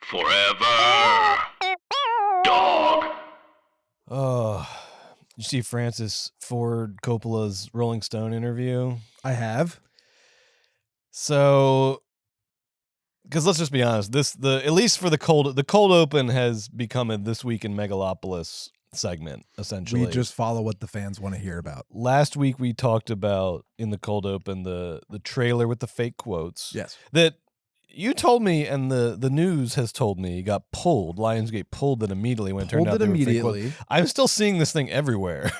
Forever. Dog. Oh, you see Francis Ford Coppola's Rolling Stone interview? I have. So, because let's just be honest, at least for the cold open has become a This Week in Megalopolis segment, essentially. We just follow what the fans want to hear about. Last week we talked about in the cold open the trailer with the fake quotes. Yes. That you told me, and the news has told me, got pulled. Lionsgate pulled it immediately when it turned out they were fake quotes. I'm still seeing this thing everywhere.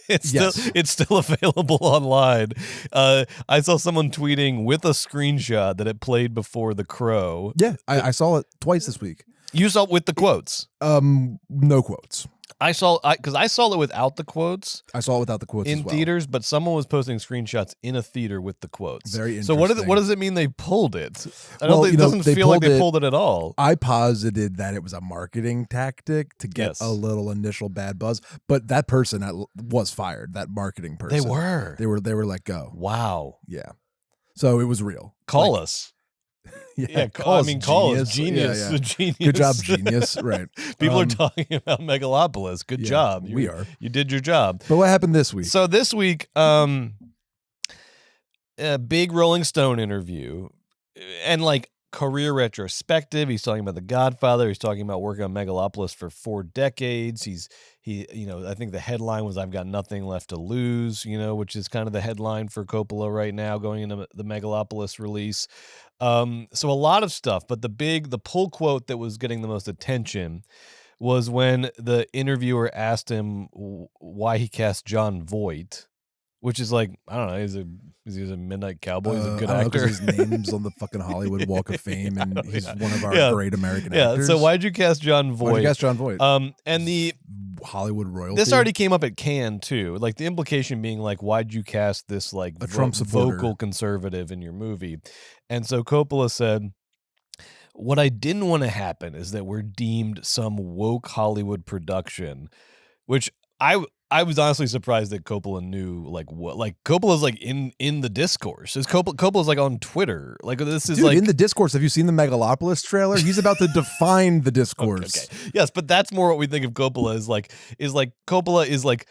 It's still available online. I saw someone tweeting with a screenshot that it played before The Crow. Yeah, I saw it twice this week. You saw it with the quotes? No quotes. I saw it without the quotes. I saw it without the quotes in as well. theaters, but someone was posting screenshots in a theater with the quotes. Very interesting. So what does it mean they pulled it? It doesn't feel like they pulled it at all. I posited that it was a marketing tactic to get a little initial bad buzz, but that person was fired. That marketing person. They were let go. Wow. Yeah. So it was real. Call us. Yeah, call us. Genius. Yeah. Genius. Good job, genius. Right. People are talking about Megalopolis. Good job. We are. You did your job. But what happened this week? So this week, a big Rolling Stone interview and like career retrospective. He's talking about The Godfather. He's talking about working on Megalopolis for 4 decades. I think the headline was "I've got nothing left to lose," which is kind of the headline for Coppola right now going into the Megalopolis release. So a lot of stuff, but the pull quote that was getting the most attention was when the interviewer asked him why he cast Jon Voight, which is like, I don't know, he's a Midnight Cowboy. He's a good actor. His name's on the fucking Hollywood Walk of Fame, and he's one of our great American actors. So why'd you cast Jon Voight? Why'd you cast Jon Voight? And the Hollywood royalty. This already came up at Cannes too. Like the implication being like, why'd you cast this like a Trump supporter, vocal conservative in your movie? And so Coppola said, what I didn't want to happen is that we're deemed some woke Hollywood production, which I was honestly surprised that Coppola knew like what, like Coppola's like in the discourse. Coppola's like on Twitter. Like this is like in the discourse. Have you seen the Megalopolis trailer? He's about to define the discourse. Okay. Yes, but that's more what we think of Coppola Coppola is like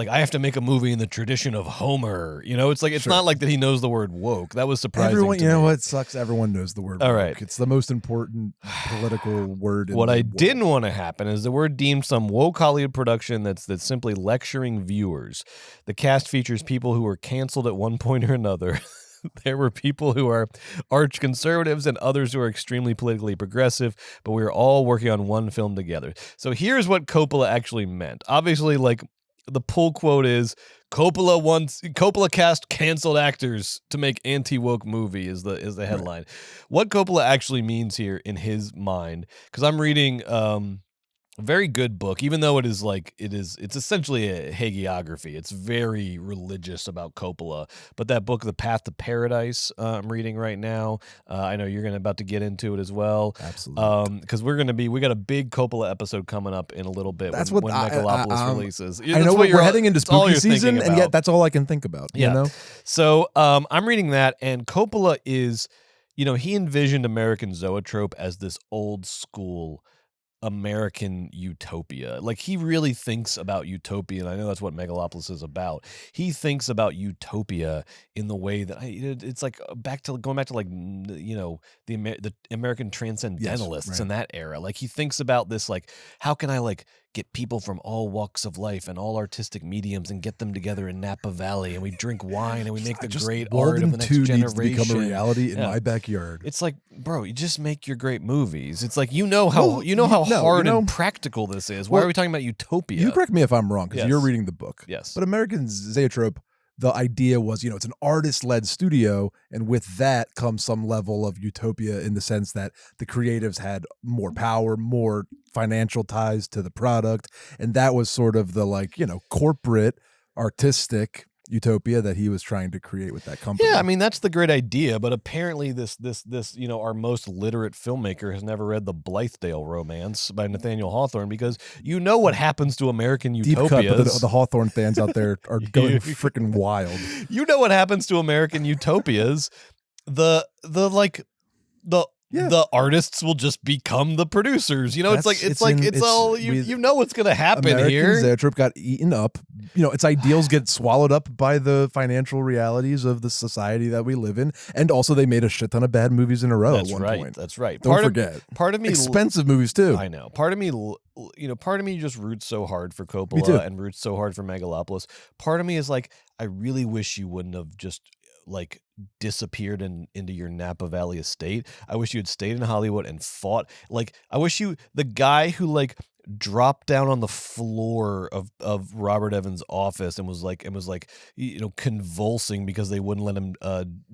I have to make a movie in the tradition of Homer. It's like it's not like that he knows the word woke. That was surprising. Everyone, to me. what sucks? Everyone knows the word All woke. right. It's the most important political word. What I didn't want to happen is that we're deemed some woke Hollywood production that's simply lecturing viewers. The cast features people who were canceled at one point or another. There were people who are arch conservatives and others who are extremely politically progressive, but we were all working on one film together. So here's what Coppola actually meant. Obviously, like, the pull quote is Coppola cast canceled actors to make anti-woke movie is the headline. Right. What Coppola actually means here in his mind, because I'm reading a very good book, even though it's essentially a hagiography. It's very religious about Coppola. But that book, The Path to Paradise, I'm reading right now. I know you're about to get into it as well. Absolutely. Because we got a big Coppola episode coming up in a little bit. That's when Megalopolis releases. I know we're heading into spooky season, and yet that's all I can think about. Yeah. You know? So I'm reading that, and Coppola is, he envisioned American Zoetrope as this old school American utopia. Like he really thinks about utopia, and I know that's what Megalopolis is about. He thinks about utopia in the way that it's like going back to like the American transcendentalists in that era. Like he thinks about this like, how can I like get people from all walks of life and all artistic mediums and get them together in Napa Valley, and we drink wine and we make the great art of the next generation. Needs to become a reality in my backyard. It's like, bro, you just make your great movies. It's like how hard and practical this is. Why are we talking about utopia? You correct me if I'm wrong, because you're reading the book. Yes. But American Zoetrope, the idea was, it's an artist-led studio, and with that comes some level of utopia in the sense that the creatives had more power, more financial ties to the product, and that was sort of the corporate artistic utopia that he was trying to create with that company. Yeah, I mean that's the great idea, but apparently this our most literate filmmaker has never read The Blithedale Romance by Nathaniel Hawthorne, because what happens to American utopias. Deep cut, but the Hawthorne fans out there are going freaking wild. You know what happens to American utopias? The Yeah. the artists will just become the producers. You know, You know what's going to happen American here. Zoetrope got eaten up. You know, its ideals get swallowed up by the financial realities of the society that we live in, and also they made a shit ton of bad movies in a row That's at one right. point. That's right. Don't forget. Part of me, Expensive movies too. I know. Part of me just roots so hard for Me too. Coppola and roots so hard for Megalopolis. Part of me is like, I really wish you wouldn't have just like disappeared into your Napa Valley estate. I wish you had stayed in Hollywood and fought. Like, I wish the guy who like dropped down on the floor of Robert Evans' office and was like convulsing because they wouldn't let him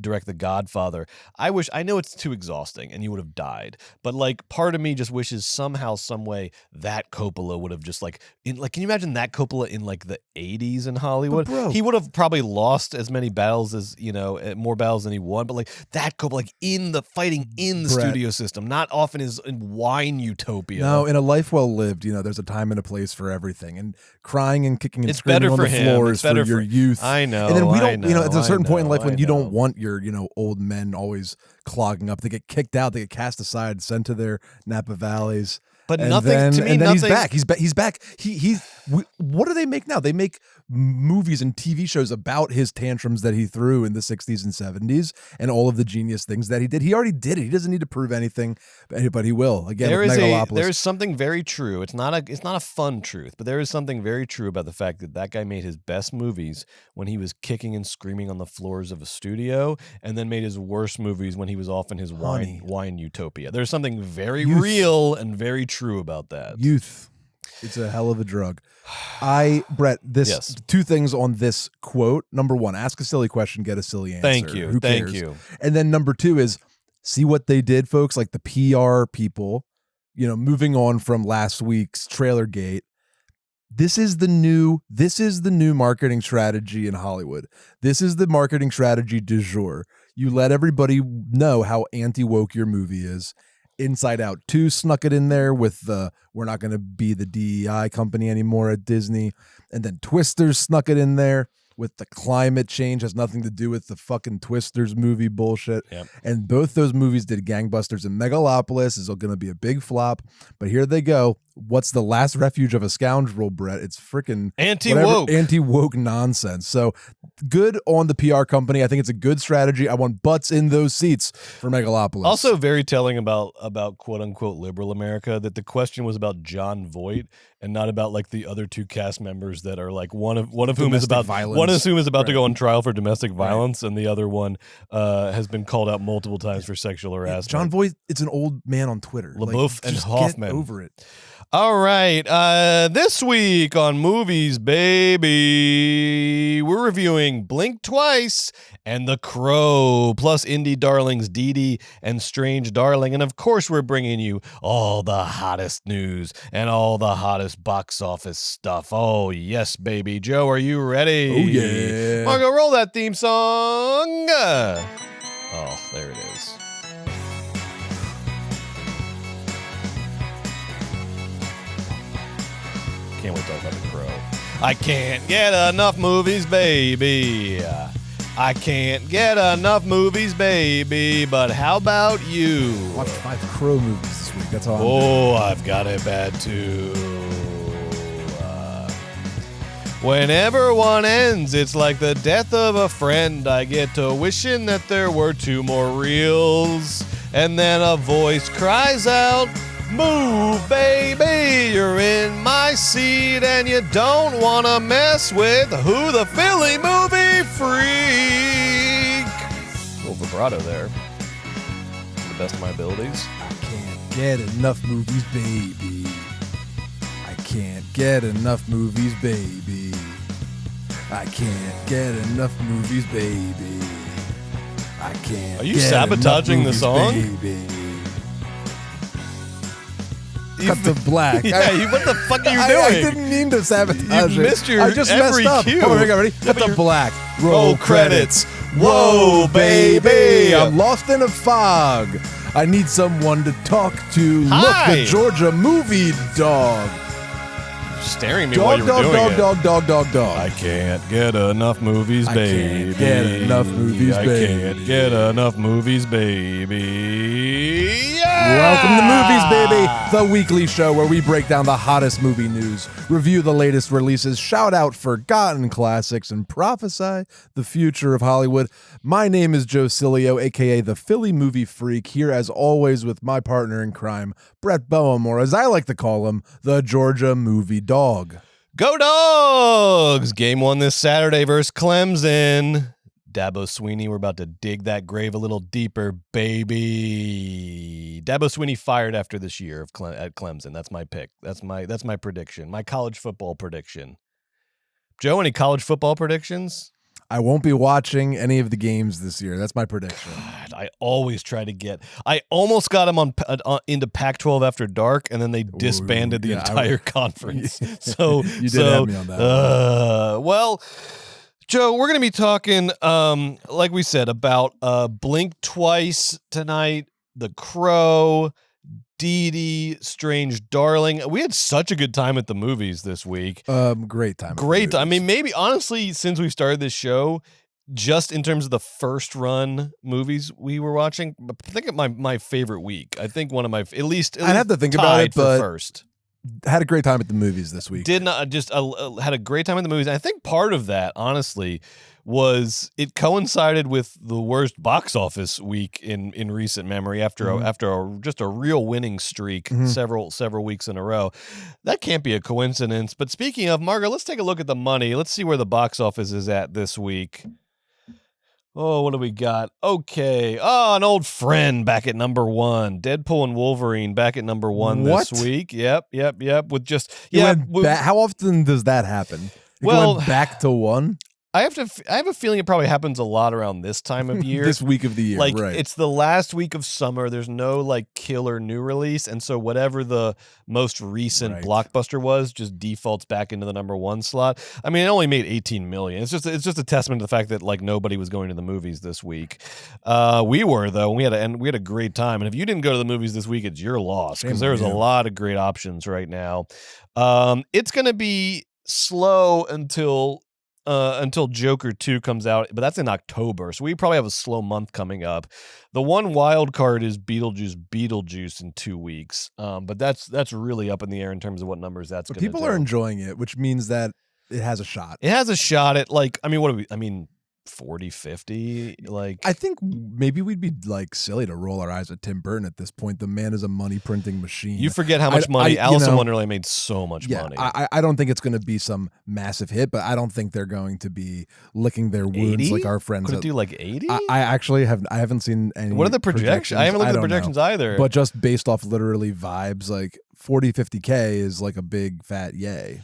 direct The Godfather. I know it's too exhausting and you would have died, but like part of me just wishes somehow, some way that Coppola would have just can you imagine that Coppola in like the 80s in Hollywood? Bro, he would have probably lost as many battles as more battles than he won, but like that Coppola, like in the fighting in the studio system, not often is in wine utopia. No, in a life well lived, there's a time and a place for everything, and crying and kicking and It's screaming better on for the him. floor It's is for better your youth. I know. And then we I don't, know, at a certain point in life when you don't know. want your, old men always clogging up. They get kicked out. They get cast aside, sent to their Napa Valleys. But And nothing then, to me. and then Nothing. he's back. He's back. What do they make now? They make movies and TV shows about his tantrums that he threw in the 60s and 70s and all of the genius things that he did. He already did it. He doesn't need to prove anything, but he will. Again, with Megalopolis. There is something very true. It's not a fun truth, but there is something very true about the fact that guy made his best movies when he was kicking and screaming on the floors of a studio, and then made his worst movies when he was off in his wine utopia. There's something very real and very true about that. Youth. It's a hell of a drug. Brett, Yes. two things on this quote. Number one, ask a silly question, get a silly answer. Thank you. Who Thank cares? you. And then number two is see what they did, folks, like the PR people, moving on from last week's trailer gate. This is the new marketing strategy in Hollywood. This is the marketing strategy du jour. You let everybody know how anti-woke your movie is. Inside Out 2 snuck it in there with we're not going to be the DEI company anymore at Disney. And then Twisters snuck it in there with the climate change has nothing to do with the fucking Twisters movie bullshit. Yep. And both those movies did gangbusters, and Megalopolis is going to be a big flop. But here they go. What's the last refuge of a scoundrel, Brett? It's freaking anti-woke nonsense. So good on the PR company. I think it's a good strategy. I want butts in those seats for Megalopolis. Also very telling about quote unquote liberal America that the question was about John Voight and not about like the other two cast members that are like one of whom is about violence. One of whom is about to go on trial for domestic violence, and the other one has been called out multiple times for sexual harassment. John Voight, it's an old man on Twitter. LaBeouf and just Hoffman. Get over it. All right. This week on Movies, baby, we're reviewing Blink Twice and The Crow, plus indie darlings DIDI and Strange Darling. And of course, we're bringing you all the hottest news and all the hottest box office stuff. Oh, yes, baby. Joe, are you ready? Oh, yeah. Margo, roll that theme song. Oh, there it is. Can't wait to talk about The Crow. I can't get enough movies, baby. I can't get enough movies, baby. But how about you? Watched 5 Crow movies this week. That's all I'm Oh, I've got it bad too. Whenever one ends, it's like the death of a friend. I get to wishing that there were 2 more reels. And then a voice cries out, "Move, baby, you're in my seat, and you don't want to mess with Who the Philly Movie Freak." A little vibrato there. To the best of my abilities. I can't get enough movies, baby. I can't get enough movies, baby. I can't get enough movies, baby. I can't. Are you get sabotaging enough the song? movies, baby. Cut to black. Yeah, what the fuck are you doing? I didn't mean to sabotage You it. missed your I just every messed up. cue. Oh, ready? Yeah, Cut but to black. Roll credits. Whoa, baby. I'm lost in a fog. I need someone to talk to. Hi. Look, the Georgia movie dog. staring at me while you were doing it. Dog. I can't get enough movies, baby. I can't get enough movies, baby. I can't get enough movies, baby. Yeah! Welcome to Movies, Baby, the weekly show where we break down the hottest movie news, review the latest releases, shout out forgotten classics, and prophesy the future of Hollywood. My name is Joe Cilio, a.k.a. the Philly Movie Freak, here as always with my partner in crime, Brett Boehm, or as I like to call him, the Georgia Movie Dog. Go Dogs! Game 1 this Saturday versus Clemson. Dabo Swinney, we're about to dig that grave a little deeper, baby. Dabo Swinney fired after this year at Clemson. That's my pick. That's my prediction. My college football prediction. Joe, any college football predictions? I won't be watching any of the games this year. That's my prediction. God, I always try to get. I almost got them into Pac-12 after dark, and then they disbanded the entire conference. So you did have me on that. Well, Joe, we're going to be talking, like we said, about Blink Twice tonight, The Crow, DIDI, Strange Darling. We had such a good time at the movies this week. Great time. Great. I mean, maybe honestly, since we started this show, just in terms of the first run movies we were watching, I think my favorite week. I think one of my at least I'd have to think about it, but first. Had a great time at the movies this week. Did not just had a great time at the movies. And I think part of that, honestly, was it coincided with the worst box office week in recent memory after just a real winning streak several weeks in a row. That can't be a coincidence. But speaking of, Margo, let's take a look at the money. Let's see where the box office is at this week. Oh, what do we got? Okay. Oh, an old friend back at number 1. Deadpool and Wolverine back at number 1 this week. Yep. With just how often does that happen? Going back to 1? I have a feeling it probably happens a lot around this time of year. This week of the year, like, right. It's the last week of summer. There's no like killer new release, and so whatever the most recent blockbuster was just defaults back into the number 1 slot. I mean, it only made 18 million. It's just a testament to the fact that like nobody was going to the movies this week. We were though, and we had a great time. And if you didn't go to the movies this week, it's your loss because there's a lot of great options right now. It's gonna be slow until Joker 2 comes out, but that's in October, so we probably have a slow month coming up. The one wild card is Beetlejuice in 2 weeks, but that's really up in the air in terms of what numbers that's going to do. People are enjoying it, which means that it has a shot. It has a shot at, like, I mean, 40, 50, like... I think maybe we'd be, like, silly to roll our eyes at Tim Burton at this point. The man is a money-printing machine. You forget how much money. Alice in Wonderland made so much money. I don't think it's going to be some massive hit, but I don't think they're going to be licking their wounds 80? like our friends. Could it do, like, 80? I haven't seen any. What are the projections? I haven't looked at the projections either. But just based off literally vibes, like 40, 50K is like a big, fat yay.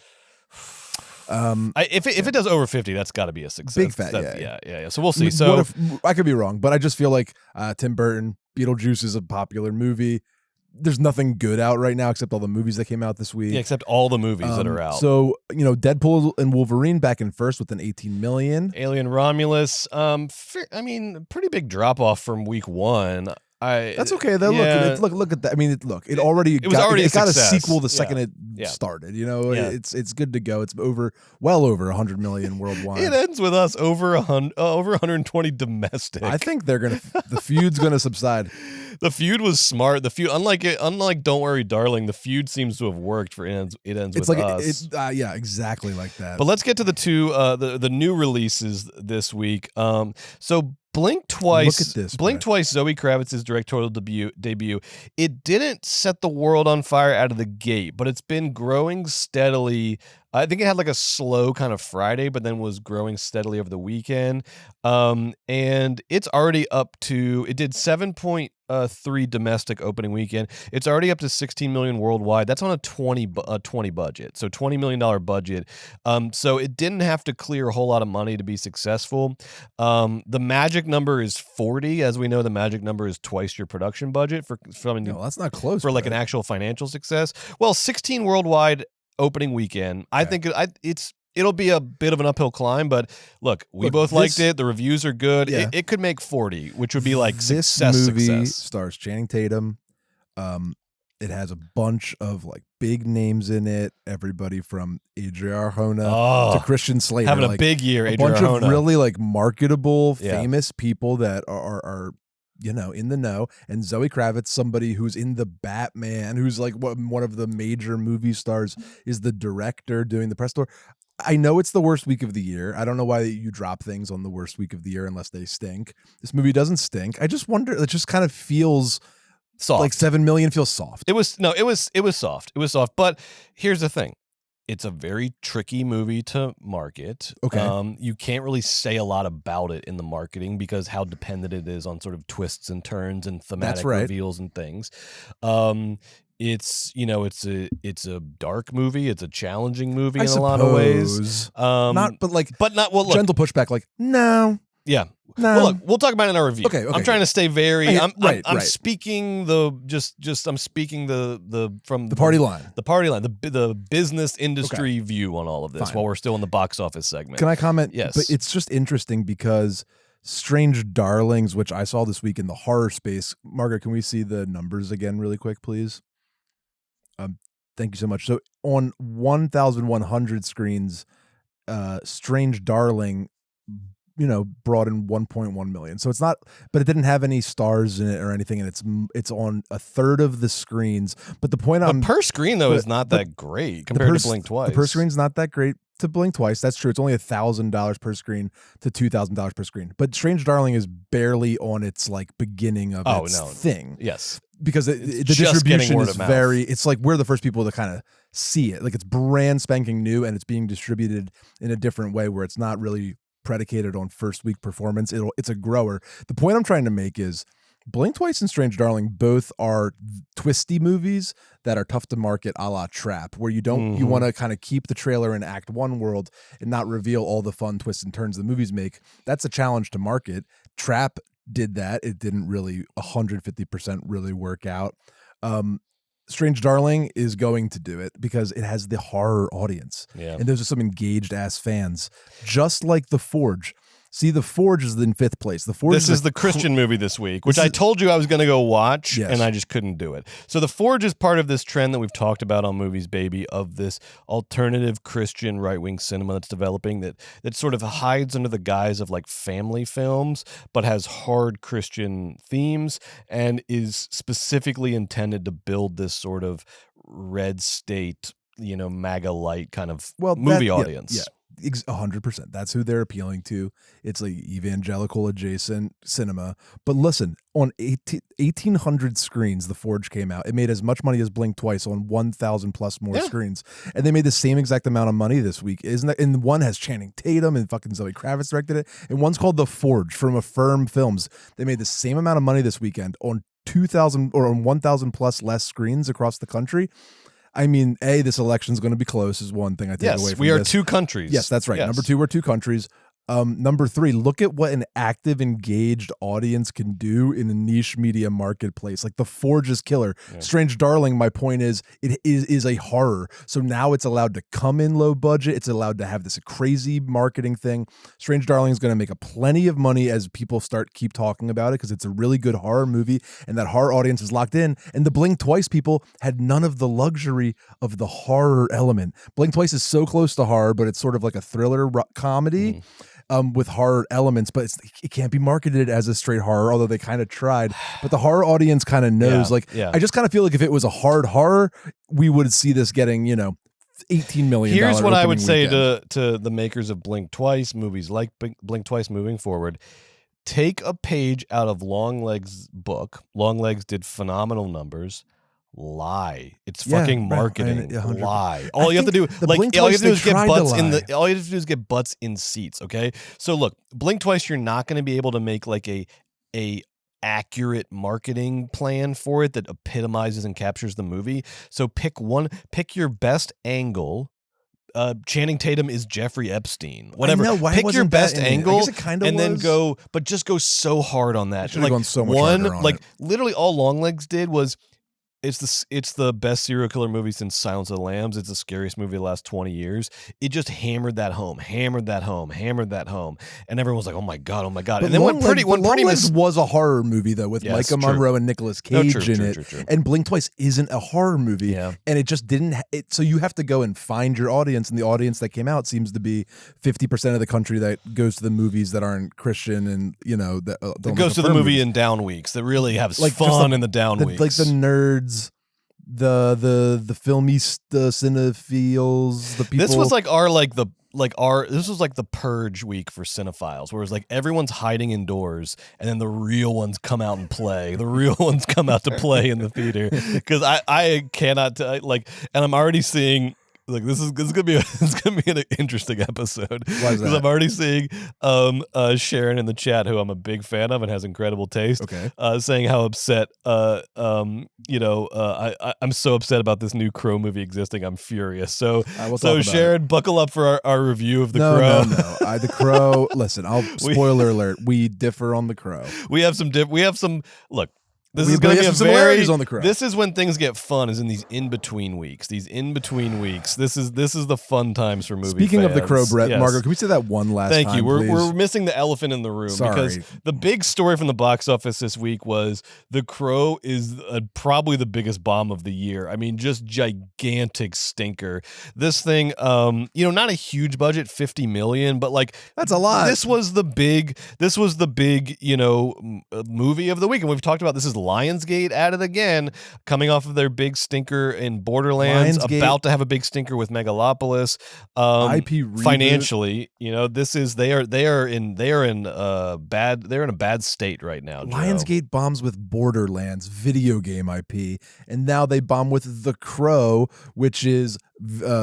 If it does over 50, that's got to be a success. Big fat, yeah. So we'll see. So I could be wrong, but I just feel like Tim Burton, Beetlejuice is a popular movie. There's nothing good out right now except all the movies that came out this week. Yeah, except all the movies that are out. So Deadpool and Wolverine back in first with an 18 million. Alien Romulus. I mean, pretty big drop off from week 1. That's okay though. Yeah. Look at that. I mean, it got a sequel the second it started. It's good to go. It's well over 100 million worldwide. It ends with us over 120 domestic. I think the feud's gonna subside. The feud was smart. The feud, unlike Don't Worry, Darling, the feud seems to have worked for It Ends With Us. Yeah, exactly like that. But let's get to the two the new releases this week. So Blink Twice. Look at this, Blink Twice, Zoe Kravitz's directorial debut. It didn't set the world on fire out of the gate, but it's been growing steadily. I think it had like a slow kind of Friday, but then was growing steadily over the weekend. And it's already up to, it did 7.3 domestic opening weekend. It's already up to 16 million worldwide. That's on a 20 budget. So $20 million budget. So it didn't have to clear a whole lot of money to be successful. The magic number is 40. As we know, the magic number is twice your production budget no, that's not close for like an actual financial success. Well, 16 worldwide opening weekend. I think it'll be a bit of an uphill climb, but look, we both liked it. The reviews are good. Yeah. It could make 40, which would be like this success. Movie stars Channing Tatum, It has a bunch of like big names in it. Everybody from Adria Arjona to Christian Slater. Having a like, big year, a bunch Adria of really like marketable, Yeah. famous people that are in the know. And Zoe Kravitz, somebody who's in the Batman, who's like one of the major movie stars, is the director doing the press tour. I know it's the worst week of the year. I don't know why you drop things on the worst week of the year unless they stink. This movie doesn't stink. I just wonder, it just kind of feels soft. like 7 million feels soft. It was soft. It was soft. But here's the thing. It's a very tricky movie to market. Okay. You can't really say a lot about it in the marketing because how dependent it is on sort of twists and turns and thematic reveals and things. It's it's a dark movie. It's a challenging movie in a lot of ways. Not Look, gentle pushback. Like no. Yeah. No. Well, look, we'll talk about it in our review. Okay. I'm trying to stay very. I'm right. speaking the I'm speaking from the party line. The party line. The business industry view on all of this. Fine. While we're still in the box office segment. Can I comment? Yes. But it's just interesting because Strange Darlings, which I saw this week in the horror space. Margaret, can we see the numbers again really quick, please? Thank you so much. So on 1,100 screens, Strange Darling, brought in 1.1 million. So it's not, but it didn't have any stars in it or anything, and it's on a third of the screens. But the point per screen though is not that great compared to Blink Twice. The per screen's not that great to Blink Twice. That's true. It's only $1,000 per screen to $2,000 per screen. But Strange Darling is barely on its like beginning of its thing. Yes. Because the distribution is it's like we're the first people to kind of see it. Like it's brand spanking new and it's being distributed in a different way where it's not really predicated on first week performance. It's a grower. The point I'm trying to make is Blink Twice and Strange Darling both are twisty movies that are tough to market a la Trap, where you don't you want to kind of keep the trailer in Act 1 world and not reveal all the fun twists and turns the movies make. That's a challenge to market. Trap did that. It didn't really 150% really work out. Strange Darling is going to do it because it has the horror audience. Yeah. And those are some engaged ass fans, just like The Forge. See, The Forge is in 5th place. The Forge. This is the Christian movie this week, which I told you I was going to go watch, and I just couldn't do it. So The Forge is part of this trend that we've talked about on Movies Baby of this alternative Christian right-wing cinema that's developing that sort of hides under the guise of like family films, but has hard Christian themes and is specifically intended to build this sort of red state, MAGA light kind of movie audience. Yeah. 100%. That's who they're appealing to. It's like evangelical adjacent cinema. But listen, on 1,800 screens, The Forge came out. It made as much money as Blink Twice on 1,000 plus more screens. And they made the same exact amount of money this week. Isn't that? And one has Channing Tatum and fucking Zoe Kravitz directed it. And one's called The Forge from Affirm Films. They made the same amount of money this weekend on 2,000 or on 1,000 plus less screens across the country. I mean, this election is going to be close is one thing I take away from this. We are two countries. Yes, that's right. Yes. Number 2, we're two countries. Number 3, look at what an active, engaged audience can do in a niche media marketplace. Like The Forge is killer. Yeah. Strange Darling, my point is, it is a horror. So now it's allowed to come in low budget. It's allowed to have this crazy marketing thing. Strange Darling is going to make a plenty of money as people keep talking about it because it's a really good horror movie and that horror audience is locked in. And the Blink Twice people had none of the luxury of the horror element. Blink Twice is so close to horror, but it's sort of like a thriller comedy. With horror elements, but it can't be marketed as a straight horror, although they kind of tried. But the horror audience kind of knows. I just kind of feel like if it was a hard horror, we would see this getting, $18 million. Here's what I would say to the makers of Blink Twice, movies like Blink Twice moving forward. Take a page out of Longlegs' book. Longlegs did phenomenal numbers. Lie. It's fucking marketing. Right. Lie. All you have to do, is get butts in the. All you have to do is get butts in seats. Okay. So look, Blink Twice. You're not going to be able to make like a accurate marketing plan for it that epitomizes and captures the movie. So pick your best angle. Channing Tatum is Jeffrey Epstein. Whatever. I know, why pick your best angle, I guess it kind of then go, but just go so hard on that. Should have gone so much harder on it. Literally all Longlegs did was it's the best serial killer movie since Silence of the Lambs. It's the scariest movie of the last 20 years. It just hammered that home, and everyone was like, "Oh my god!" But And then Longlegs was a horror movie though, with Yes, Micah true. Monroe and Nicolas Cage in it. True. And Blink Twice isn't a horror movie, Yeah. and it just didn't. So you have to go and find your audience, and the audience that came out seems to be 50% of the country that goes to the movies that aren't Christian, and that goes to the movie in down weeks that really have fun in the down weeks, like the nerds. The filmy cinephiles, the people. This was this was like the purge week for cinephiles, where it's like everyone's hiding indoors, and then the real ones come out and play. The real ones come out to play in the theater, because I cannot and I'm already seeing. Like this is gonna be an interesting episode, because I'm already seeing Sharon in the chat, who I'm a big fan of and has incredible taste, saying how upset I'm so upset about this new Crow movie existing. I'm furious. So Sharon, buckle up for our review of the Crow. No. The Crow. Listen, spoiler alert. We differ on the Crow. We have some look. This We is going to be have similarities on the Crow. This is when things get fun, is in these in-between weeks. This is the fun times for movie Speaking fans. of the Crow, Brett, Yes. Margot, can we say that one last time? Thank you. Please? We're missing the elephant in the room. Sorry. Because the big story from the box office this week was The Crow is probably the biggest bomb of the year. I mean, just gigantic stinker. This thing, not a huge budget, $50 million, but that's a lot. This was the big, movie of the week, and we've talked about this is Lionsgate at it again, coming off of their big stinker in Borderlands, about to have a big stinker with Megalopolis. IP reboot. Financially, they are in a bad state right now. Joe. Lionsgate bombs with Borderlands, video game IP, and now they bomb with The Crow, which is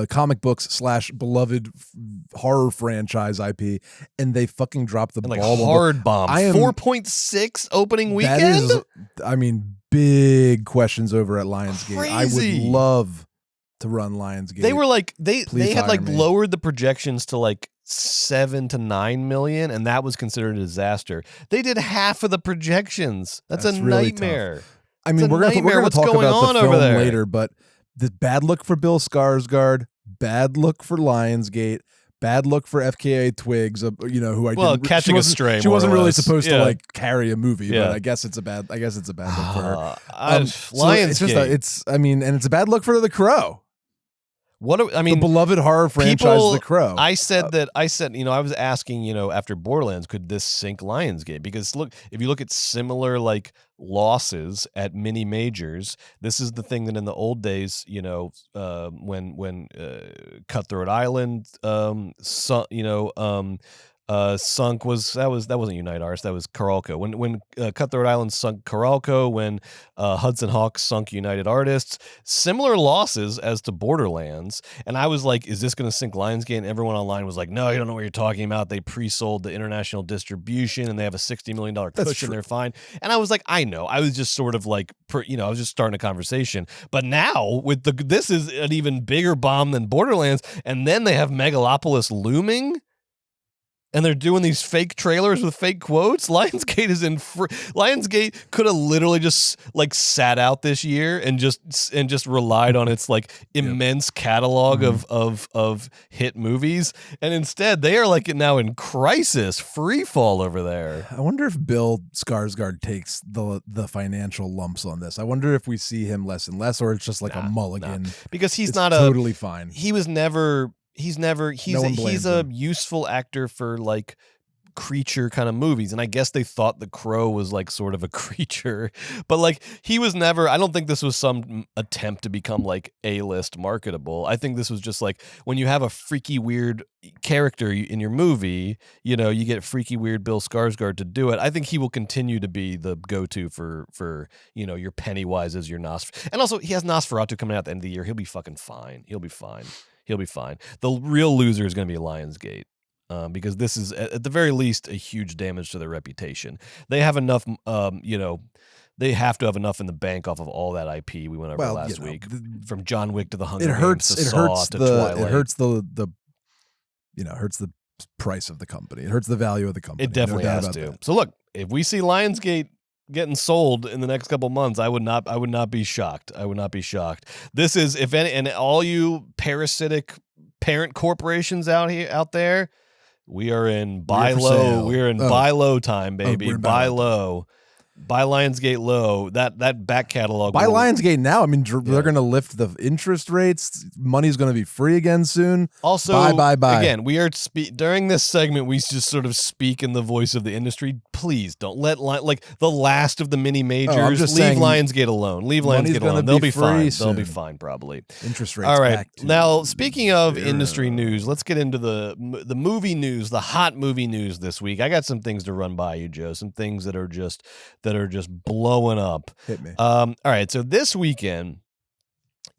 comic books / beloved horror franchise IP, and they fucking dropped the ball. Hard bomb. 4.6 opening weekend. That is, big questions over at Lionsgate. Crazy. I would love to run Lionsgate. They were they had me. lowered the projections to 7 to 9 million, and that was considered a disaster. They did half of the projections. That's a really nightmare. Tough. I mean, we're going to talk about the film later, but the bad look for Bill Skarsgård, bad look for Lionsgate, bad look for FKA Twigs, who catching a stray. She wasn't really less. supposed to carry a movie, but I guess it's a bad look for her. Lionsgate. It's a bad look for The Crow. The beloved horror franchise, The Crow. I said, I was asking, after Borderlands, could this sink Lionsgate? Because look, if you look at similar losses at mini majors, this is the thing that in the old days, when Cutthroat Island, sunk that wasn't Unite Artists, that was Carolco. When Cutthroat Island sunk Carolco, when Hudson Hawk sunk United Artists, similar losses as to Borderlands. And I was like, is this going to sink Lionsgate? And everyone online was like, no, you don't know what you're talking about. They pre-sold the international distribution and they have a $60 million cushion. They're fine. And I was like, I know. I was just sort of I was just starting a conversation. But now with this is an even bigger bomb than Borderlands. And then they have Megalopolis looming. And they're doing these fake trailers with fake quotes. Lionsgate is Lionsgate could have literally just sat out this year and just relied on its immense catalog of hit movies. And instead they are now in crisis, free fall over there. I wonder if Bill Skarsgård takes the financial lumps on this. I wonder if we see him less and less, or it's just a mulligan. Because he's totally fine. He was never. He's a useful actor for creature kind of movies, and I guess they thought The Crow was sort of a creature, but he was never. I don't think this was some attempt to become A-list marketable. I think this was just when you have a freaky weird character in your movie, you get freaky weird Bill Skarsgård to do it. I think he will continue to be the go-to for your Pennywise as your Nosferatu, and also he has Nosferatu coming out at the end of the year. He'll be fucking fine. He'll be fine. The real loser is going to be Lionsgate, because this is, at the very least, a huge damage to their reputation. They have enough, they have to have enough in the bank off of all that IP we went over last week, from John Wick to The Hunger Games to Saw to Twilight. It hurts the price of the company. It hurts the value of the company. It definitely has to. So look, if we see Lionsgate getting sold in the next couple months, I would not be shocked. I would not be shocked. This is, if any, and all you parasitic parent corporations out there, we are in buy low. We're in buy low time, baby. Buy low. Buy Lionsgate low. That back catalog. Buy Lionsgate now. I mean, they're going to lift the interest rates. Money's going to be free again soon. Also, buy. Again, we are during this segment. We just sort of speak in the voice of the industry. Please don't let like the last of the mini majors. I'm just leave saying, Lionsgate alone. Leave Lionsgate alone. They'll be fine. They'll be fine probably. Interest rates. All right. Back to Now, speaking of 0. industry news, let's get into the movie news, the hot movie news this week. I got some things to run by you, Joe. Some things that are just blowing up. Hit me. All right. So this weekend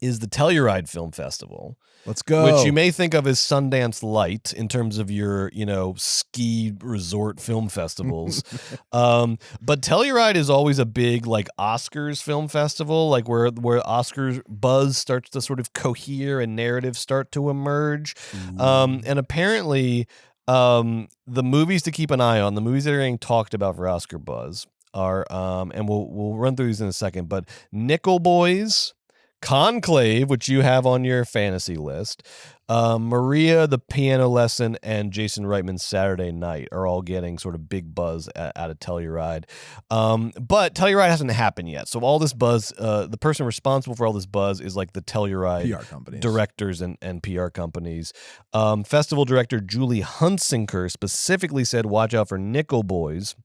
is the Telluride Film Festival. Let's go. Which you may think of as Sundance Light in terms of your, ski resort film festivals. But Telluride is always a big like Oscars film festival, like where Oscars buzz starts to sort of cohere and narratives start to emerge. And apparently the movies to keep an eye on, the movies that are getting talked about for Oscar buzz are, and we'll run through these in a second, but Nickel Boys, Conclave, which you have on your fantasy list, Maria, The Piano Lesson, and Jason Reitman's Saturday Night are all getting sort of big buzz out of Telluride. But Telluride hasn't happened yet. So all this buzz, the person responsible for all this buzz is like the Telluride PR companies, directors and PR companies. Festival director Julie Hunsinger specifically said, watch out for Nickel Boys,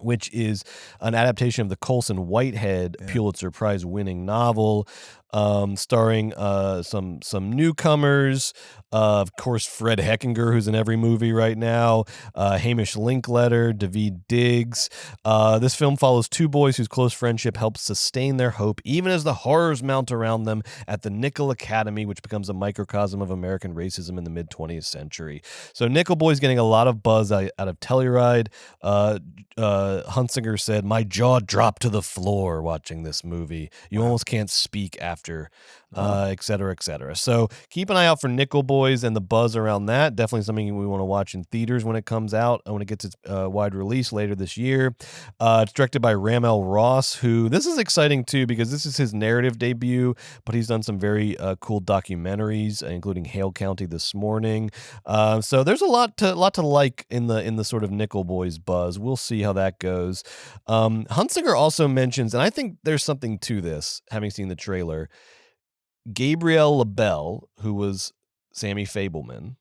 which is an adaptation of the Colson Whitehead Pulitzer Prize winning novel, starring some newcomers. Of course, Fred Heckinger, who's in every movie right now, Hamish Linkletter, Daveed Diggs. This film follows two boys whose close friendship helps sustain their hope, even as the horrors mount around them at the Nickel Academy, which becomes a microcosm of American racism in the mid-20th century. So Nickel Boy's getting a lot of buzz out of Telluride. Hunsinger said, "My jaw dropped to the floor watching this movie. You almost can't speak after," et cetera, et cetera. So keep an eye out for Nickel Boys and the buzz around that. Definitely something we want to watch in theaters when it comes out, when it gets its wide release later this year. It's directed by Ramel Ross, who, this is exciting too, because this is his narrative debut, but he's done some very cool documentaries, including Hale County This Morning. So there's a lot to like in the sort of Nickel Boys buzz. We'll see how that goes. Hunsinger also mentions, and I think there's something to this, having seen the trailer, Gabrielle LaBelle, who was Sammy Fableman.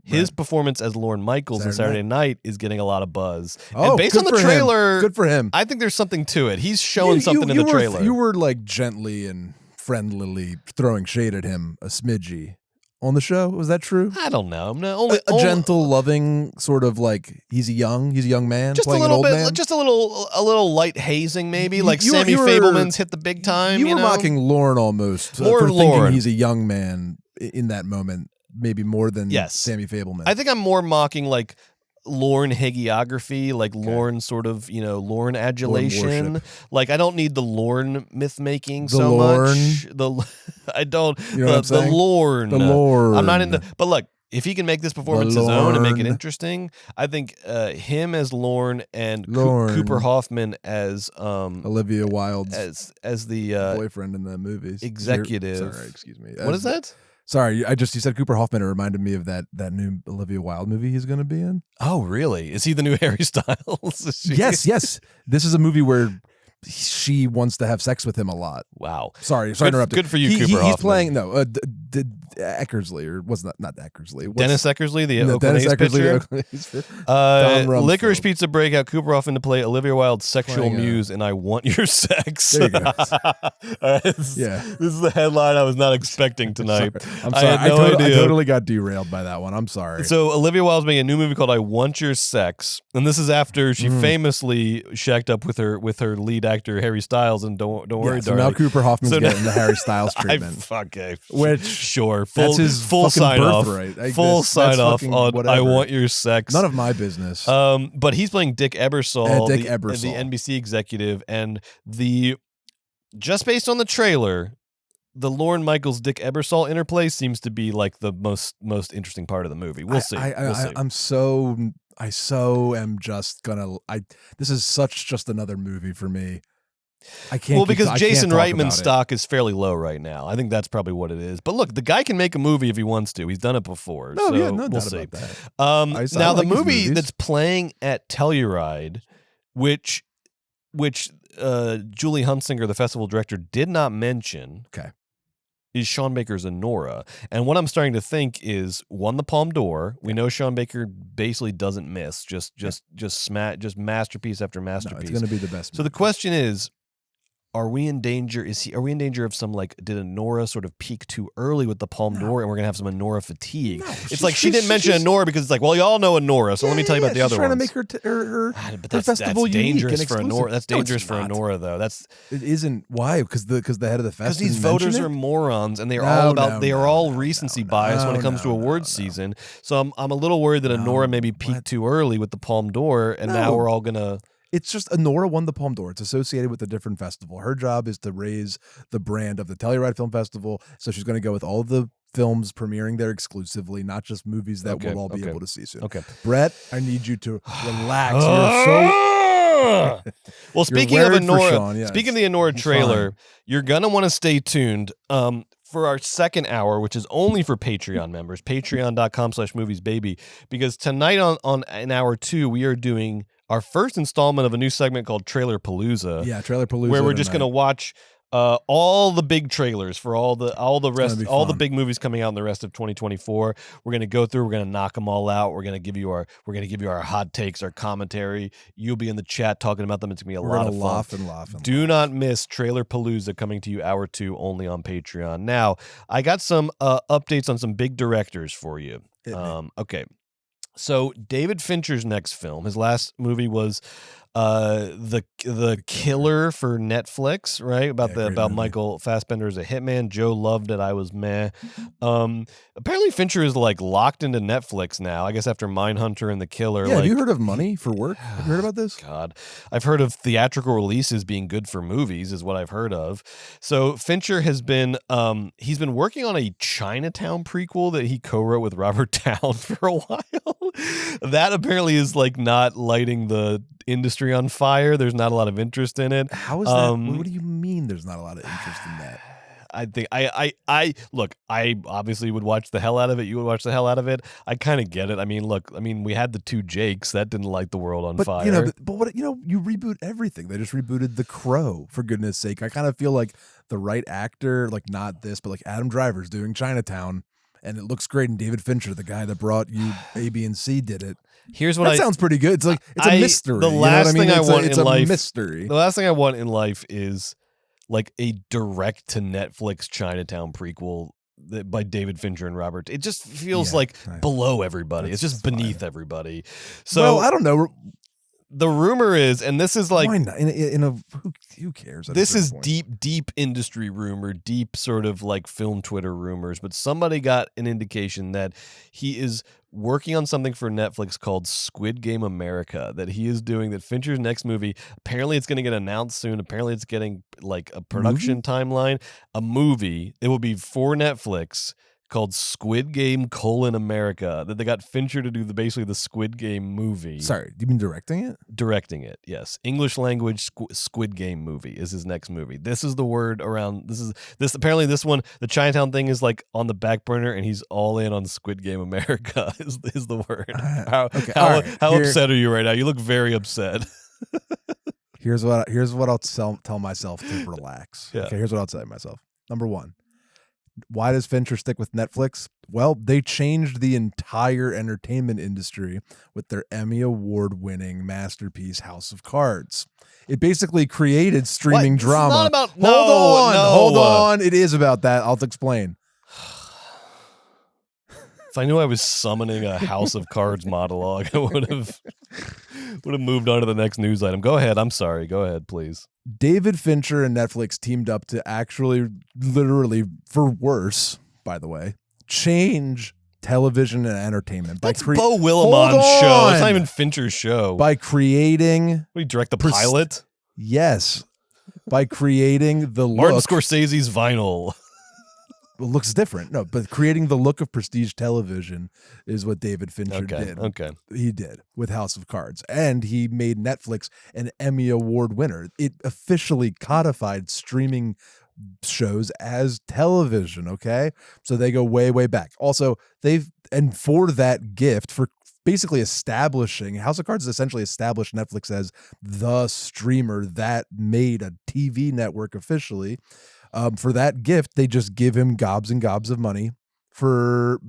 His performance as Lorne Michaels in Saturday Night is getting a lot of buzz. And based on the trailer, good for him. I think there's something to it. He's showing something in the trailer. You were like gently and friendlily throwing shade at him a smidgy on the show. Was that true? I don't know. No, a gentle, loving sort of like he's a young man, just playing a little an old bit, man. just a little light hazing, maybe like Sammy Fableman's hit the big time. You were mocking Lorne almost more for Lorne. Thinking he's a young man in that moment, maybe more than Sammy Fableman. I think I'm more mocking like Lorne hagiography, like Lorne sort of, Lorne adulation. Lorne like I don't need the Lorne myth making the so Lorne. much. I don't. You know the Lorne. The Lorne. I'm not into. But look, if he can make this performance his own and make it interesting, I think him as Lorne and Cooper Hoffman as Olivia Wilde's as the boyfriend in the movies. Executive. Sorry, excuse me. What is that? Sorry, you said Cooper Hoffman. It reminded me of that new Olivia Wilde movie he's going to be in. Oh, really? Is he the new Harry Styles? Yes. This is a movie where she wants to have sex with him a lot. Wow. Sorry to interrupt. Good for you, Cooper Hoffman. He's playing Eckersley, or wasn't not Eckersley. Dennis Eckersley, the Oakland A's pitcher. Licorice Pizza Breakout, Cooper Hoffman to play Olivia Wilde's sexual muse in I Want Your Sex. There you go. This is the headline I was not expecting tonight. I'm sorry. I totally got derailed by that one. I'm sorry. So Olivia Wilde's making a new movie called I Want Your Sex, and this is after she famously shacked up with her lead actor Harry Styles, and don't worry, so darling. now Cooper Hoffman's getting the Harry Styles treatment. Which sure, that's his full sign off, full sign off on whatever. I Want Your Sex. None of my business. But he's playing Dick Ebersol, the Ebersol, NBC executive, and just based on the trailer, the Lorne Michaels Dick Ebersol interplay seems to be like the most interesting part of the movie. We'll see. I'm so I so am just gonna. This is just another movie for me. I can't. Well, because Jason Reitman's about stock is fairly low right now. I think that's probably what it is. But look, the guy can make a movie if he wants to. He's done it before. No, so yeah, no we'll doubt see. about that. Now, the like his movie movies. that's playing at Telluride, which Julie Hunsinger, the festival director, did not mention. Okay. Is Sean Baker's Anora. And what I'm starting to think is won the Palme d'Or. We know Sean Baker basically doesn't miss. Just masterpiece after masterpiece. No, it's going to be the best. So the question is, are we in danger? Are we in danger of some did Anora sort of peak too early with the Palme d'Or, and we're gonna have some Anora fatigue? No, it's like she didn't mention Anora because it's like, well, y'all know Anora, so let me tell you about the other ones. She's trying to make her but festival that's dangerous unique for and Anora. That's dangerous no, for Anora, though. It isn't. Why? Because the head of the festival. Because these voters are morons, and they are all recency bias when it comes to awards season. So I'm a little worried that Anora maybe peaked too early with the Palme d'Or, and now we're all gonna. It's just Anora won the Palme d'Or. It's associated with a different festival. Her job is to raise the brand of the Telluride Film Festival. So she's going to go with all the films premiering there exclusively, not just movies that we'll all be able to see soon. Okay, Brett, I need you to relax. You're so. Well, speaking of Anora, Sean, speaking of the Anora trailer, you're gonna want to stay tuned. For our second hour, which is only for Patreon members, patreon.com/moviesbaby, because tonight on in hour 2, we are doing our first installment of a new segment called Trailerpalooza. Yeah, Trailerpalooza. Where we're just going to watch all the big trailers for all the big movies coming out in the rest of 2024. We're going to go through. We're going to knock them all out. We're going to give you our hot takes, our commentary. You'll be in the chat talking about them. It's going to be a lot of fun. Laugh. Do not miss Trailerpalooza coming to you hour 2 only on Patreon. Now, I got some updates on some big directors for you. Okay. So David Fincher's next film, his last movie was the Killer for Netflix, right? About Michael Fassbender as a hitman. Joe loved it. I was meh. Apparently Fincher is locked into Netflix now. I guess after Mindhunter and The Killer. Yeah, have you heard of Money for Work? Have you heard about this? God, I've heard of theatrical releases being good for movies, is what I've heard of. So Fincher has been he's been working on a Chinatown prequel that he co-wrote with Robert Towne for a while. That apparently is not lighting the industry on fire. There's not a lot of interest in it. How is that? What do you mean there's not a lot of interest in that? I think I look, I obviously would watch the hell out of it. You would watch the hell out of it. I kind of get it. I mean, we had the 2 Jakes that didn't light the world on fire. But what you reboot everything. They just rebooted The Crow, for goodness sake. I kind of feel like the right actor, not this, but Adam Driver's doing Chinatown, and it looks great. And David Fincher, the guy that brought you A, B, and C, did it. Here's what sounds pretty good. It's it's a mystery. The last thing I want in life, mystery. The last thing I want in life is a direct to Netflix Chinatown prequel by David Fincher and Robert. It just feels below everybody. It's just beneath everybody. So I don't know. The rumor is, and this is why not? Who cares? This is deep industry rumor, deep sort of film Twitter rumors, but somebody got an indication that he is working on something for Netflix called Squid Game America, that he is doing, that Fincher's next movie, apparently it's going to get announced soon. Apparently it's getting a production timeline, a movie. It will be for Netflix called Squid Game: America, that they got Fincher to do basically the Squid Game movie. Sorry, you mean directing it? Directing it, yes. English language Squid Game movie is his next movie. This is the word around. This apparently this one, the Chinatown thing is on the back burner, and he's all in on Squid Game America is the word. How upset are you right now? You look very upset. Here's what I'll tell myself to relax. Yeah. Okay, here's what I'll tell myself. Number 1. Why does Fincher stick with Netflix? Well, they changed the entire entertainment industry with their Emmy Award-winning masterpiece, House of Cards. It basically created streaming drama. It's not about, Hold on. It is about that. I'll explain. If I knew I was summoning a House of Cards monologue, I would have moved on to the next news item. Go ahead. I'm sorry. Go ahead, please. David Fincher and Netflix teamed up to actually, literally, for worse, by the way, change television and entertainment. That's Beau Willimon's show. It's not even Fincher's show. By creating... We direct the pilot? Yes. By creating the Martin look... Scorsese's Vinyl. looks different. No, but creating the look of prestige television is what David Fincher did. Okay. He did with House of Cards. And he made Netflix an Emmy Award winner. It officially codified streaming shows as television, okay? So they go way, way back. Also, and for that gift, for basically establishing, House of Cards essentially established Netflix as the streamer that made a TV network officially. For that gift, they just give him gobs and gobs of money for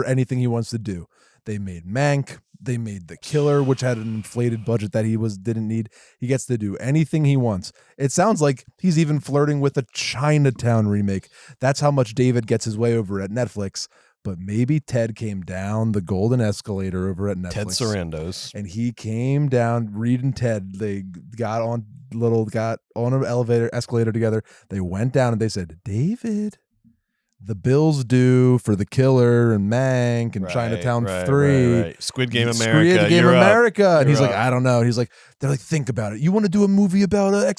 anything he wants to do. They made Mank. They made The Killer, which had an inflated budget that he didn't need. He gets to do anything he wants. It sounds like he's even flirting with a Chinatown remake. That's how much David gets his way over at Netflix. But maybe Ted came down the golden escalator over at Netflix. Ted Sarandos. And he came down, Reed and Ted, they got on an escalator together. They went down and they said, David, the bill's due for The Killer and Mank and Chinatown 3. Right. Squid Game America. Squid Game America. Up. And he's You're like, up. I don't know. He's like, they're like, think about it. You want to do a movie about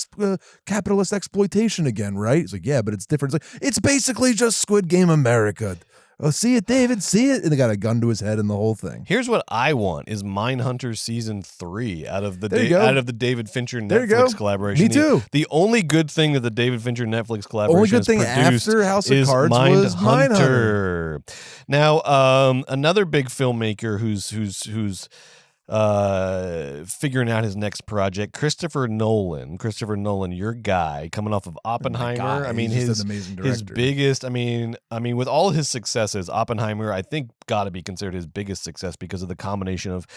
capitalist exploitation again, right? He's like, yeah, but it's different. It's like, it's basically just Squid Game America. Oh, see it, David, see it. And they got a gun to his head and the whole thing. Here's what I want is Mindhunter season 3 out of the David Fincher There you go. Netflix collaboration. Me too. The only good thing that the David Fincher Netflix collaboration Only good thing has after House of is Cards was Mindhunter. Now, another big filmmaker who's figuring out his next project, Christopher Nolan, your guy, coming off of Oppenheimer. I mean, he's just an amazing director. His biggest, I mean, with all his successes, Oppenheimer, I think, got to be considered his biggest success because of the combination of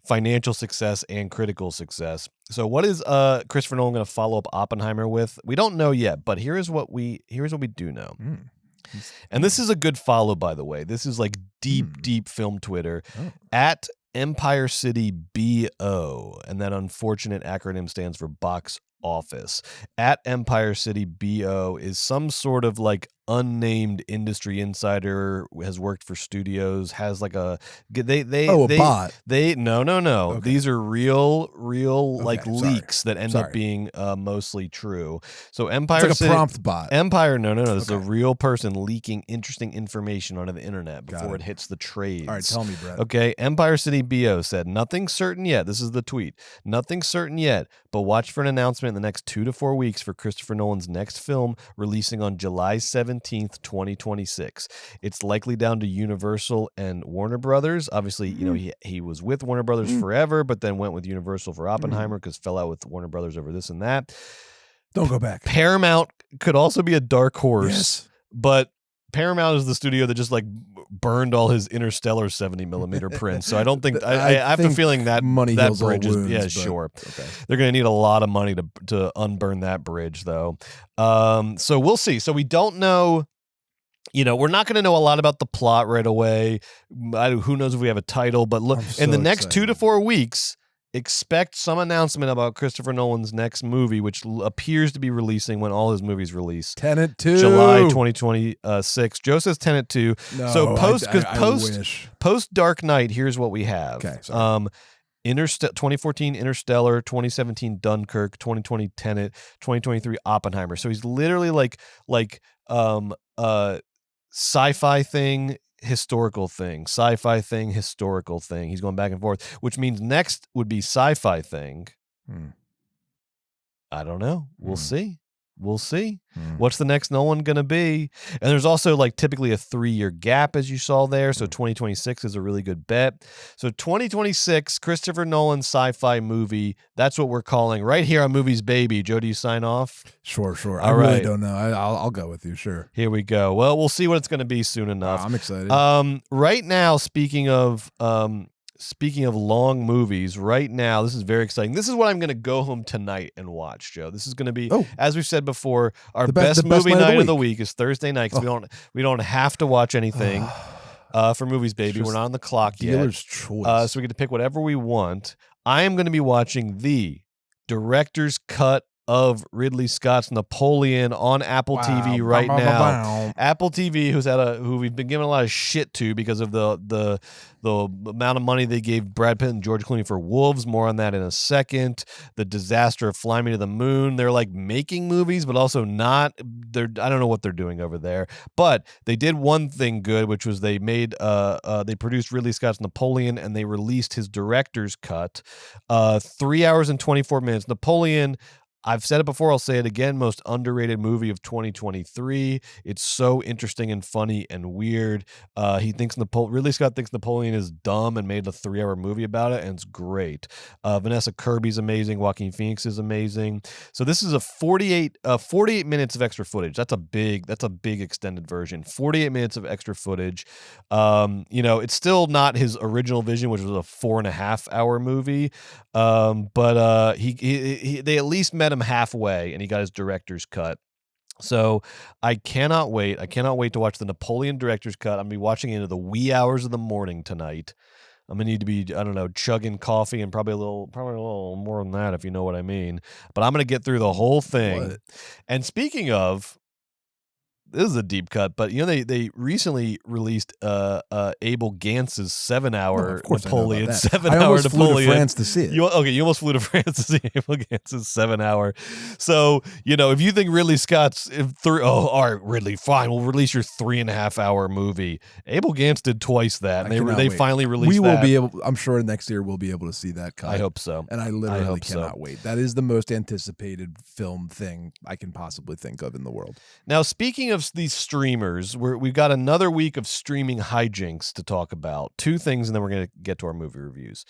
financial success and critical success. So, what is Christopher Nolan going to follow up Oppenheimer with? We don't know yet, but here's what we do know. And this is a good follow, by the way. This is like deep film Twitter at Empire City BO, and that unfortunate acronym stands for box office. At Empire City BO is some sort of like unnamed industry insider, has worked for studios, has like a bot. No. Okay. These are real like leaks that end up being mostly true. So Empire it's like City, a prompt bot. Empire, no. This is a real person leaking interesting information onto the internet before it hits the trades. All right, tell me, Brett. Okay, Empire City BO said, nothing certain yet. This is the tweet. Nothing certain yet, but watch for an announcement in the next 2 to 4 weeks for Christopher Nolan's next film releasing on July 17th, 2026. It's likely down to Universal and Warner Brothers. Obviously, you know, he was with Warner Brothers forever, but then went with Universal for Oppenheimer because fell out with Warner Brothers over this and that. Don't go back. Paramount could also be a dark horse, Yes. but Paramount is the studio that just like burned all his Interstellar 70mm prints. So I don't think I have a feeling that money that heals all bridge is wounds, sure. Okay. They're going to need a lot of money to unburn that bridge though. So we'll see. So we don't know. You know, we're not going to know a lot about the plot right away. Who knows if we have a title? But look, in the next 2 to 4 weeks, expect some announcement about Christopher Nolan's next movie, which appears to be releasing when all his movies release. Tenet 2. July 2026. Joe says Tenet 2. No, So wish. post Dark Knight, here's what we have. Okay, 2014 Interstellar, 2017 Dunkirk, 2020 Tenet, 2023 Oppenheimer. So he's literally like sci-fi thing, historical thing, sci-fi thing, historical thing. He's going back and forth, which means next would be sci-fi thing. I don't know. We'll see. We'll see. What's the next Nolan going to be? And there's also like typically a 3-year gap, as you saw there. So 2026 is a really good bet. So 2026, Christopher Nolan sci-fi movie. That's what we're calling right here on Movies Baby. Joe, do you sign off? Sure. I All really right. don't know. I'll go with you. Sure. Here we go. Well, we'll see what it's going to be soon enough. I'm excited. Right now, speaking of long movies, right now, this is very exciting. This is what I'm going to go home tonight and watch, Joe. This is going to be, as we've said before, our best movie night of the week is Thursday night because we don't have to watch anything for Movies Baby. We're not on the clock Dealer's yet. choice. So we get to pick whatever we want. I am going to be watching the director's cut of Ridley Scott's Napoleon on Apple TV right now. Apple TV, who we've been giving a lot of shit to because of the amount of money they gave Brad Pitt and George Clooney for Wolves. More on that in a second. The disaster of Fly Me to the Moon. They're like making movies, but also not. I don't know what they're doing over there. But they did one thing good, which was they made they produced Ridley Scott's Napoleon and they released his director's cut. 3 hours and 24 minutes. Napoleon, I've said it before, I'll say it again, most underrated movie of 2023. It's so interesting and funny and weird. Ridley Scott thinks Napoleon is dumb and made a 3-hour movie about it, and it's great. Vanessa Kirby's amazing. Joaquin Phoenix is amazing. So this is a 48 minutes of extra footage. That's a big extended version. 48 minutes of extra footage. It's still not his original vision, which was a 4.5-hour movie. But they at least met him halfway and he got his director's cut. So I cannot wait. I cannot wait to watch the Napoleon director's cut. I'm going to be watching it into the wee hours of the morning tonight. I'm going to need to be, I don't know, chugging coffee and probably a little more than that, if you know what I mean. But I'm going to get through the whole thing. What? And speaking of, this is a deep cut, but they recently released Abel Gantz's 7-hour Napoleon. 7-hour I almost Napoleon. flew to France to see it. You almost flew to France to see Abel Gantz's 7-hour. So if you think Ridley Scott's all right, Ridley, fine, we'll release your 3.5-hour movie. Abel Gantz did twice that. And they finally released. We will that. be able. I'm sure next year we'll be able to see that cut. I hope so. And I literally cannot wait. That is the most anticipated film thing I can possibly think of in the world. Now, speaking of these streamers, we've got another week of streaming hijinks to talk about. 2 things, and then we're going to get to our movie reviews.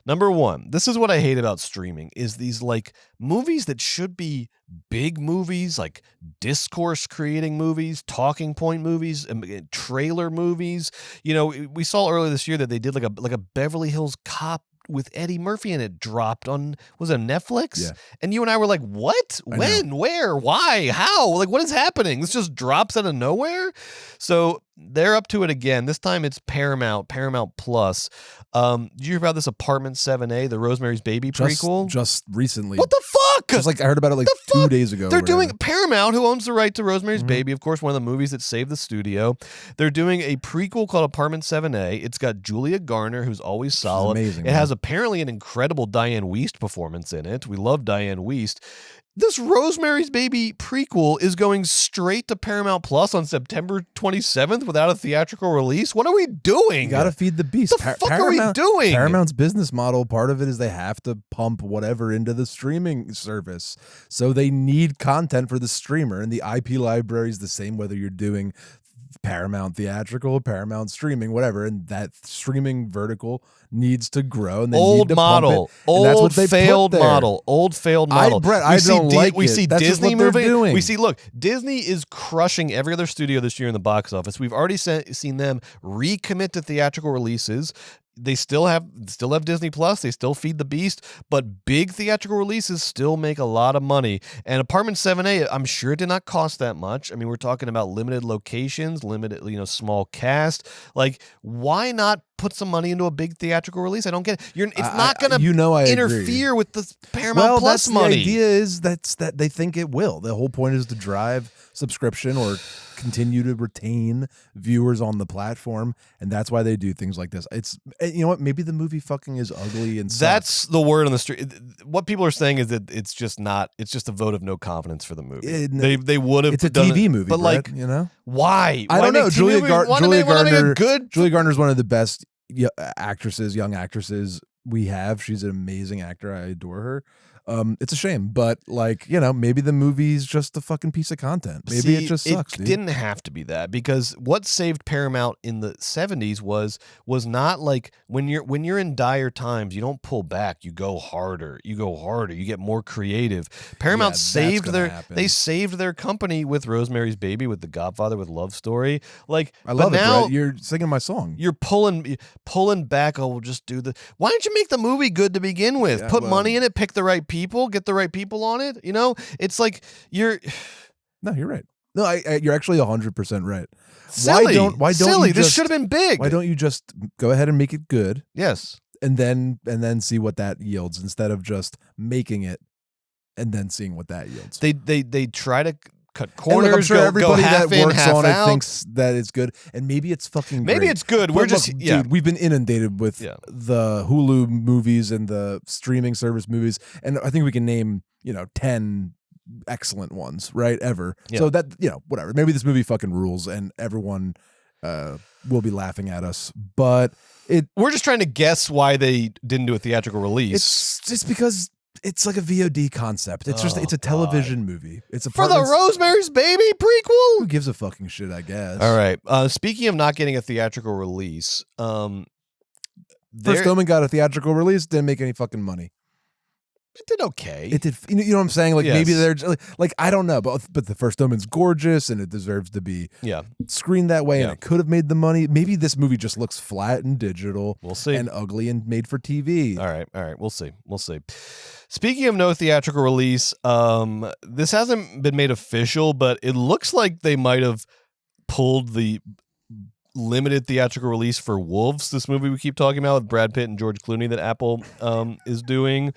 Number 1, this is what I hate about streaming, is these like movies that should be big movies, like discourse creating movies, talking point movies, trailer movies. We saw earlier this year that they did like a Beverly Hills Cop with Eddie Murphy, and it dropped on, was it Netflix? Yeah. And you and I were like, what? When? Where? Why? How? Like, what is happening? This just drops out of nowhere? So they're up to it again. This time it's Paramount Plus. Did you hear about this Apartment 7A, the Rosemary's Baby prequel? Just recently. What the fuck? Just like I heard about it 2 days ago. They're doing Paramount, who owns the right to Rosemary's Baby, of course, one of the movies that saved the studio. They're doing a prequel called Apartment 7A. It's got Julia Garner, who's always solid. Amazing. It has apparently an incredible Diane Wiest performance in it. We love Diane Wiest. This Rosemary's Baby prequel is going straight to Paramount Plus on September 27th without a theatrical release. What are we doing? You got to feed the beast. What the fuck are we doing? Paramount's business model, part of it is they have to pump whatever into the streaming service. So they need content for the streamer, and the IP library is the same whether you're doing Paramount theatrical, Paramount streaming, whatever, and that streaming vertical needs to grow. And they need to pump it, and that's what they failed put there. Old failed model. I don't like it. We see That's Disney just what they're moving. doing. We see, look, Disney is crushing every other studio this year in the box office. We've already seen them recommit to theatrical releases. They still have Disney Plus. They still feed the beast, but big theatrical releases still make a lot of money. And Apartment 7A, I'm sure it did not cost that much. I mean, we're talking about limited locations, limited, small cast. Like, why not put some money into a big theatrical release? I don't get it. It's not going to interfere with the Paramount Plus money. The idea is that they think it will. The whole point is to drive subscription or continue to retain viewers on the platform, and that's why they do things like this. It's, you know what, maybe the movie fucking is ugly and that's sucks. The word on the street. What people are saying is that it's just a vote of no confidence for the movie. They would have. It's a TV movie, but Brett, why? I don't know. Julia Garner. Good. Julia Garner is one of the best young actresses we have. She's an amazing actor. I adore her. It's a shame, but maybe the movie's just a fucking piece of content. Maybe it just sucks. It didn't have to be that, because what saved Paramount in the 70s was not like when you're in dire times, you don't pull back, you go harder, you get more creative. Paramount saved their company with Rosemary's Baby, with The Godfather, with Love Story. Like, I love now, it, Brett. You're singing my song. You're pulling back. Oh, we'll just do the. Why don't you make the movie good to begin with? Put money in it, pick the right people, get the right people on it. It's like you're. No, you're right. No, you're actually 100% right. Silly. Why don't Silly. you This should have been big. Why don't you just go ahead and make it good? Yes. And then see what that yields, instead of just making it and then seeing what that yields. They try to cut And corners. look, I'm sure go everybody half that in, works half on out. it thinks that it's good, and maybe it's fucking Maybe great. it's good. But We're look, just dude, we've been inundated with the Hulu movies and the streaming service movies, and I think we can name 10 excellent ones, right? Ever. Yeah. So that whatever. Maybe this movie fucking rules, and everyone will be laughing at us, but we're just trying to guess why they didn't do a theatrical release. It's just because it's like a VOD concept. It's it's a television movie. It's a for the Rosemary's Baby prequel. Who gives a fucking shit, I guess. All right. Speaking of not getting a theatrical release, First Omen got a theatrical release, didn't make any fucking money. It did okay. It did. You know what I'm saying? Like, Yes. maybe they're like, I don't know, but the First Omen's gorgeous and it deserves to be screened that way, and it could have made the money. Maybe this movie just looks flat and digital. We'll see. And ugly and made for TV. All right. We'll see. Speaking of no theatrical release, this hasn't been made official, but it looks like they might have pulled the limited theatrical release for Wolves, this movie we keep talking about with Brad Pitt and George Clooney that Apple is doing,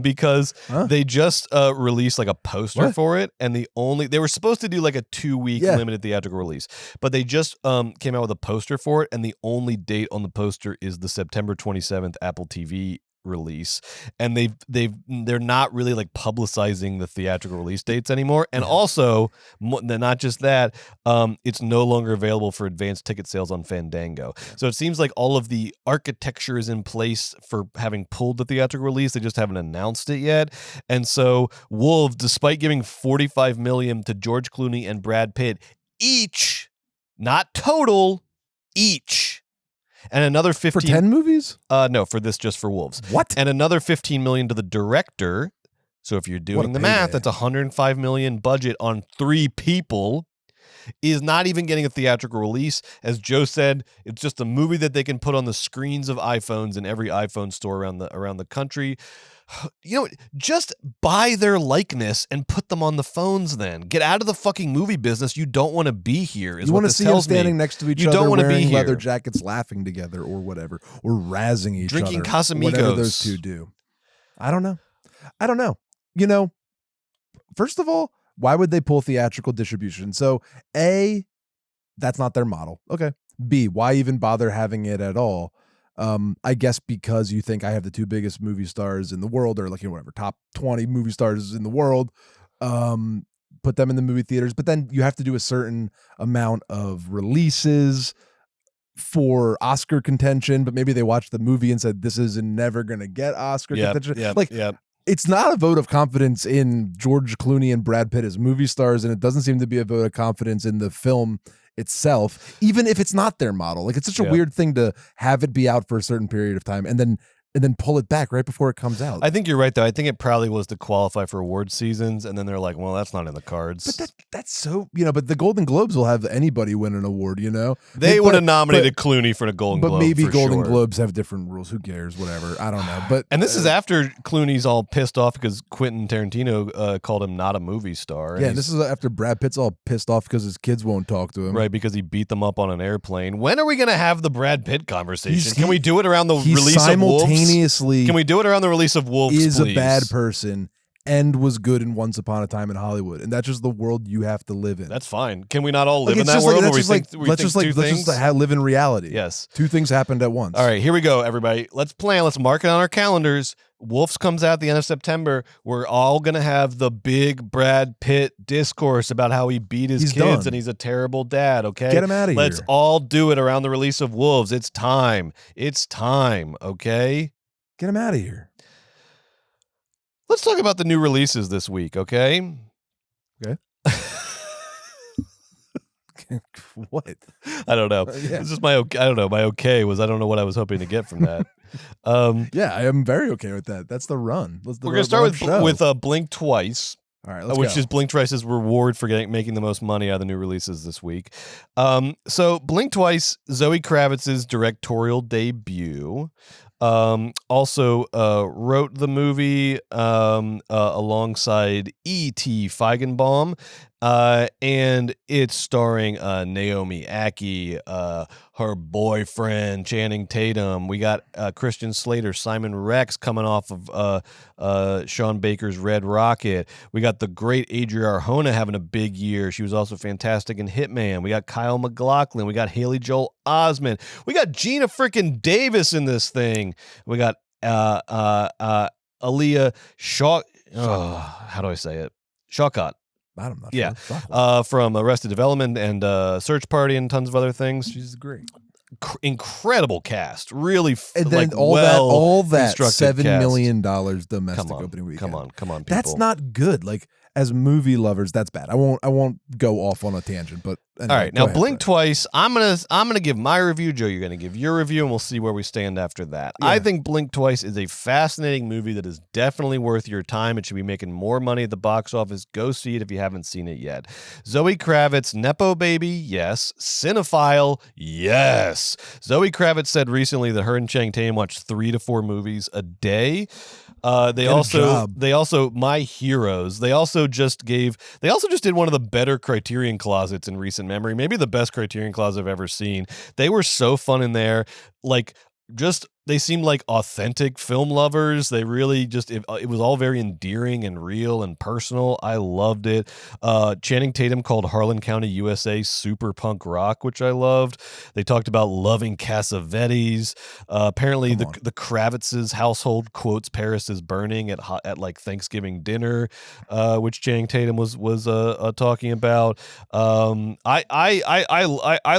because they just released like a poster for it, and they were supposed to do like a 2-week limited theatrical release, but they just came out with a poster for it, and the only date on the poster is the September 27th Apple TV release, and they're not really like publicizing the theatrical release dates anymore, and also not just that, it's no longer available for advanced ticket sales on Fandango. So it seems like all of the architecture is in place for having pulled the theatrical release, they just haven't announced it yet. And so Wolves, despite giving $45 million to George Clooney and Brad Pitt each, not total, each, and another 15 for 10 movies? No, for this, just for Wolves. What? And another $15 million to the director. So if you're doing the math, that's $105 million budget on 3 people. Is not even getting a theatrical release. As Joe said, it's just a movie that they can put on the screens of iPhones in every iPhone store around the country. Just buy their likeness and put them on the phones then. Get out of the fucking movie business. You don't want to be here. You want to see them standing next to each other, don't want to be wearing here. leather jackets, laughing together or whatever, or razzing each other. Drinking Casamigos. Whatever those two do. I don't know. First of all, why would they pull theatrical distribution? So A, that's not their model. Okay. B, why even bother having it at all? I guess because you think I have the 2 biggest movie stars in the world, or like, whatever, top 20 movie stars in the world, put them in the movie theaters, but then you have to do a certain amount of releases for Oscar contention, but maybe they watched the movie and said, this is never going to get Oscar contention. It's not a vote of confidence in George Clooney and Brad Pitt as movie stars, and it doesn't seem to be a vote of confidence in the film itself, even if it's not their model. Like, it's such a weird thing to have it be out for a certain period of time and then pull it back right before it comes out. I think you're right, though. I think it probably was to qualify for award seasons, and then they're like, well, that's not in the cards. But that's so, but the Golden Globes will have anybody win an award, They would have nominated Clooney for the Golden Globe. But maybe for Golden sure. Globes have different rules. Who cares? Whatever. I don't know. And this is after Clooney's all pissed off because Quentin Tarantino called him not a movie star. Yeah, this is after Brad Pitt's all pissed off because his kids won't talk to him. Right, because he beat them up on an airplane. When are we going to have the Brad Pitt conversation? Can we do it around the release of Wolves? Simultaneously, Can we do it around the release of Wolves, is please? A bad person and was good in Once Upon a Time in Hollywood, and that's just the world you have to live in. That's fine. Can we not all live in that world where we think let's just live in reality? Yes. 2 things happened at once. All right, here we go, everybody. Let's plan. Let's mark it on our calendars. Wolves comes out at the end of September. We're all going to have the big Brad Pitt discourse about how he beat his kids and he's a terrible dad, okay? Get him out of here. Let's all do it around the release of Wolves. It's time. It's time, okay? Get him out of here. Let's talk about the new releases this week, okay? Okay. What? I don't know. Yeah. This is my okay. I don't know. My okay was I don't know what I was hoping to get from that. Yeah, I am very okay with that. That's the run. We're going to start with Blink Twice. All right, which is Blink Twice's reward for making the most money out of the new releases this week. So Blink Twice, Zoe Kravitz's directorial debut. Also wrote the movie alongside E.T. Feigenbaum. And it's starring Naomi Ackie, her boyfriend Channing Tatum. We got Christian Slater, Simon Rex coming off of Sean Baker's Red Rocket. We got the great Adria Arjona having a big year. She was also fantastic in Hitman. We got Kyle MacLachlan. We got Haley Joel Osment. We got Gina frickin' Davis in this thing. We got Aaliyah Shaw. How do I say it? Shawcott. I'm not Yeah, sure. from Arrested Development and Search Party and tons of other things. She's great. Incredible cast, really. And then like all that constructed $7 cast. million domestic opening weekend. Come on, people. That's not good. Like, as movie lovers, that's bad. I won't go off on a tangent, but anyway, all right. Now, ahead, Blink Twice. I'm gonna give my review. Joe, you're gonna give your review, and we'll see where we stand after that. Yeah. I think Blink Twice is a fascinating movie that is definitely worth your time. It should be making more money at the box office. Go see it if you haven't seen it yet. Zoe Kravitz, Nepo baby, yes. Cinephile, yes. Zoe Kravitz said recently that her and Channing Tatum watch 3 to 4 movies a day. They also my heroes. They also just did one of the better Criterion closets in recent memory. Maybe the best Criterion closet I've ever seen. They were so fun in there. Like, just they seemed like authentic film lovers. They really just it was all very endearing and real and personal. I loved it. Channing Tatum called Harlan County, USA super punk rock, which I loved. They talked about loving Cassavetes. Apparently the Kravitz's household quotes Paris is Burning at like Thanksgiving dinner, which Channing Tatum was talking about. I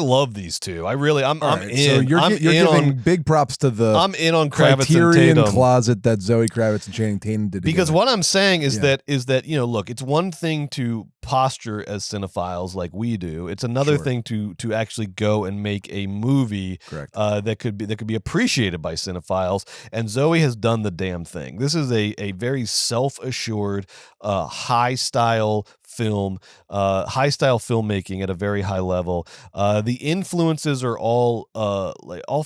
love these two. I really I'm in. So you're giving big props to the I'm in on Kravitz Criterion and Tatum closet that Zoe Kravitz and Channing Tatum did because together. what I'm saying is that look, it's one thing to posture as cinephiles like we do. It's another thing to actually go and make a movie that could be appreciated by cinephiles. And Zoe has done the damn thing. This is a very self-assured, high style film, high style filmmaking at a very high level. The influences are all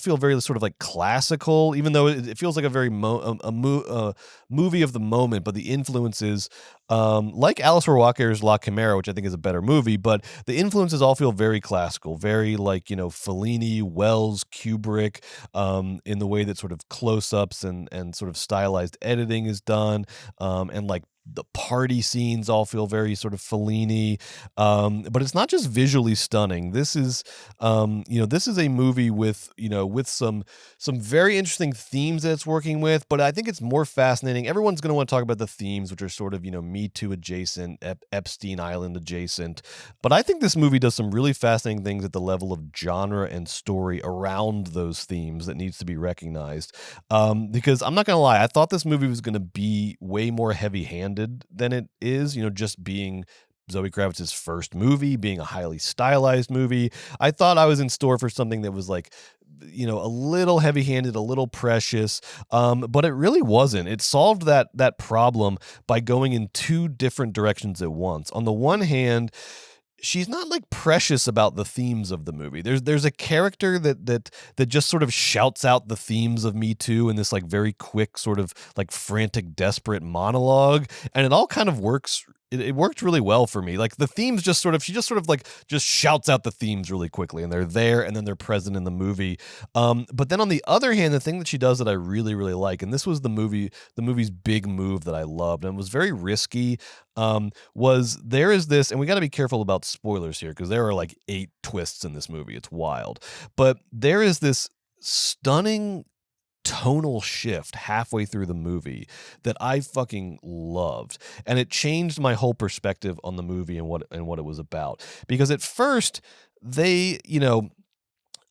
feel very sort of like classical, even though it feels like a very movie of the moment. But the influences, like Alice Walker's La Chimera, which I think is a better movie, but the influences all feel very classical, very like Fellini, Wells, Kubrick, in the way that sort of close-ups and sort of stylized editing is done, and like the party scenes all feel very sort of Fellini, but it's not just visually stunning. This is, this is a movie with some very interesting themes that it's working with. But I think it's more fascinating. Everyone's going to want to talk about the themes, which are sort of Me Too adjacent, Epstein Island adjacent. But I think this movie does some really fascinating things at the level of genre and story around those themes that needs to be recognized. Because I'm not going to lie, I thought this movie was going to be way more heavy-handed than it is, just being Zoe Kravitz's first movie, being a highly stylized movie. I thought I was in store for something that was like, a little heavy-handed, a little precious, but it really wasn't. It solved that problem by going in 2 different directions at once. On the one hand, she's not like precious about the themes of the movie. There's a character that just sort of shouts out the themes of Me Too in this like very quick sort of like frantic, desperate monologue, and it all kind of works. It worked really well for me. Like the themes she just sort of like shouts out the themes really quickly, and they're there, and then they're present in the movie. But then on the other hand, the thing that she does that I really, really like, and this was the movie's big move that I loved, and it was very risky, was there is this, and we got to be careful about spoilers here because there are like 8 twists in this movie. It's wild. But there is this stunning tonal shift halfway through the movie that I fucking loved, and it changed my whole perspective on the movie and what it was about. Because at first they,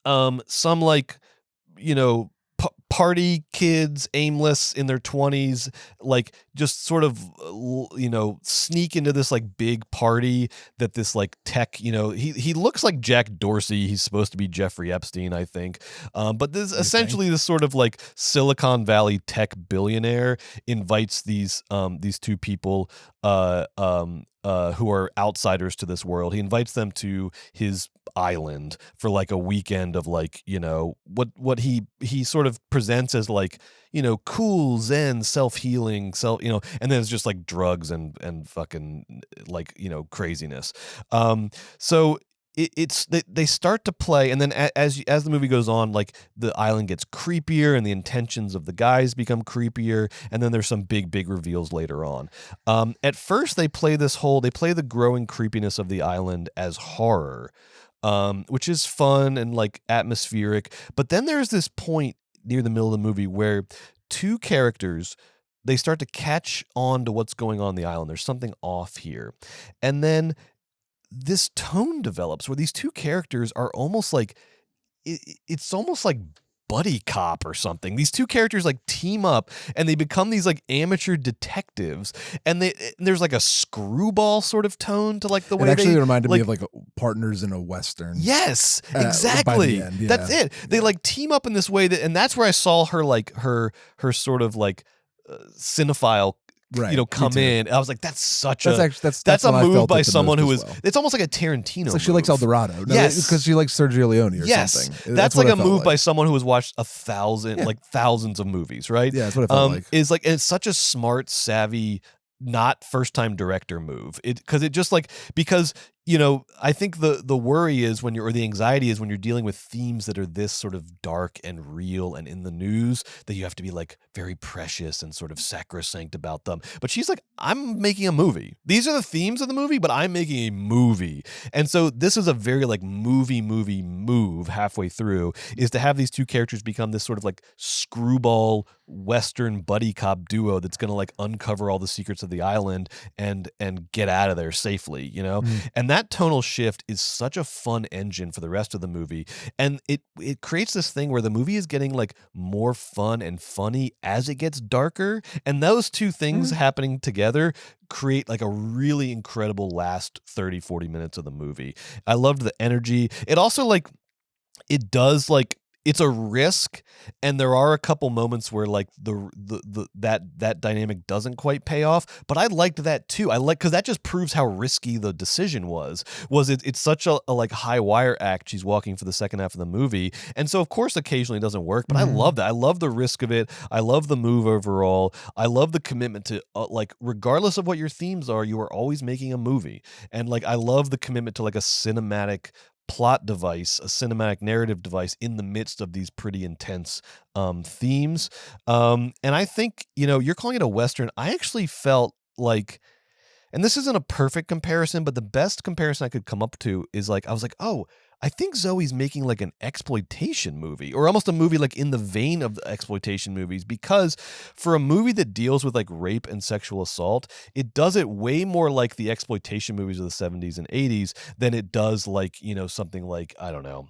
some like, party kids, aimless in their 20s, like just sort of, sneak into this like big party that this like tech, he looks like Jack Dorsey. He's supposed to be Jeffrey Epstein, I think. But this essentially this sort of like Silicon Valley tech billionaire invites these 2 people, who are outsiders to this world. He invites them to his island for like a weekend of like, you know, what he sort of presents as like, you know, cool Zen self-healing, you know, and then it's just like drugs and fucking like, you know, craziness. So they start to play, and then as the movie goes on, like the island gets creepier and the intentions of the guys become creepier, and then there's some big reveals later on. At first they play the growing creepiness of the island as horror, which is fun and like atmospheric. But then there's this point near the middle of the movie where two characters, they start to catch on to what's going on the island. There's something off here, and then this tone develops where these two characters are almost like it's almost like buddy cop or something. These two characters like team up and they become these like amateur detectives, and there's like a screwball sort of tone to like the way it actually they reminded like, me of like partners in a Western. Yes, by the exactly. end, yeah. That's it. They like team up in this way and that's where I saw her like her sort of like cinephile, Right, you know, me come too. in. I was like, that's that's a when I move felt by it the someone most who as is. well. It's almost like a Tarantino. It's like she likes El move. Dorado. No, Yes, because she likes Sergio Leone or yes, something. that's what like it a felt move by like. someone who has watched thousands of movies, right? Yeah, that's what it felt like. Is like, and it's such a smart, savvy, not first time director move. Because you know, I think the worry is or the anxiety is when you're dealing with themes that are this sort of dark and real and in the news, that you have to be like very precious and sort of sacrosanct about them. But she's like, I'm making a movie. These are the themes of the movie, but I'm making a movie. And so this is a very like movie move halfway through, is to have these two characters become this sort of like screwball Western buddy cop duo that's going to like uncover all the secrets of the island and get out of there safely, you know? And that tonal shift is such a fun engine for the rest of the movie. And it creates this thing where the movie is getting like more fun and funny as it gets darker. And those two things happening together create like a really incredible last 30-40 minutes of the movie. I loved the energy. It also like, it does like, it's a risk, and there are a couple moments where like that dynamic doesn't quite pay off, but I liked that too. Because that just proves how risky the decision was. It's such a like high wire act she's walking for the second half of the movie, and so of course occasionally it doesn't work, but I love that. I love the risk of it. I love the move overall. I love the commitment to like, regardless of what your themes are, you are always making a movie, and like I love the commitment to like a cinematic plot device, a cinematic narrative device in the midst of these pretty intense themes. And I think, you know, you're calling it a Western. I actually felt like, and this isn't a perfect comparison, but the best comparison I could come up to is like, I was like, oh, I think Zoe's making like an exploitation movie, or almost a movie like in the vein of the exploitation movies, because for a movie that deals with like rape and sexual assault, it does it way more like the exploitation movies of the 70s and 80s than it does like, you know, something like, I don't know,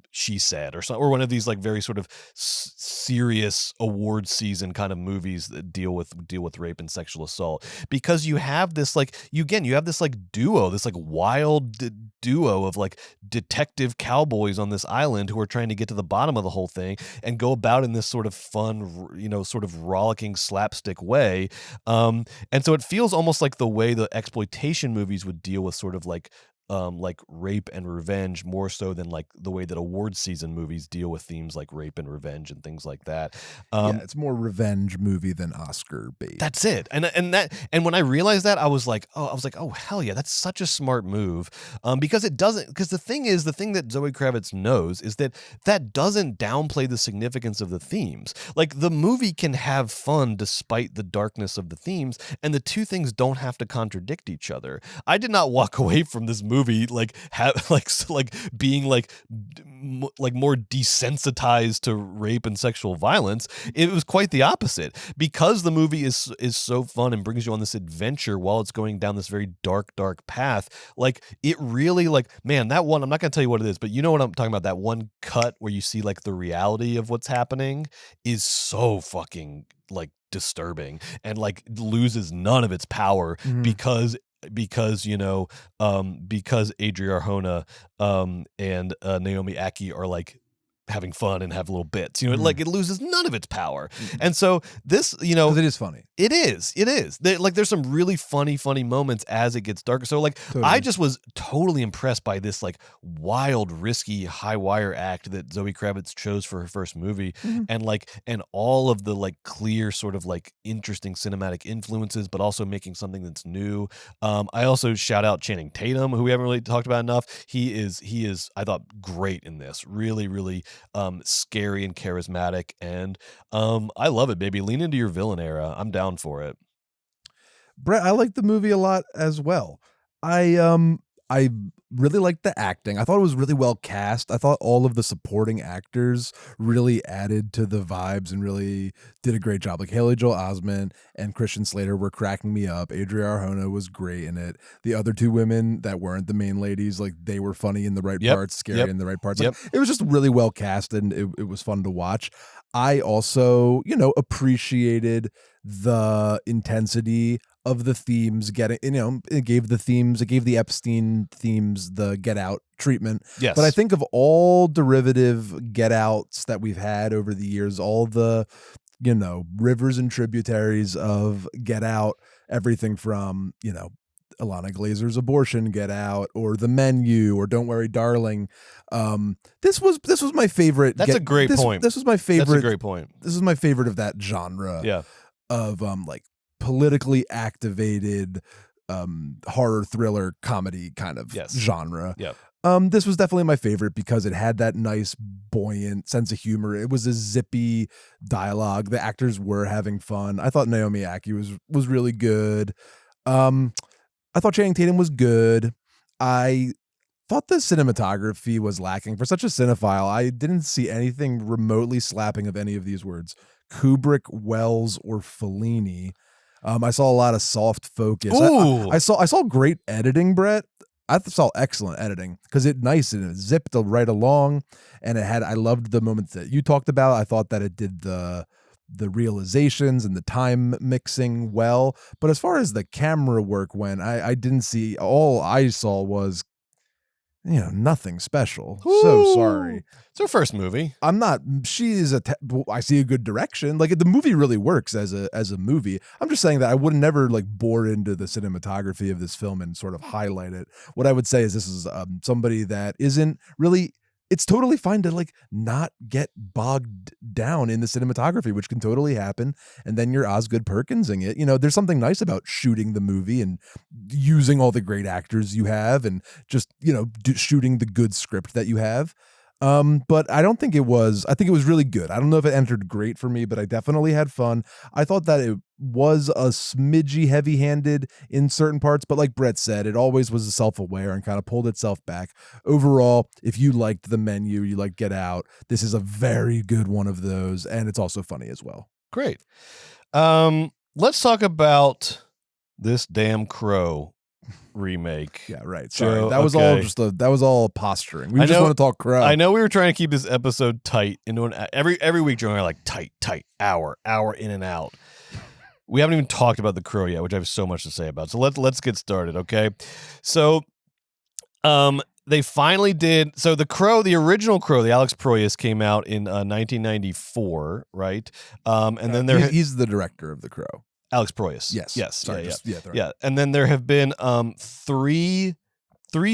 She Said or one of these like very sort of serious award season kind of movies that deal with rape and sexual assault, because you have this like you have this like duo, this like wild duo of like detective cowboys on this island who are trying to get to the bottom of the whole thing and go about in this sort of fun, you know, sort of rollicking slapstick way, and so it feels almost like the way the exploitation movies would deal with sort of like rape and revenge, more so than like the way that award season movies deal with themes like rape and revenge and things like that. Yeah, it's more revenge movie than Oscar bait. That's it. And when I realized that, I was like, oh hell yeah, that's such a smart move. Because the thing that Zoe Kravitz knows is that doesn't downplay the significance of the themes. Like the movie can have fun despite the darkness of the themes, and the two things don't have to contradict each other. I did not walk away from this movie being more desensitized to rape and sexual violence. It was quite the opposite, because the movie is so fun and brings you on this adventure while it's going down this very dark path. Like it really, like, man, that one, I'm not going to tell you what it is, but you know what I'm talking about. That one cut where you see like the reality of what's happening is so fucking like disturbing, and like loses none of its power because you know, because Adria Arjona and Naomi Ackie are like having fun and have little bits. Like it loses none of its power. And so this, 'Cause it is funny. It is. There's some really funny moments as it gets darker. So like Totally. I just was totally impressed by this like wild, risky, high wire act that Zoe Kravitz chose for her first movie, and all of the like clear sort of like interesting cinematic influences, but also making something that's new. I also shout out Channing Tatum, who we haven't really talked about enough. He is I thought great in this. Really, really scary and charismatic, and I love it, baby. Lean into your villain era. I'm down for it. Brett, I like the movie a lot as well. I really liked the acting. I thought it was really well cast. I thought all of the supporting actors really added to the vibes and really did a great job. Like Haley Joel Osment and Christian Slater were cracking me up. Adria Arjona was great in it. The other two women that weren't the main ladies, like they were funny in the right parts, scary in the right parts. Like, it was just really well cast, and it was fun to watch. I also, appreciated the intensity of the themes getting, it gave the Epstein themes the Get Out treatment. Yes. But I think of all derivative Get Outs that we've had over the years, all the, rivers and tributaries of Get Out, everything from, Ilana Glazer's abortion Get Out, or The Menu, or Don't Worry Darling. This was my favorite. That's a great point. This was my favorite. That's a great point. This is my favorite of that genre. Yeah. Of like politically activated horror thriller comedy kind of genre. Yeah. This was definitely my favorite because it had that nice buoyant sense of humor. It was a zippy dialogue. The actors were having fun. I thought Naomi Ackie was really good. I thought Channing Tatum was good. I thought the cinematography was lacking. For such a cinephile, I didn't see anything remotely slapping of any of these words. Kubrick, Wells, or Fellini. I saw a lot of soft focus. I saw great editing, Brett. I saw excellent editing because it zipped right along, and I loved the moments that you talked about. I thought that it did the realizations and the time mixing well. But as far as the camera work went, I didn't see. All I saw was nothing special. Ooh. So sorry. It's her first movie. I see a good direction. Like the movie really works as a movie. I'm just saying that I would never like bore into the cinematography of this film and sort of highlight it. What I would say is this is somebody that isn't really. It's totally fine to like not get bogged down in the cinematography, which can totally happen. And then you're Osgood Perkinsing it. There's something nice about shooting the movie and using all the great actors you have and just, shooting the good script that you have. But I don't think it was. I think it was really good. I don't know if it entered great for me, but I definitely had fun. I thought that it was a smidgy heavy-handed in certain parts, but like Brett said, it always was self-aware and kind of pulled itself back. Overall, if you liked The Menu, you liked Get Out, this is a very good one of those, and it's also funny as well. Great. Let's talk about This Damn Crow remake. Yeah, right. Sorry. Joe, that was all posturing. We just want to talk Crow. I know we were trying to keep this episode tight into every week. Joe and I are like tight hour in and out. We haven't even talked about The Crow yet, which I have so much to say about. So let's get started, okay? So they finally did. So The Crow, the original Crow, the Alex Proyas came out in 1994, right? And then he's the director of The Crow. Alex Proyas. Yes. Sorry, yeah. And then there have been three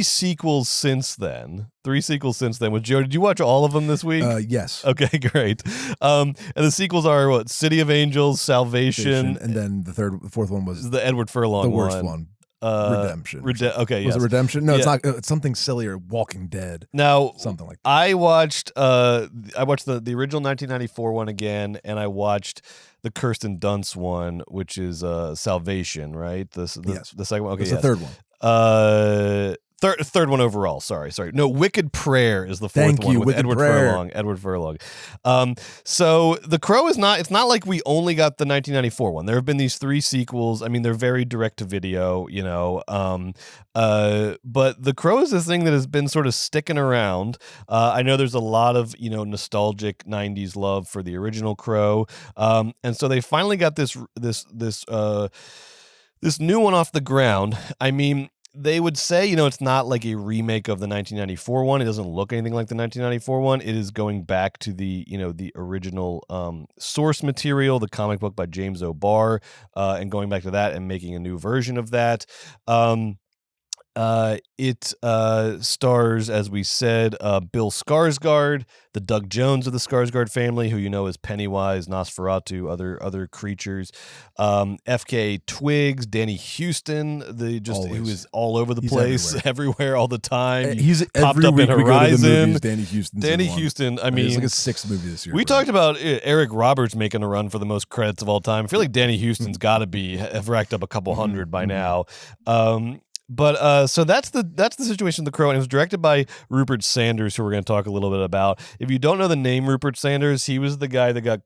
sequels since then. With Joe, did you watch all of them this week? Yes. Okay, great. And the sequels are what? City of Angels, Salvation, and then the fourth one was the Edward Furlong, the worst one. Redemption. Okay, yes. Was it Redemption? No, it's not. It's something sillier. Walking Dead. Now, something like that. I watched the original 1994 one again, and I watched the Kirsten Dunst one, which is Salvation, right? The second one. Okay, it's the third one. Third one overall. Sorry. No, Wicked Prayer is the fourth one with Edward Furlong. So The Crow is not. It's not like we only got the 1994 one. There have been these three sequels. I mean, they're very direct to video, but The Crow is this thing that has been sort of sticking around. I know there's a lot of nostalgic 90s love for the original Crow, and so they finally got this new one off the ground. I mean, they would say, it's not like a remake of the 1994 one. It doesn't look anything like the 1994 one. It is going back to the, the original source material, the comic book by James O'Barr, and going back to that and making a new version of that. It stars, as we said, Bill Skarsgård, the Doug Jones of the Skarsgård family, who as Pennywise, Nosferatu, other creatures. FK Twigs, Danny Houston, who is all over the place, everywhere all the time. He's popped every up week in we go to the Horizon. movies, Danny Houston. Danny Houston. I mean, it's like a 6th movie this year. We talked about Eric Roberts making a run for the most credits of all time. I feel like Danny Houston's got to have racked up a couple hundred by now. But so that's the situation of The Crow, and it was directed by Rupert Sanders, who we're going to talk a little bit about. If you don't know the name Rupert Sanders, he was the guy that got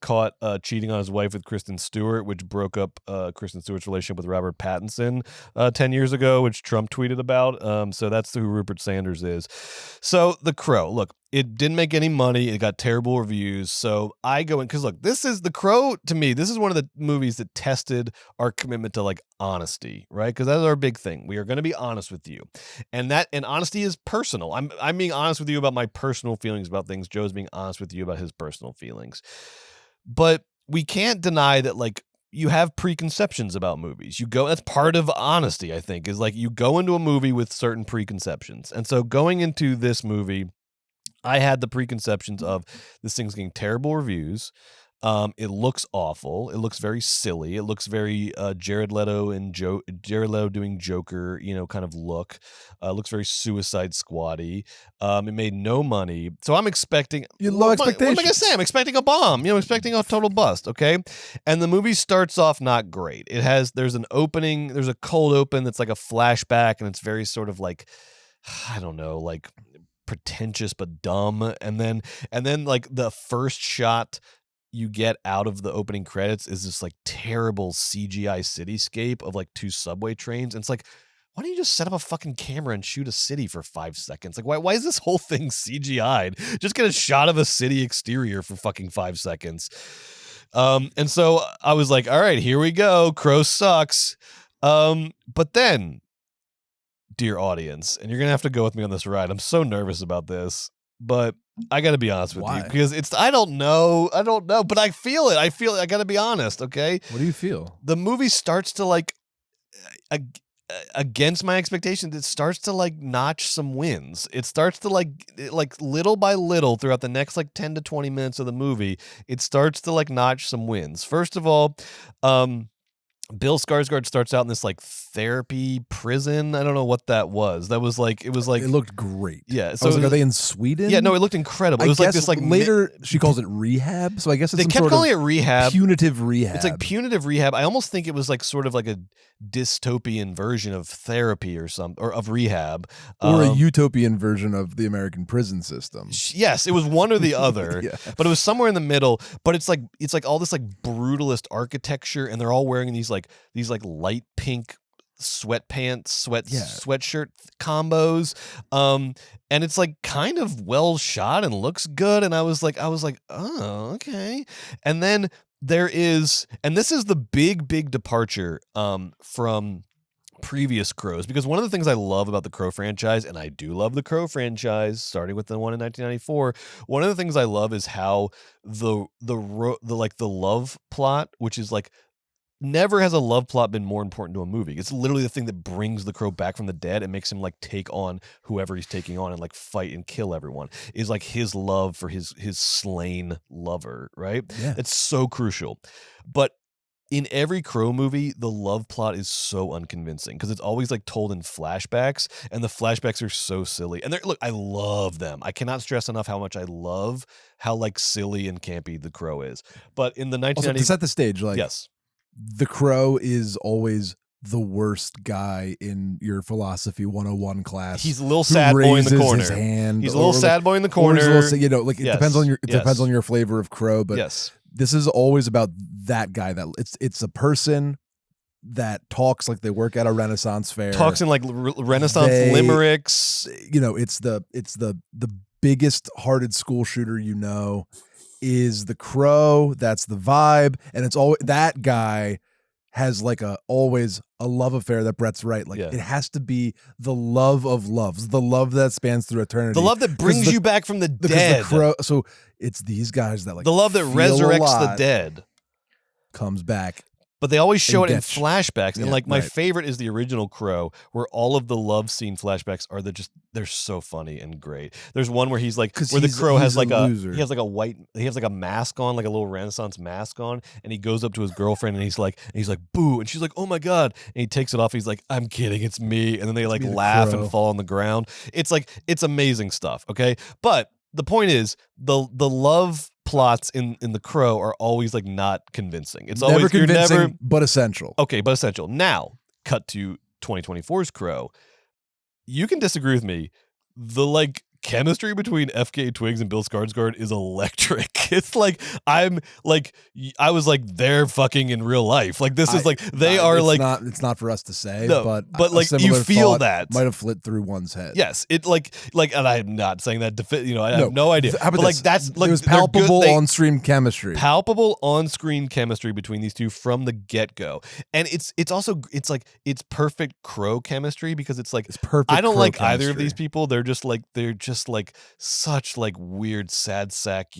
caught cheating on his wife with Kristen Stewart, which broke up Kristen Stewart's relationship with Robert Pattinson 10 years ago, which Trump tweeted about. So that's who Rupert Sanders is. So The Crow, look. It didn't make any money. It got terrible reviews. So I go in because look, this is The Crow. To me, this is one of the movies that tested our commitment to like honesty, right? Because that's our big thing. We are going to be honest with you, and honesty is personal. I'm being honest with you about my personal feelings about things. Joe's being honest with you about his personal feelings, but we can't deny that like you have preconceptions about movies. That's part of honesty. I think is like you go into a movie with certain preconceptions, and so going into this movie, I had the preconceptions of this thing's getting terrible reviews. It looks awful. It looks very silly. It looks very Jared Leto doing Joker, kind of look. It looks very Suicide Squad-y. It made no money, so I'm expecting low expectations. What am I gonna say? I'm expecting a bomb. I'm expecting a total bust. Okay, and the movie starts off not great. There's an opening. There's a cold open that's like a flashback, and it's very sort of like, I don't know, like pretentious but dumb, and then like the first shot you get out of the opening credits is this like terrible CGI cityscape of like 2 subway trains, and it's like, why don't you just set up a fucking camera and shoot a city for 5 seconds? Like, why is this whole thing CGI'd? Just get a shot of a city exterior for fucking 5 seconds. And so I was like, all right, here we go. Crow sucks. But then, dear audience, and you're gonna have to go with me on this ride. I'm so nervous about this, but I gotta be honest with you because I don't know, but I feel it. I gotta be honest. Okay. What do you feel? The movie starts to like, against my expectations, it starts to like notch some wins. It starts to like little by little throughout the next like 10 to 20 minutes of the movie, it starts to like notch some wins. First of all, Bill Skarsgård starts out in this like therapy prison. I don't know what that was. It looked great. Yeah. So I was like, are they in Sweden? Yeah, no, it looked incredible. It was like this like later she calls it rehab. So I guess it's they kept calling it rehab. Punitive rehab. It's like punitive rehab. I almost think it was like sort of like a dystopian version of therapy or of rehab. Or a utopian version of the American prison system. Yes, it was one or the other. Yeah. But it was somewhere in the middle. But it's like all this like brutalist architecture, and they're all wearing these light pink sweatshirt combos, and it's like kind of well shot and looks good, and I was like, oh, okay. And then there is, and this is the big departure from previous Crows, because one of the things I love about the Crow franchise, and I do love the Crow franchise starting with the one in 1994, one of the things I love is how the love plot, which is like, never has a love plot been more important to a movie. It's literally the thing that brings the Crow back from the dead and makes him like take on whoever he's taking on and like fight and kill everyone, is like his love for his slain lover, right? Yeah. It's so crucial. But in every Crow movie, the love plot is so unconvincing because it's always like told in flashbacks, and the flashbacks are so silly. And look, I love them. I cannot stress enough how much I love how like silly and campy the Crow is. But in the 1990s, also, to set the stage, like, yes, the Crow is always the worst guy in your philosophy 101 class. He's a little sad boy in the corner. His hand, he's a little sad boy in the corner. It depends on depends on your flavor of Crow, but yes, this is always about that guy. That it's a person that talks like they work at a Renaissance fair. Talks in like Renaissance limericks. It's the biggest hearted school shooter is the Crow. That's the vibe, and it's always that guy has like always a love affair that Brett's right. Like it has to be the love of loves, the love that spans through eternity. The love that brings you back from the dead. So it's these guys that like the love that resurrects the dead comes back. But they always show it in flashbacks. And like my right. favorite is the original Crow, where all of the love scene flashbacks are they're so funny and great. There's one where he's like, where the Crow has like he has like a mask on, like a little Renaissance mask on, and he goes up to his girlfriend and he's like, boo, and she's like, oh my God, and he takes it off. He's like, I'm kidding, it's me, and then they like laugh and fall on the ground. It's like, it's amazing stuff. Okay, but the point is the love plots in the Crow are always like not convincing. It's never always convincing, but essential. Okay, but essential. Now, cut to 2024's Crow. You can disagree with me. The like chemistry between FKA Twigs and Bill Skarsgård is electric. It's like I was like they're fucking in real life. Like this is like they are like it's not for us to say, no, but like you feel that might have flit through one's head. Yes, it like and I'm not saying that I have no idea. But like that's like it was palpable on-screen chemistry. Palpable on-screen chemistry between these two from the get-go. And it's also it's perfect Crow chemistry because it's like it's perfect. I don't Crow like chemistry. either of these people. They're just like such like weird sad sack,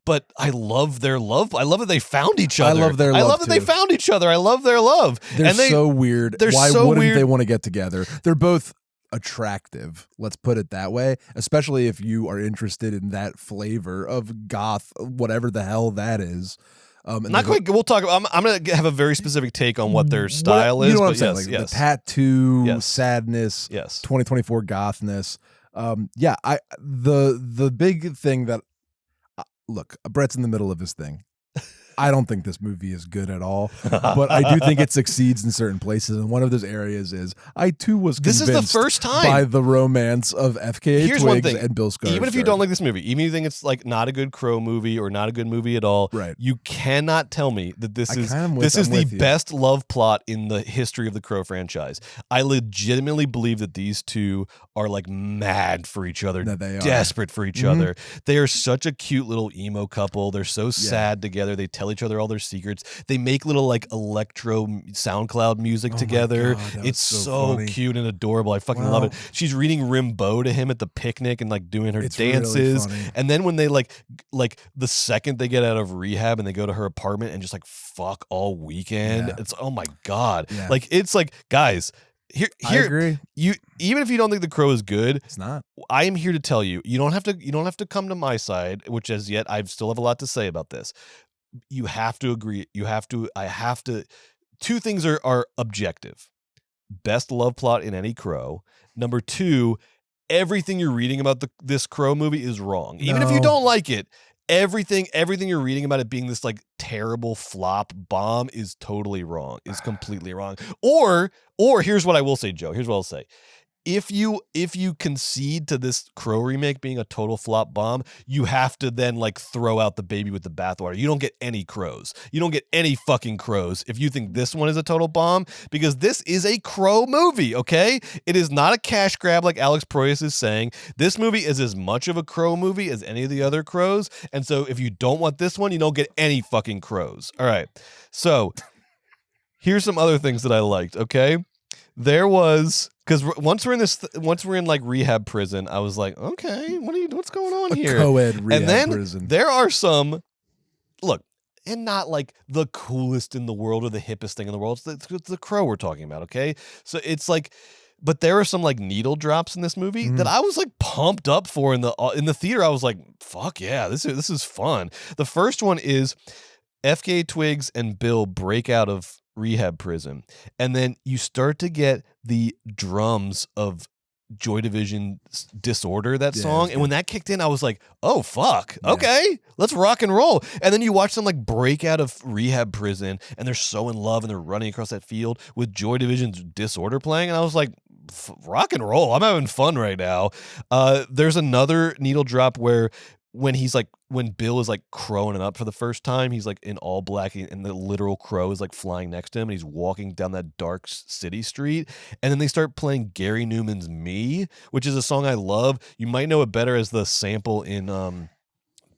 but I love their love. I love that they found each other. I love their love. I love that they found each other. I love their love. They're so weird. Why wouldn't they want to get together? They're both attractive, let's put it that way, especially if you are interested in that flavor of goth, whatever the hell that is. Not quite. We'll talk. I'm going to have a very specific take on what their style is. You know what I'm saying? Like the tattoo, sadness, 2024 gothness. The big thing that look, Brett's in the middle of his thing. I don't think this movie is good at all, but I do think it succeeds in certain places. And one of those areas is I too was convinced this is the first time by the romance of FKA Twigs and Bill Skarsgård. Even if you don't like this movie, even if you think it's like not a good Crow movie or not a good movie at all, right. You cannot tell me that this is the best love plot in the history of the Crow franchise. I legitimately believe that these two are like mad for each other, desperate for each other. They are such a cute little emo couple. They're so sad together. They tell each other all their secrets. They make little like electro SoundCloud music together. It's so cute and adorable. I fucking love it. She's reading Rimbaud to him at the picnic and like doing her dances. Really and then when they like the second they get out of rehab and they go to her apartment and just like fuck all weekend, it's oh my God. Like it's like, guys, Here, I agree. Even if you don't think The Crow is good, it's not. I am here to tell you. You don't have to come to my side, which as yet I still have a lot to say about this. You have to agree. I have to. Two things are objective. Best love plot in any Crow. Number two, everything you're reading about this Crow movie is wrong. Even if you don't like it, everything you're reading about it being this like terrible flop bomb is totally wrong. Is completely wrong. Or here's what I will say, Joe. Here's what I'll say. If you concede to this Crow remake being a total flop bomb, you have to then like throw out the baby with the bathwater. You don't get any Crows. You don't get any fucking Crows if you think this one is a total bomb, because this is a Crow movie, okay? It is not a cash grab like Alex Proyas is saying. This movie is as much of a Crow movie as any of the other Crows, and so if you don't want this one, you don't get any fucking Crows. All right. So here's some other things that I liked, okay? There was, because once we're in like rehab prison, I was like, okay, what's going on here? Co-ed rehab and then prison. There are some, look, and not like the coolest in the world or the hippest thing in the world. It's the Crow we're talking about, okay? So it's like, but there are some like needle drops in this movie that I was like pumped up for in the theater. I was like, fuck yeah, this is fun. The first one is FKA Twigs and Bill break out of rehab prison, and then you start to get the drums of Joy Division's Disorder, that song, and when that kicked in I was like, oh fuck, okay, let's rock and roll. And then you watch them like break out of rehab prison and they're so in love and they're running across that field with Joy Division's Disorder playing, and I was like, rock and roll, I'm having fun right now. There's another needle drop where when Bill is like crowing it up for the first time, he's like in all black and the literal crow is like flying next to him and he's walking down that dark city street. And then they start playing Gary Numan's Me, which is a song I love. You might know it better as the sample in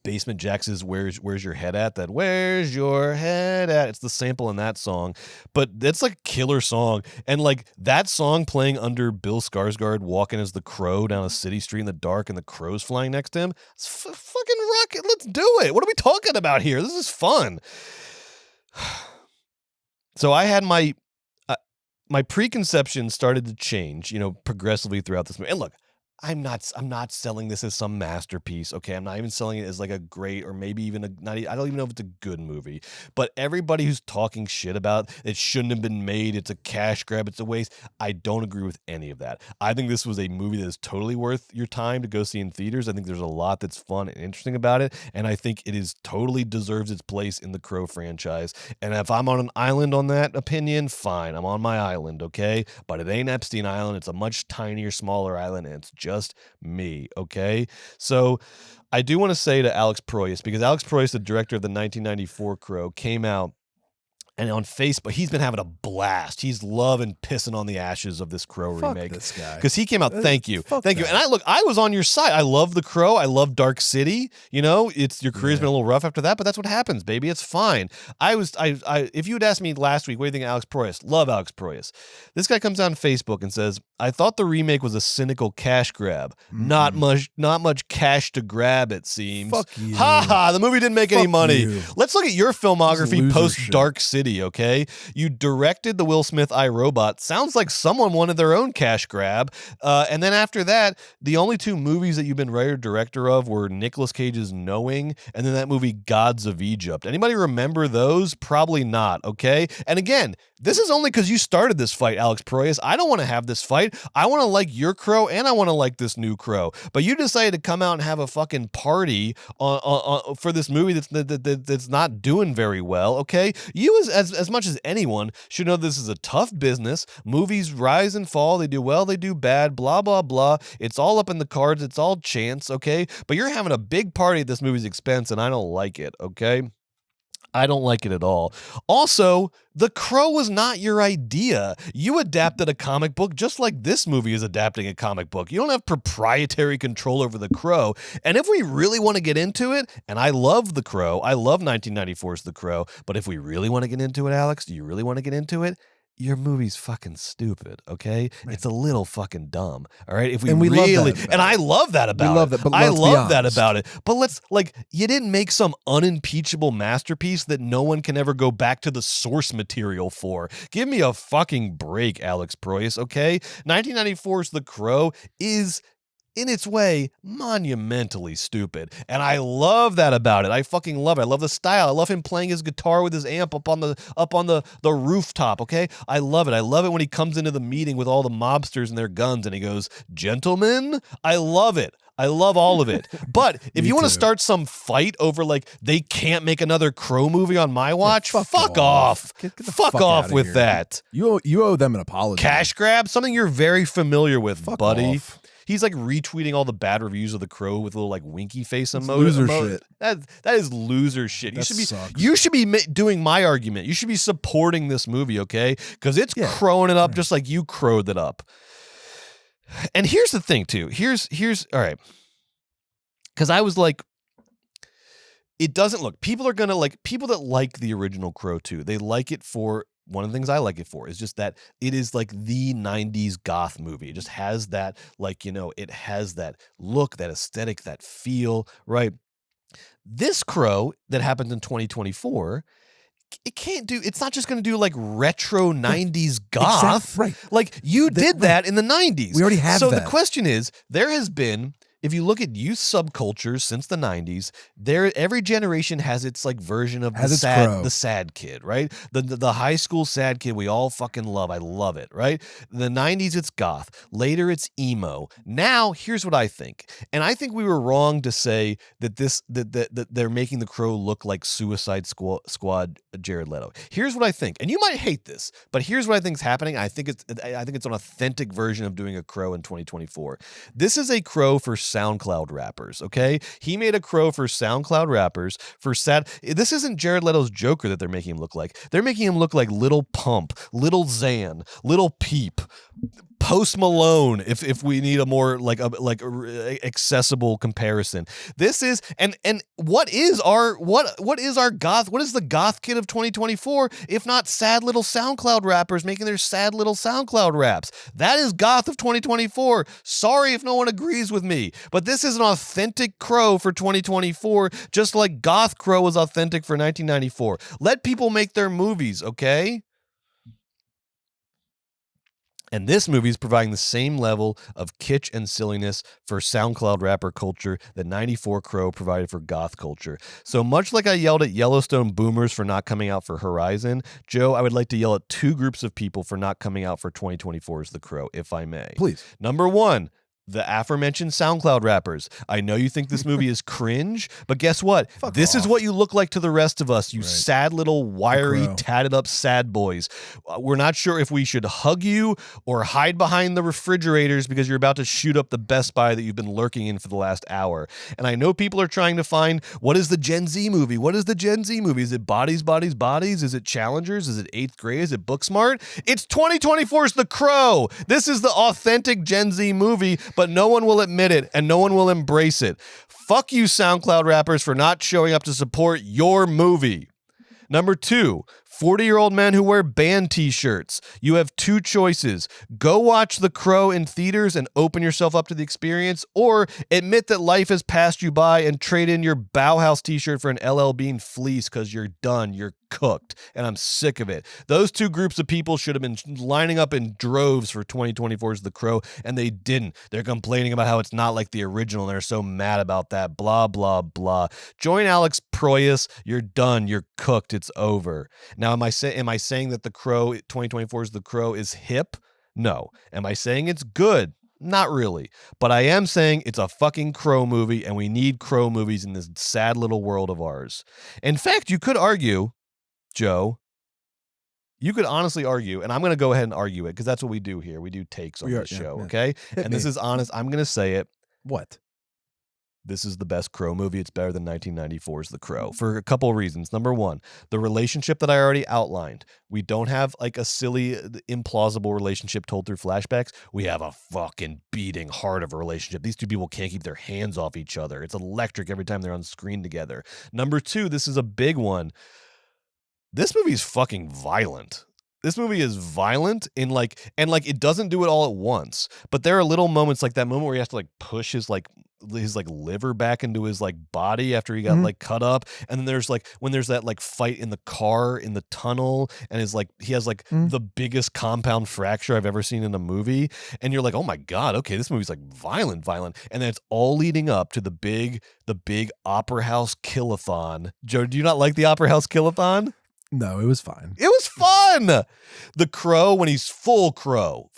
Basement Jax's Where's Your Head At? That Where's Your Head At? It's the sample in that song. But that's like a killer song. And like that song playing under Bill Skarsgård walking as the Crow down a city street in the dark and the crows flying next to him. It's fucking rocket. Let's do it. What are we talking about here? This is fun. So I had my preconception started to change, progressively throughout this movie. And look, I'm not selling this as some masterpiece, okay? I'm not even selling it as like a great or maybe even I don't even know if it's a good movie. But everybody who's talking shit about it shouldn't have been made, it's a cash grab, it's a waste, I don't agree with any of that. I think this was a movie that is totally worth your time to go see in theaters. I think there's a lot that's fun and interesting about it, and I think it is totally deserves its place in the Crow franchise. And if I'm on an island on that opinion, fine, I'm on my island, okay? But it ain't Epstein Island. It's a much tinier, smaller island, and it's just me, okay? So I do want to say to Alex Proyas, because Alex Proyas, the director of the 1994 Crow, came out and on Facebook, he's been having a blast. He's loving pissing on the ashes of this Crow remake. This guy. Because he came out, thank you. Thank you. And I was on your side. I love the Crow. I love Dark City. It's your career's been a little rough after that, but that's what happens, baby. It's fine. If you had asked me last week, what do you think of Alex Proyas? Love Alex Proyas. This guy comes on Facebook and says, I thought the remake was a cynical cash grab. Not much cash to grab, it seems. Fuck you. Ha ha, the movie didn't make any money. You. Let's look at your filmography post shit. Dark City, okay? You directed the Will Smith iRobot. Sounds like someone wanted their own cash grab. And then after that, the only two movies that you've been writer director of were Nicolas Cage's Knowing and then that movie Gods of Egypt. Anybody remember those? Probably not, okay? And again, this is only because you started this fight, Alex Proyas. I don't want to have this fight. I want to like your Crow and I want to like this new Crow. But you decided to come out and have a fucking party for this movie that's not doing very well, okay? You as much as anyone should know this is a tough business. Movies rise and fall. They do well, they do bad, blah, blah, blah. It's all up in the cards. It's all chance, okay? But you're having a big party at this movie's expense and I don't like it, okay? I don't like it at all. Also, The Crow was not your idea. You adapted a comic book just like this movie is adapting a comic book. You don't have proprietary control over The Crow. And if we really want to get into it, and I love The Crow, I love 1994's The Crow, but if we really want to get into it, Alex, do you really want to get into it? Your movie's fucking stupid, okay? Man. It's a little fucking dumb, all right? If we really, and I love that about it. But I love that about it. But let's, you didn't make some unimpeachable masterpiece that no one can ever go back to the source material for. Give me a fucking break, Alex Proyas, okay? 1994's The Crow is, in its way, monumentally stupid. And I love that about it. I fucking love it. I love the style. I love him playing his guitar with his amp up on the rooftop, okay? I love it. I love it when he comes into the meeting with all the mobsters and their guns and he goes, "Gentlemen?" I love it. I love all of it. But if you want to start some fight over they can't make another Crow movie on my watch, fuck off. Get the fuck off with here. that. You owe them an apology. Cash grab, something you're very familiar with, Fuck buddy. off. He's retweeting all the bad reviews of The Crow with a little winky face emoji. Loser shit. That is loser shit. Sucks. You should be doing my argument. You should be supporting this movie, okay? Because it's crowing it up just like you crowed it up. And here's the thing too. Here's all right. Because I was it doesn't look. People are gonna people that like the original Crow 2. They like it for. One of the things I like it for is just that it is the 90s goth movie. It just has that, it has that look, that aesthetic, that feel, right? This Crow that happens in 2024, it's not just going to do retro 90s goth. Right. You did that in the 90s. We already have that. So the question is, there has been, if you look at youth subcultures since the 90s, every generation has its version of the sad kid, right? The high school sad kid we all fucking love. I love it, right? The 90s it's goth. Later it's emo. Now here's what I think. And I think we were wrong to say that that they're making The Crow look like Suicide Squad Jared Leto. Here's what I think. And you might hate this, but here's what I think is happening. I think it's an authentic version of doing a Crow in 2024. This is a Crow for SoundCloud rappers, okay? He made a Crow for SoundCloud rappers for sad. This isn't Jared Leto's Joker that they're making him look like. They're making him look like Little Pump, Little Xan, Little Peep, Post Malone, if we need a more accessible comparison. This is and what is the goth kid of 2024 if not sad little SoundCloud rappers making their sad little SoundCloud raps? That is goth of 2024. Sorry if no one agrees with me, but this is an authentic Crow for 2024, just like goth Crow was authentic for 1994. Let people make their movies, okay? And this movie is providing the same level of kitsch and silliness for SoundCloud rapper culture that 94 Crow provided for goth culture. So much like I yelled at Yellowstone boomers for not coming out for Horizon, Joe, I would like to yell at two groups of people for not coming out for 2024's The Crow, if I may. Please. Number one, the aforementioned SoundCloud rappers. I know you think this movie is cringe, but guess what? This is what you look like to the rest of us, you sad little wiry, tatted up sad boys. We're not sure if we should hug you or hide behind the refrigerators because you're about to shoot up the Best Buy that you've been lurking in for the last hour. And I know people are trying to find, what is the Gen Z movie? What is the Gen Z movie? Is it Bodies, Bodies, Bodies? Is it Challengers? Is it 8th grade? Is it Booksmart? It's 2024's The Crow. This is the authentic Gen Z movie, but no one will admit it and no one will embrace it. Fuck you, SoundCloud rappers, for not showing up to support your movie. Number two, 40-year-old men who wear band t-shirts. You have two choices. Go watch The Crow in theaters and open yourself up to the experience, or admit that life has passed you by and trade in your Bauhaus t-shirt for an LL Bean fleece because you're done. You're cooked, and I'm sick of it. Those two groups of people should have been lining up in droves for 2024's The Crow, and they didn't. They're complaining about how it's not like the original, and they're so mad about that. Blah, blah, blah. Join Alex Proyas. You're done. You're cooked. It's over. Now, am I saying that The Crow, 2024's The Crow, is hip? No. Am I saying it's good? Not really. But I am saying it's a fucking Crow movie, and we need Crow movies in this sad little world of ours. In fact, you could argue, Joe, you could honestly argue, and I'm going to go ahead and argue it because that's what we do here. We do takes on this show, okay? And this is honest. I'm going to say it. What? This is the best Crow movie. It's better than 1994's The Crow for a couple of reasons. Number one, the relationship that I already outlined. We don't have like a silly, implausible relationship told through flashbacks. We have a fucking beating heart of a relationship. These two people can't keep their hands off each other. It's electric every time they're on screen together. Number two, this is a big one. This movie is fucking violent. This movie is violent and it doesn't do it all at once. But there are little moments like that moment where he has to like push his liver back into his like body after he got like cut up. And then there's like when there's that like fight in the car in the tunnel and is like he has like the biggest compound fracture I've ever seen in a movie. And you're like, oh my God, okay, this movie's like violent. And then it's all leading up to the big Opera House kill-a-thon. Joe, do you not like the Opera House kill-a-thon? No, it was fine. It was fun. The Crow, when he's full crow,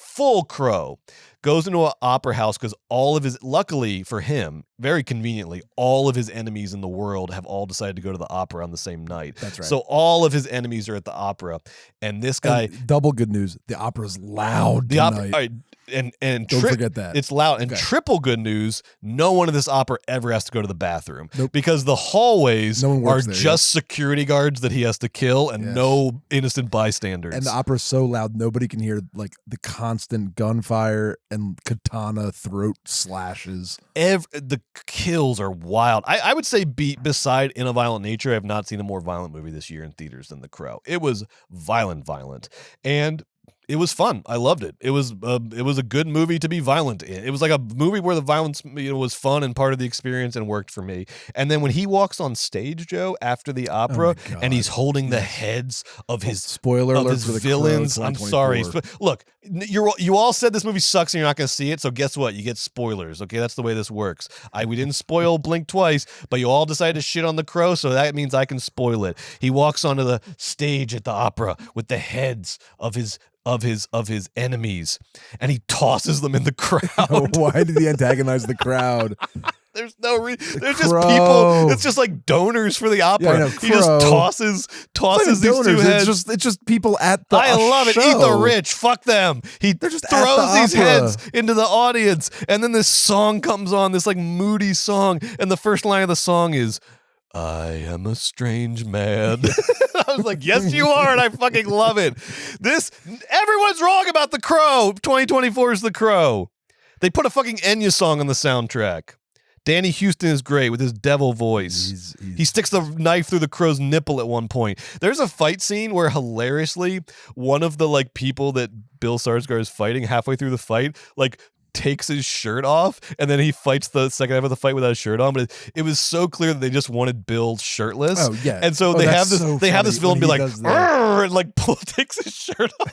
goes into an opera house because all of his, luckily for him, very conveniently, all of his enemies in the world have all decided to go to the opera on the same night. That's right. So all of his enemies are at the opera. And this guy... And double good news, the opera's loud tonight. And don't forget that. It's loud. And triple good news, no one in this opera ever has to go to the bathroom. Nope. Because the hallways are there, just security guards that he has to kill and no innocent bystanders. And the opera's so loud, nobody can hear like the constant gunfire and katana throat slashes. The kills are wild. I would say beside In a Violent Nature, I have not seen a more violent movie this year in theaters than The Crow. It was violent. And it was fun. I loved it. It was a good movie to be violent in. It was like a movie where the violence was fun and part of the experience and worked for me. And then when he walks on stage, Joe, after the opera, and he's holding the heads of his spoiler alert for the villains. Crow, I'm sorry. Look, you all said this movie sucks and you're not going to see it. So guess what? You get spoilers. Okay, that's the way this works. We didn't spoil Blink twice, but you all decided to shit on The Crow, so that means I can spoil it. He walks onto the stage at the opera with the heads of his enemies, and he tosses them in the crowd. Why did he antagonize the crowd? There's no reason. There's just people. It's just like donors for the opera. Yeah, he just tosses these donors. two heads. It's just people at the I love it. show. Eat the rich. Fuck them. They're just throws these heads into the audience, and then this song comes on. This like moody song, and the first line of the song is, I am a strange man. I was like, yes, you are, and I fucking love it. Everyone's wrong about The Crow. 2024 is The Crow. They put a fucking Enya song on the soundtrack. Danny Houston is great with his devil voice. He sticks the knife through the crow's nipple at one point. There's a fight scene where hilariously one of the like people that Bill Skarsgård is fighting halfway through the fight like takes his shirt off, and then he fights the second half of the fight without a shirt on. But it was so clear that they just wanted Bill shirtless. Oh yeah, and so they have this villain be like, and like takes his shirt off.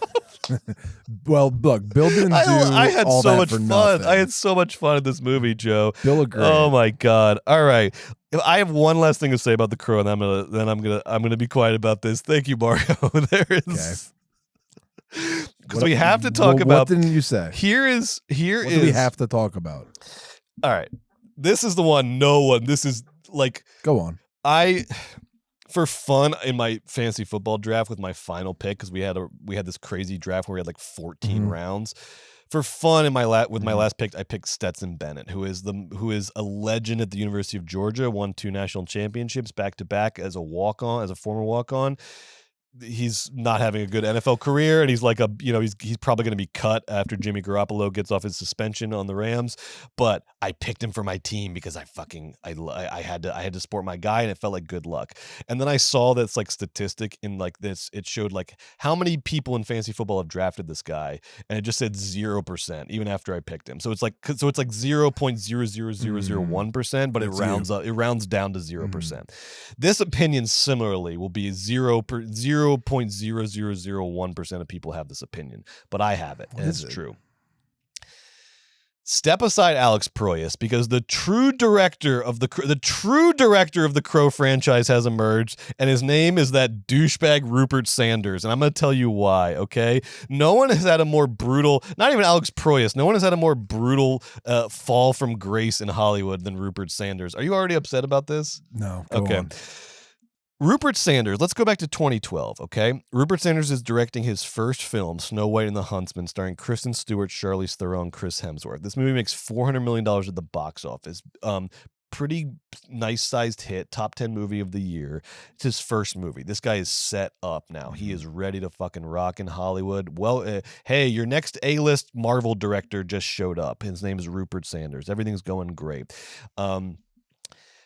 Well, look, Bill didn't do I had all so that much for fun. nothing. I had so much fun in this movie, Joe. Bill agreed. Oh my god! All right, I have one last thing to say about The Crow, and I'm gonna be quiet about this. Thank you, Mario. There is. Because we have to talk about. What didn't you say? Here is. What do we have to talk about? All right, this is the one. No one. This is like. Go on. For fun in my fantasy football draft with my final pick, because we had this crazy draft where we had like 14 rounds. For fun in my last pick, I picked Stetson Bennett, who is a legend at the University of Georgia, won 2 national championships back to back as a former walk-on. He's not having a good NFL career, and he's like he's probably going to be cut after Jimmy Garoppolo gets off his suspension on the Rams. But I picked him for my team because I had to support my guy, and it felt like good luck. And then I saw this like statistic in like this. It showed like how many people in fantasy football have drafted this guy, and it just said 0% even after I picked him. So it's like 0.00001%, but it rounds down to 0%. This opinion similarly will be 0.0001% of people have this opinion, but I have it, and it's true. Step aside Alex Proyas, because the true director of the Crow franchise has emerged, and his name is that douchebag Rupert Sanders, and I'm going to tell you why. Okay, no one has had a more brutal, not even Alex Proyas, no one has had a more brutal fall from grace in Hollywood than Rupert Sanders. Are you already upset about this? No. Go on. Rupert Sanders, let's go back to 2012, okay? Rupert Sanders is directing his first film, Snow White and the Huntsman, starring Kristen Stewart, Charlize Theron, and Chris Hemsworth. This movie makes $400 million at the box office. Pretty nice-sized hit, top 10 movie of the year. It's his first movie. This guy is set up now. He is ready to fucking rock in Hollywood. Well, hey, your next A-list Marvel director just showed up. His name is Rupert Sanders. Everything's going great.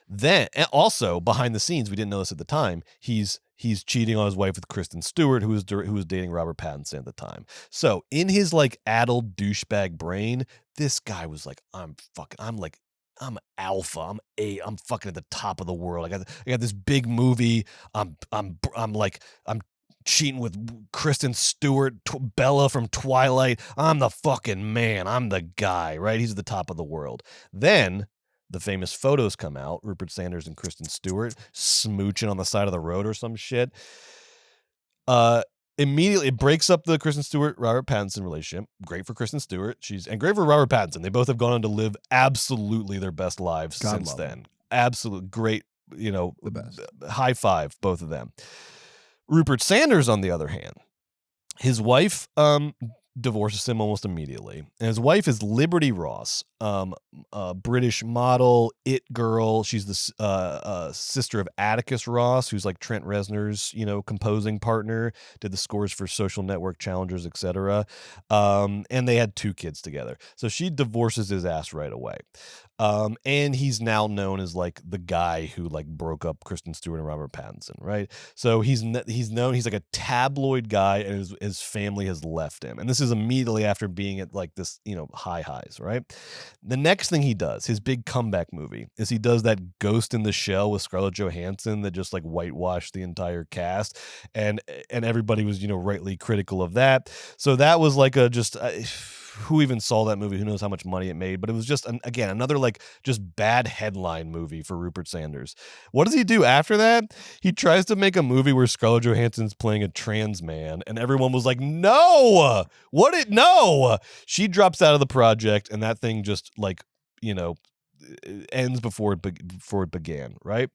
Then also behind the scenes, we didn't know this at the time, he's cheating on his wife with Kristen Stewart, who was dating Robert Pattinson at the time. So in his like addled douchebag brain, this guy was like, I'm alpha. I'm fucking at the top of the world. I got this big movie. I'm cheating with Kristen Stewart, Bella from Twilight. I'm the fucking man. I'm the guy, right? He's at the top of the world. Then the famous photos come out, Rupert Sanders and Kristen Stewart smooching on the side of the road or some shit. Immediately it breaks up the Kristen Stewart Robert Pattinson relationship. Great for Kristen Stewart, and great for Robert Pattinson. They both have gone on to live absolutely their best lives since then. Absolute great, the best. High five, both of them. Rupert Sanders, on the other hand, his wife divorces him almost immediately, and his wife is Liberty Ross, a British model, it girl. She's the sister of Atticus Ross, who's like Trent Reznor's composing partner, did the scores for Social Network, Challengers, etc. And they had 2 kids together. So she divorces his ass right away. And he's now known as like the guy who like broke up Kristen Stewart and Robert Pattinson, right? So he's known, he's like a tabloid guy, and his family has left him. And this is immediately after being at like this, highs, right? The next thing he does, his big comeback movie, is he does that Ghost in the Shell with Scarlett Johansson that just like whitewashed the entire cast, and everybody was rightly critical of that. So that was like who even saw that movie? Who knows how much money it made? But it was just, again, another like just bad headline movie for Rupert Sanders. What does he do after that? He tries to make a movie where Scarlett Johansson's playing a trans man, and everyone was like, no! No! She drops out of the project, and that thing just like, ends before it began, right?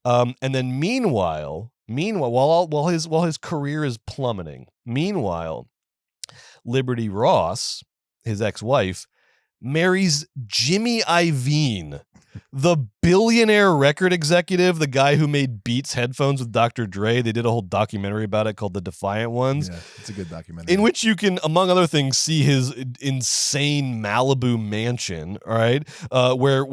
And then meanwhile, while his career is plummeting, Liberty Ross, his ex-wife, marries Jimmy Iovine, the billionaire record executive, the guy who made Beats headphones with Dr. Dre. They did a whole documentary about it called The Defiant Ones. Yeah, it's a good documentary. In which you can, among other things, see his insane Malibu mansion, all right, where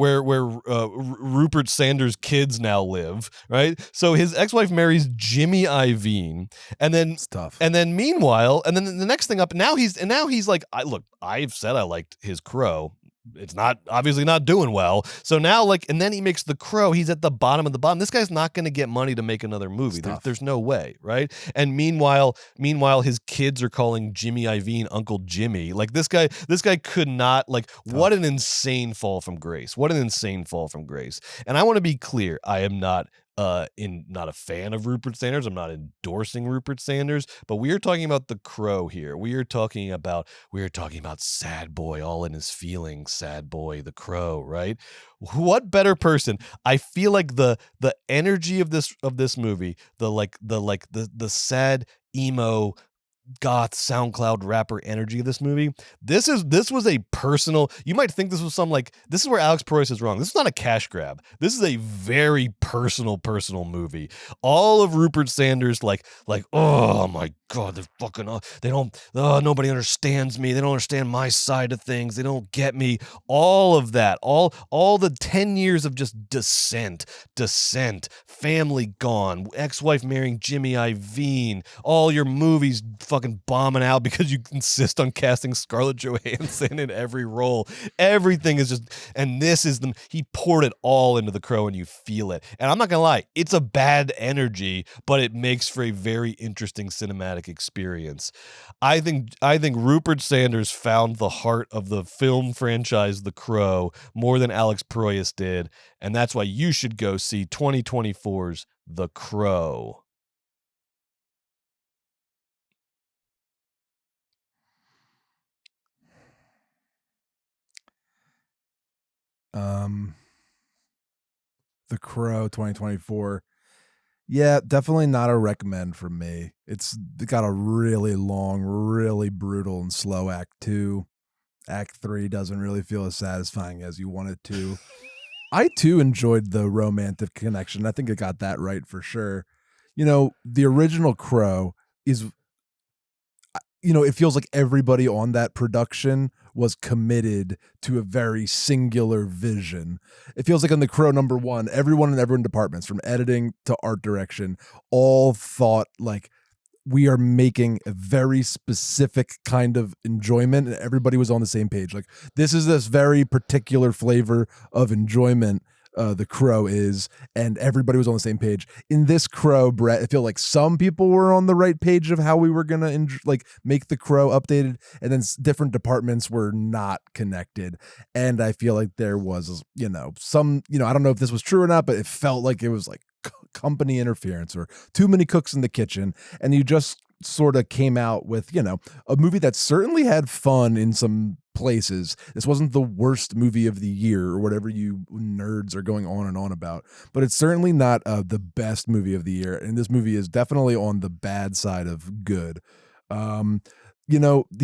Rupert Sanders' kids now live, right? So his ex-wife marries Jimmy Iovine, and then It's tough. and then meanwhile, and then the next thing up, now he's like, I've said I liked his Crow. It's not obviously not doing well. So now, like, and then he makes The Crow. He's at the bottom of the bottom. This guy's not going to get money to make another movie. There's no way, right? And meanwhile, his kids are calling Jimmy Iovine Uncle Jimmy. Like this guy could not, like, what an insane fall from grace. What an insane fall from grace. And I want to be clear, I am not not a fan of Rupert Sanders. I'm not endorsing Rupert Sanders, but we are talking about The Crow here. We are talking about sad boy, all in his feelings, sad boy, The Crow, right? What better person? I feel like the energy of this movie, the sad emo goth SoundCloud rapper energy of this movie. This was a personal, you might think this was this is where Alex Proyas is wrong. This is not a cash grab. This is a very personal movie. All of Rupert Sanders, oh my God, they're fucking, nobody understands me. They don't understand my side of things. They don't get me. All of that, all the 10 years of just dissent, family gone, ex-wife marrying Jimmy Iovine, all your movies fucking bombing out because you insist on casting Scarlett Johansson in every role. Everything is just, and this is he poured it all into The Crow and you feel it. And I'm not gonna lie, it's a bad energy, but it makes for a very interesting cinematic experience. I think Rupert Sanders found the heart of the film franchise The Crow more than Alex Proyas did, and that's why you should go see 2024's The Crow. The Crow 2024. Yeah, definitely not a recommend from me. It's got a really long, really brutal and slow act 2. Act 3 doesn't really feel as satisfying as you want it to. I too enjoyed the romantic connection. I think it got that right for sure. The original Crow is, it feels like everybody on that production was committed to a very singular vision. It feels like on The Crow #1, everyone in everyone departments, from editing to art direction, all thought like, we are making a very specific kind of enjoyment, and everybody was on the same page. Like, this is this very particular flavor of enjoyment, The Crow is, and everybody was on the same page. In this Crow, Brett, I feel like some people were on the right page of how we were gonna make The Crow updated, and then different departments were not connected. And I feel like there was, some, I don't know if this was true or not, but it felt like it was like company interference or too many cooks in the kitchen, and you just sort of came out with, a movie that certainly had fun in some places. This wasn't the worst movie of the year or whatever you nerds are going on and on about, but it's certainly not the best movie of the year. And this movie is definitely on the bad side of good. The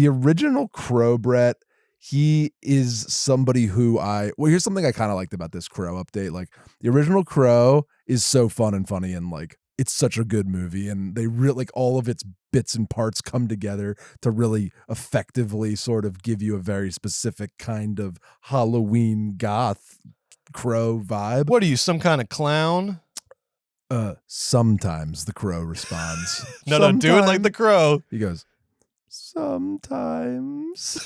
original Crow, Brett, he is somebody who here's something I kind of liked about this Crow update. Like, the original Crow is so fun and funny, and it's such a good movie, and they really, all of its bits and parts come together to really effectively sort of give you a very specific kind of Halloween goth Crow vibe. What are you, some kind of clown? Sometimes the Crow responds. No, do it like the Crow. He goes, sometimes.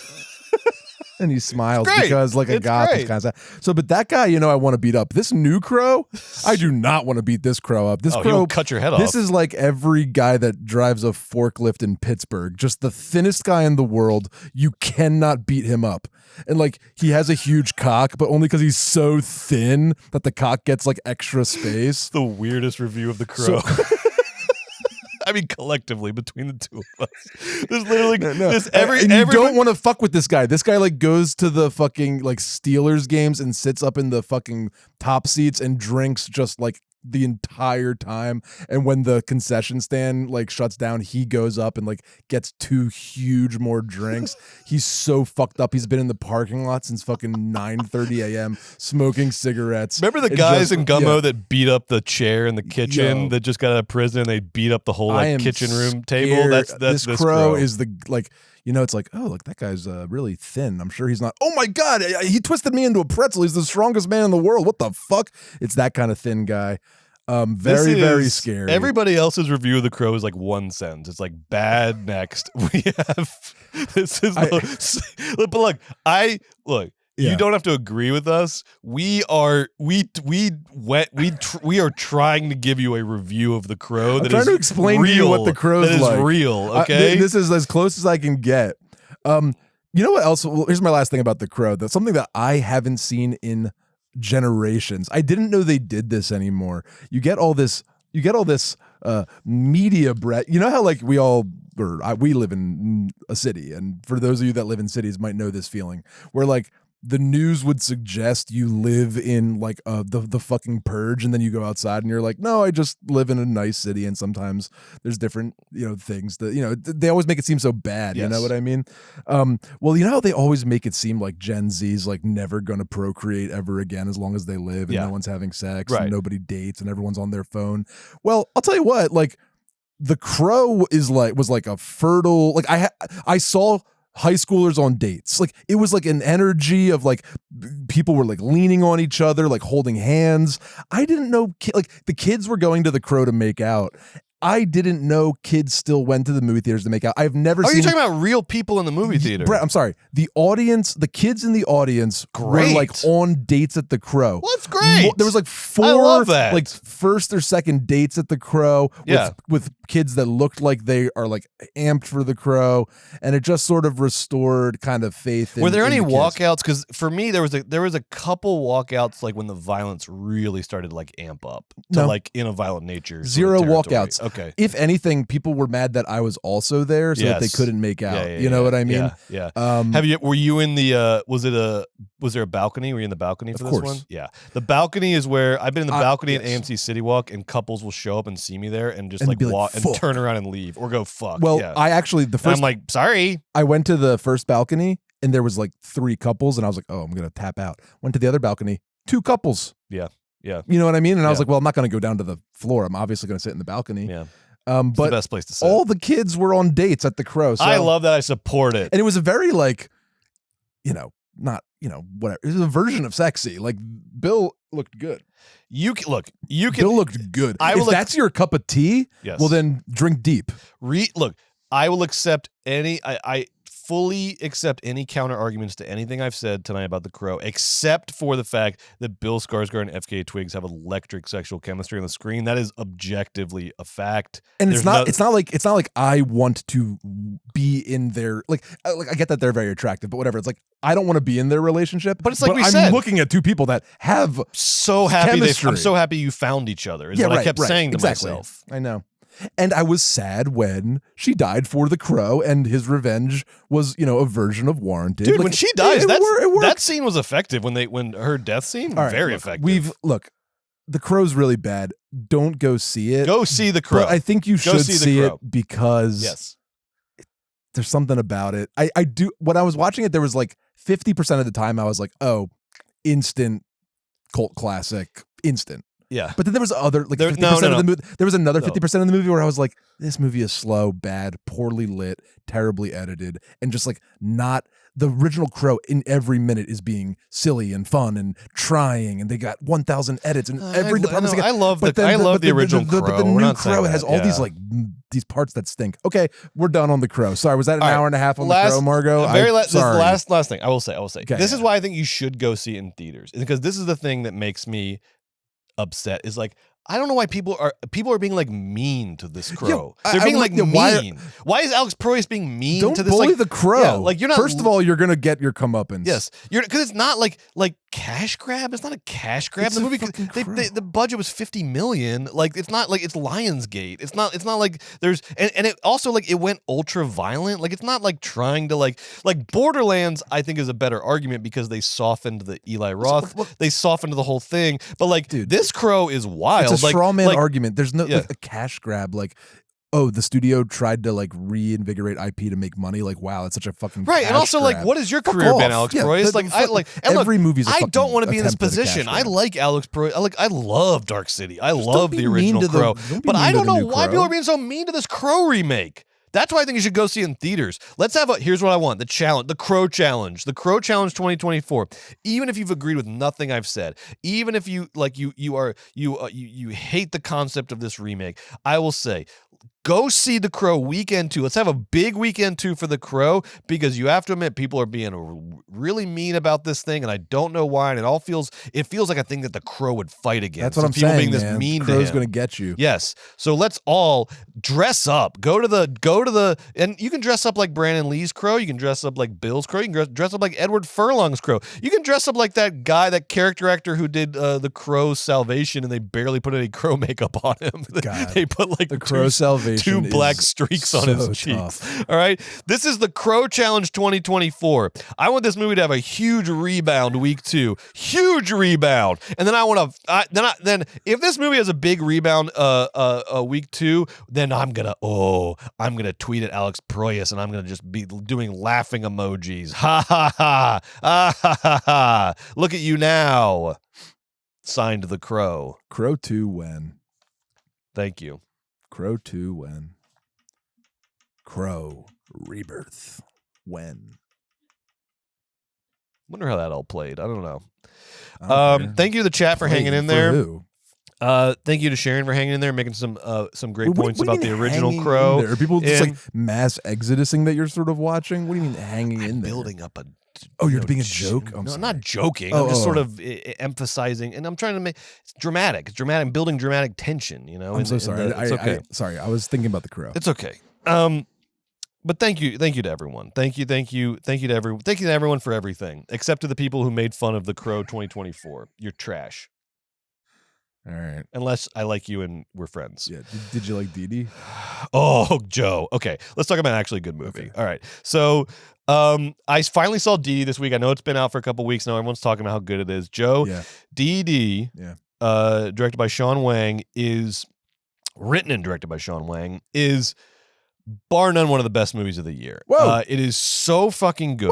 And he smiles because a goth is kind of sad. So, but that guy, I want to beat up. This new Crow, I do not want to beat this Crow up. This Crow, he'll cut your head off. This is like every guy that drives a forklift in Pittsburgh, just the thinnest guy in the world. You cannot beat him up. And he has a huge cock, but only because he's so thin that the cock gets extra space. The weirdest review of the Crow. I mean, collectively between the two of us, there's literally you don't want to fuck with this guy. This guy goes to the fucking Steelers games and sits up in the fucking top seats and drinks just the entire time. And when the concession stand like shuts down, he goes up and like gets 2 huge more drinks. He's so fucked up. He's been in the parking lot since fucking 9:30 a.m. smoking cigarettes. Remember the guys in Gummo that beat up the chair in the kitchen that just got out of prison? They beat up the whole like kitchen room table. That's this crow is the like. You know, it's like, oh, look, that guy's really thin. I'm sure he's not. Oh my God, he twisted me into a pretzel. He's the strongest man in the world. What the fuck? It's that kind of thin guy. Very scary. Everybody else's review of The Crow is like one sentence. It's like bad. Next, we have this is. But look. You don't have to agree with us. We are trying to give you a review of The Crow. I'm trying to explain to you what The Crow's like. That is real. Okay, this is as close as I can get. You know what else? Well, here's my last thing about The Crow. That's something that I haven't seen in generations. I didn't know they did this anymore. You get all this media bread. You know how like we live in a city, and for those of you that live in cities might know this feeling where like the news would suggest you live in like the fucking purge, and then you go outside and you're like, no, I just live in a nice city, and sometimes there's different things that they always make it seem so bad. Yes. You know what I mean? Well, you know how they always make it seem like Gen Z's like never gonna procreate ever again as long as they live, and no one's having sex, and nobody dates, and everyone's on their phone. Well, I'll tell you what, like The Crow was like a fertile, like I saw high schoolers on dates. Like it was like an energy of like people were like leaning on each other, like holding hands. I didn't know like the kids were going to The Crow to make out. I didn't know kids still went to the movie theaters to make out. I've never seen. Are you talking about real people in the movie theater? Brett, I'm sorry. The audience, the kids in the audience were like on dates at The Crow. Well, that's great. There was like 4 I love that. Like first or second dates at The Crow with kids that looked like they are like amped for The Crow, and it just sort of restored kind of faith in. Were there any the walkouts? Because for me, there was a couple walkouts like when the violence really started to like amp up to like in a violent nature. Zero walkouts. Okay. If anything, people were mad that I was also there, so that they couldn't make out. You know what I mean? Yeah. Were you in the? Was there a balcony? Were you in the balcony for this one? Yeah. The balcony is where I've been in the balcony at AMC City Walk, and couples will show up and see me there and just like walk and turn around and leave or go fuck. Well, I actually I'm like, sorry. I went to the first balcony and there was like 3 couples, and I was like, oh, I'm gonna tap out. Went to the other balcony, 2 couples. Yeah. You know what I mean? And I was like, well, I'm not gonna go down to the floor. I'm obviously gonna sit in the balcony. Yeah. But the best place to sit. All the kids were on dates at The Crow. So, I love that. I support it. And it was a very like, not whatever. It was a version of sexy. Like Bill looked good. Bill looked good. If that's your cup of tea, well then drink deep. I will accept any. I fully accept any counter arguments to anything I've said tonight about The Crow, except for the fact that Bill Skarsgård and FKA Twigs have electric sexual chemistry on the screen. That is objectively a fact. And it's not like I want to be in their like I get that they're very attractive, but whatever. It's like I don't want to be in their relationship. But it's like I'm looking at 2 people that have I'm so happy you found each other. Is what I kept saying to myself. I know. And I was sad when she died for The Crow, and his revenge was, a version of warranted. Dude, when she dies, that scene was effective. When her death scene, very effective. The Crow's really bad. Don't go see it. Go see The Crow. But I think you should see it because there's something about it. I do. When I was watching it, there was like 50% of the time I was like, oh, instant cult classic, instant. Yeah. But then there was other like 50% of the movie. There was another 50% of the movie where I was like, this movie is slow, bad, poorly lit, terribly edited, and just like not the original Crow in every minute is being silly and fun and trying, and they got 1,000 edits and every department. I love the original Crow. But the new Crow has all these like these parts that stink. Okay, we're done on The Crow. Sorry, was that an hour and a half on The Crow, Margot? Sorry. Last thing I will say. Okay, this is why I think you should go see it in theaters, because this is the thing that makes me upset. Is like, I don't know why people are being like mean to this Crow. They're being like mean. Why is Alex Proyas being mean to this? Don't bully like, The Crow. Yeah, like you're not. First of all, you're gonna get your comeuppance. Yes, because it's not like cash grab. It's not a cash grab. It's The a movie, fucking Crow. the budget was $50 million. Like it's not like it's Lionsgate. It's not like there's and it also like it went ultra violent. Like it's not like trying to like Borderlands. I think is a better argument because they softened the Eli Roth. They softened the whole thing. But like, dude, this Crow is wild. It's a straw man like, argument. There's no like a cash grab. Like, oh, the studio tried to like reinvigorate IP to make money. Like, wow, it's such a fucking right. cash And also, grab. like, what has your Fuck career been, off. Alex Yeah, Proyas? Like, I like and every look, movie's. A I don't want to be in this attempt at a cash position. I grab. like Alex Proyas. Like, I love Dark City. I love be the mean original to the- Crow. don't be But mean I to don't the know new why Crow. people are being so mean to this Crow remake. That's why I think you should go see it in theaters. Let's have here's what I want. The challenge, the Crow Challenge 2024. Even if you've agreed with nothing I've said, even if you like you hate the concept of this remake, I will say, go see The Crow weekend 2. Let's have a big weekend 2 for The Crow, because you have to admit people are being really mean about this thing, and I don't know why. And it feels like a thing that The Crow would fight against. That's what I'm people saying, being this man. mean Crow's to him. gonna get you. Yes. So let's all dress up. Go to the and you can dress up like Brandon Lee's Crow. You can dress up like Bill's Crow. You can dress up like Edward Furlong's Crow. You can dress up like that guy, that character actor who did the Crow's Salvation, and they barely put any crow makeup on him. God. They put like The Crow Salvation two black is streaks on so his tough. cheeks. All right. This is the Crow Challenge 2024. I want this movie to have a huge rebound week 2. Huge rebound. And then I want to then if this movie has a big rebound week 2, then I'm gonna tweet at Alex Proyas, and I'm gonna just be doing laughing emojis. Ha ha ha. Ah, ha ha ha. Look at you now. Signed The Crow. Crow 2 when? Thank you. Crow 2 when? Crow Rebirth when? Wonder how that all played. I don't know. I don't care. Thank you to the chat for hanging in For there. who? Thank you to Sharon for hanging in there, making some great What do points you about mean the original hanging Crow. in there? Are people just And like mass exodusing that you're sort of watching? What do you mean hanging in there? building up a. Oh, you're being a joke? I'm No, sorry. not joking. Oh, I'm just oh, sort oh. of emphasizing, and I'm trying to make it's dramatic. It's dramatic, building dramatic tension. You know. I'm so sorry. It's okay. Sorry, I was thinking about the Crow. It's okay. But thank you to everyone. Thank you to everyone for everything, except to the people who made fun of the Crow 2024. You're trash. All right. Unless I like you and we're friends. Yeah. Did you like DIDI? Oh, Joe. Okay, let's talk about an actually good movie. Okay. All right. So, I finally saw DIDI this week. I know it's been out for a couple weeks now. Everyone's talking about how good it is. Joe, Yeah. DIDI, Yeah. directed by Sean Wang, is written and directed by Sean Wang, is bar none one of the best movies of the year. Whoa. It is so fucking good.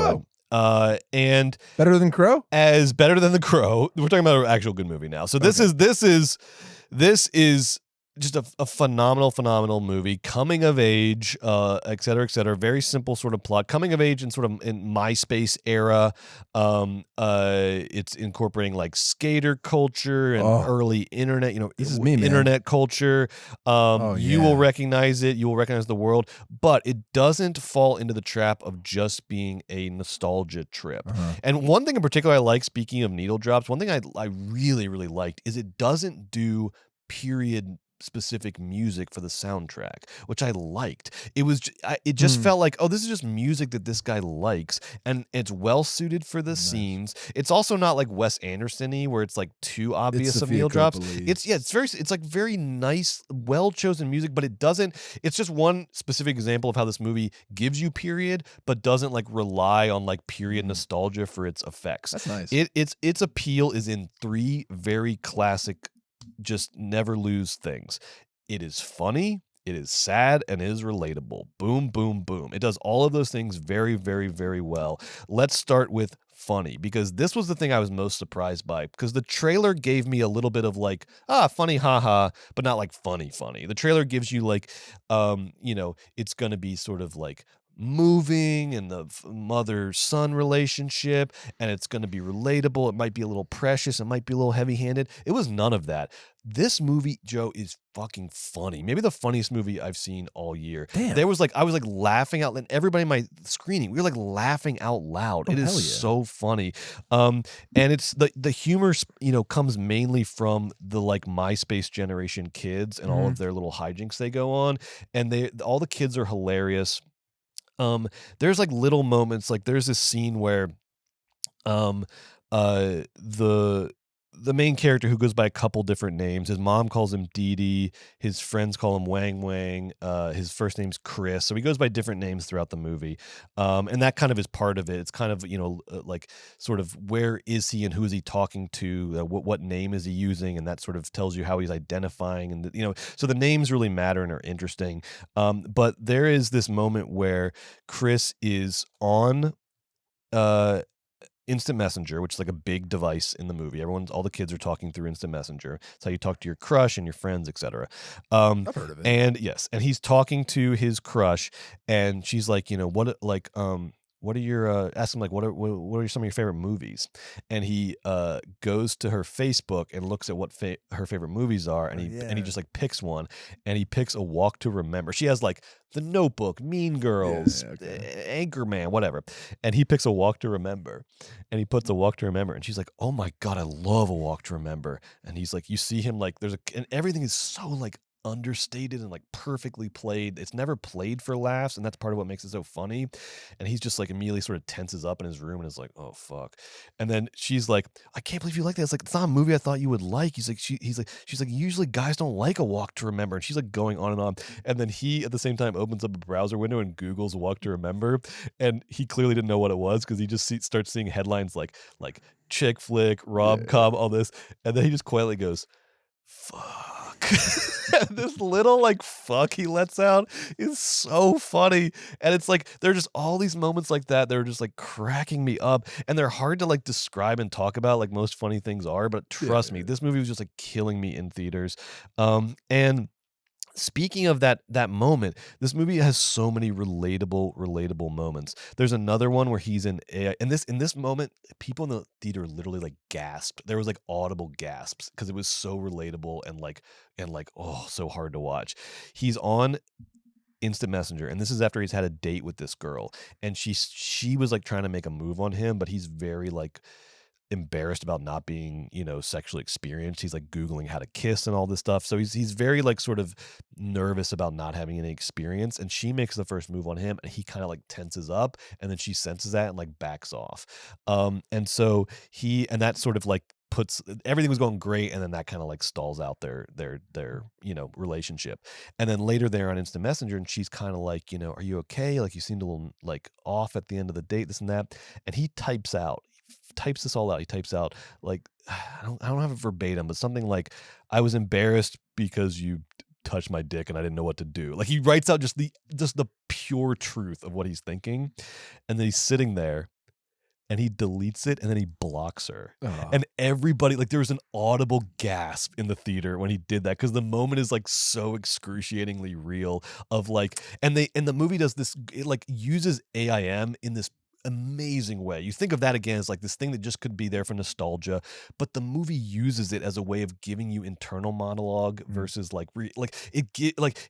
Whoa. And Better than Crow? as better than The Crow. We're talking about an actual good movie now. So this is just a phenomenal movie, coming of age, et cetera, et cetera. Very simple sort of plot, coming of age in sort of in MySpace era. It's incorporating like skater culture and early internet, This is me, man. internet culture. You will yeah. recognize it. You will recognize the world, but it doesn't fall into the trap of just being a nostalgia trip. Uh-huh. And one thing in particular I like, speaking of needle drops, one thing I really, really liked is it doesn't do period specific music for the soundtrack, which I liked. It just felt like, oh, this is just music that this guy likes, and it's well suited for the scenes. It's also not like Wes Anderson-y where it's like too obvious of needle drops. It's like very nice, well chosen music, but it's just one specific example of how this movie gives you period, but doesn't like rely on like period nostalgia for its effects. That's nice. Its appeal is in 3 very classic, just never lose things. It is funny, it is sad, and it is relatable. Boom, boom, boom. It does all of those things very, very, very well. Let's start with funny, because this was the thing I was most surprised by, because the trailer gave me a little bit of like, funny, haha, but not like funny. The trailer gives you like, it's going to be sort of like moving and the mother-son relationship, and it's going to be relatable. It might be a little precious. It might be a little heavy-handed. It was none of that. This movie, Joe, is fucking funny. Maybe the funniest movie I've seen all year. Damn. I was like laughing out, and everybody in my screening, we were like laughing out loud. It is so funny. And it's the humor, comes mainly from the like MySpace generation kids and all of their little hijinks they go on. And all the kids are hilarious. There's like little moments, like there's this scene where the main character, who goes by a couple different names. His mom calls him DIDI. His friends call him Wang Wang. His first name's Chris. So he goes by different names throughout the movie. And that kind of is part of it. It's kind of, like sort of where is he and who is he talking to? What name is he using? And that sort of tells you how he's identifying. And, so the names really matter and are interesting. But there is this moment where Chris is on Instant Messenger, which is like a big device in the movie. All the kids are talking through Instant Messenger. It's how you talk to your crush and your friends, etc. I've heard of it. And yes, and he's talking to his crush, and she's like, what are your ask him like what are some of your favorite movies? And he goes to her Facebook and looks at what her favorite movies are, and he just like picks one, and he picks A Walk to Remember. She has like The Notebook, Mean Girls, Anchorman, whatever, and he picks A Walk to Remember, and he puts A Walk to Remember, and she's like, oh my god, I love A Walk to Remember. And he's like, you see him like and everything is so like understated and like perfectly played. It's never played for laughs, and that's part of what makes it so funny. And he's just like immediately sort of tenses up in his room and is like, oh fuck. And then she's like, I can't believe you like that. It's like, it's not a movie I thought you would like. She's like, usually guys don't like A Walk to Remember. And she's like going on and on. And then he at the same time opens up a browser window and Googles A Walk to Remember, and he clearly didn't know what it was, because he just starts seeing headlines like chick flick, rom-com, all this, and then he just quietly goes, fuck. This little like fuck he lets out is so funny. And it's like there are just all these moments like that are just like cracking me up, and they're hard to like describe and talk about like most funny things are, but trust me, this movie was just like killing me in theaters. And speaking of that moment, this movie has so many relatable moments. There's another one where he's in AI, and in this moment, people in the theater literally like gasped. There was like audible gasps because it was so relatable and like oh, so hard to watch. He's on Instant Messenger, and this is after he's had a date with this girl, and she was like trying to make a move on him, but he's very like embarrassed about not being sexually experienced. He's like googling how to kiss and all this stuff, so he's very like sort of nervous about not having any experience. And she makes the first move on him, and he kind of like tenses up, and then she senses that and like backs off. And so and that sort of like puts everything was going great, and then that kind of like stalls out their relationship. And then later they're on Instant Messenger, and she's kind of like, are you okay, like you seemed a little like off at the end of the date, this and that. And he types this all out. He types out like, I don't have it verbatim, but something like, I was embarrassed because you touched my dick and I didn't know what to do. Like he writes out just the pure truth of what he's thinking. And then he's sitting there and he deletes it, and then he blocks her. And everybody, like, there was an audible gasp in the theater when he did that, because the moment is like so excruciatingly real of like, and the movie does this, it like uses AIM in this amazing way. You think of that again as like this thing that just could be there for nostalgia, but the movie uses it as a way of giving you internal monologue versus like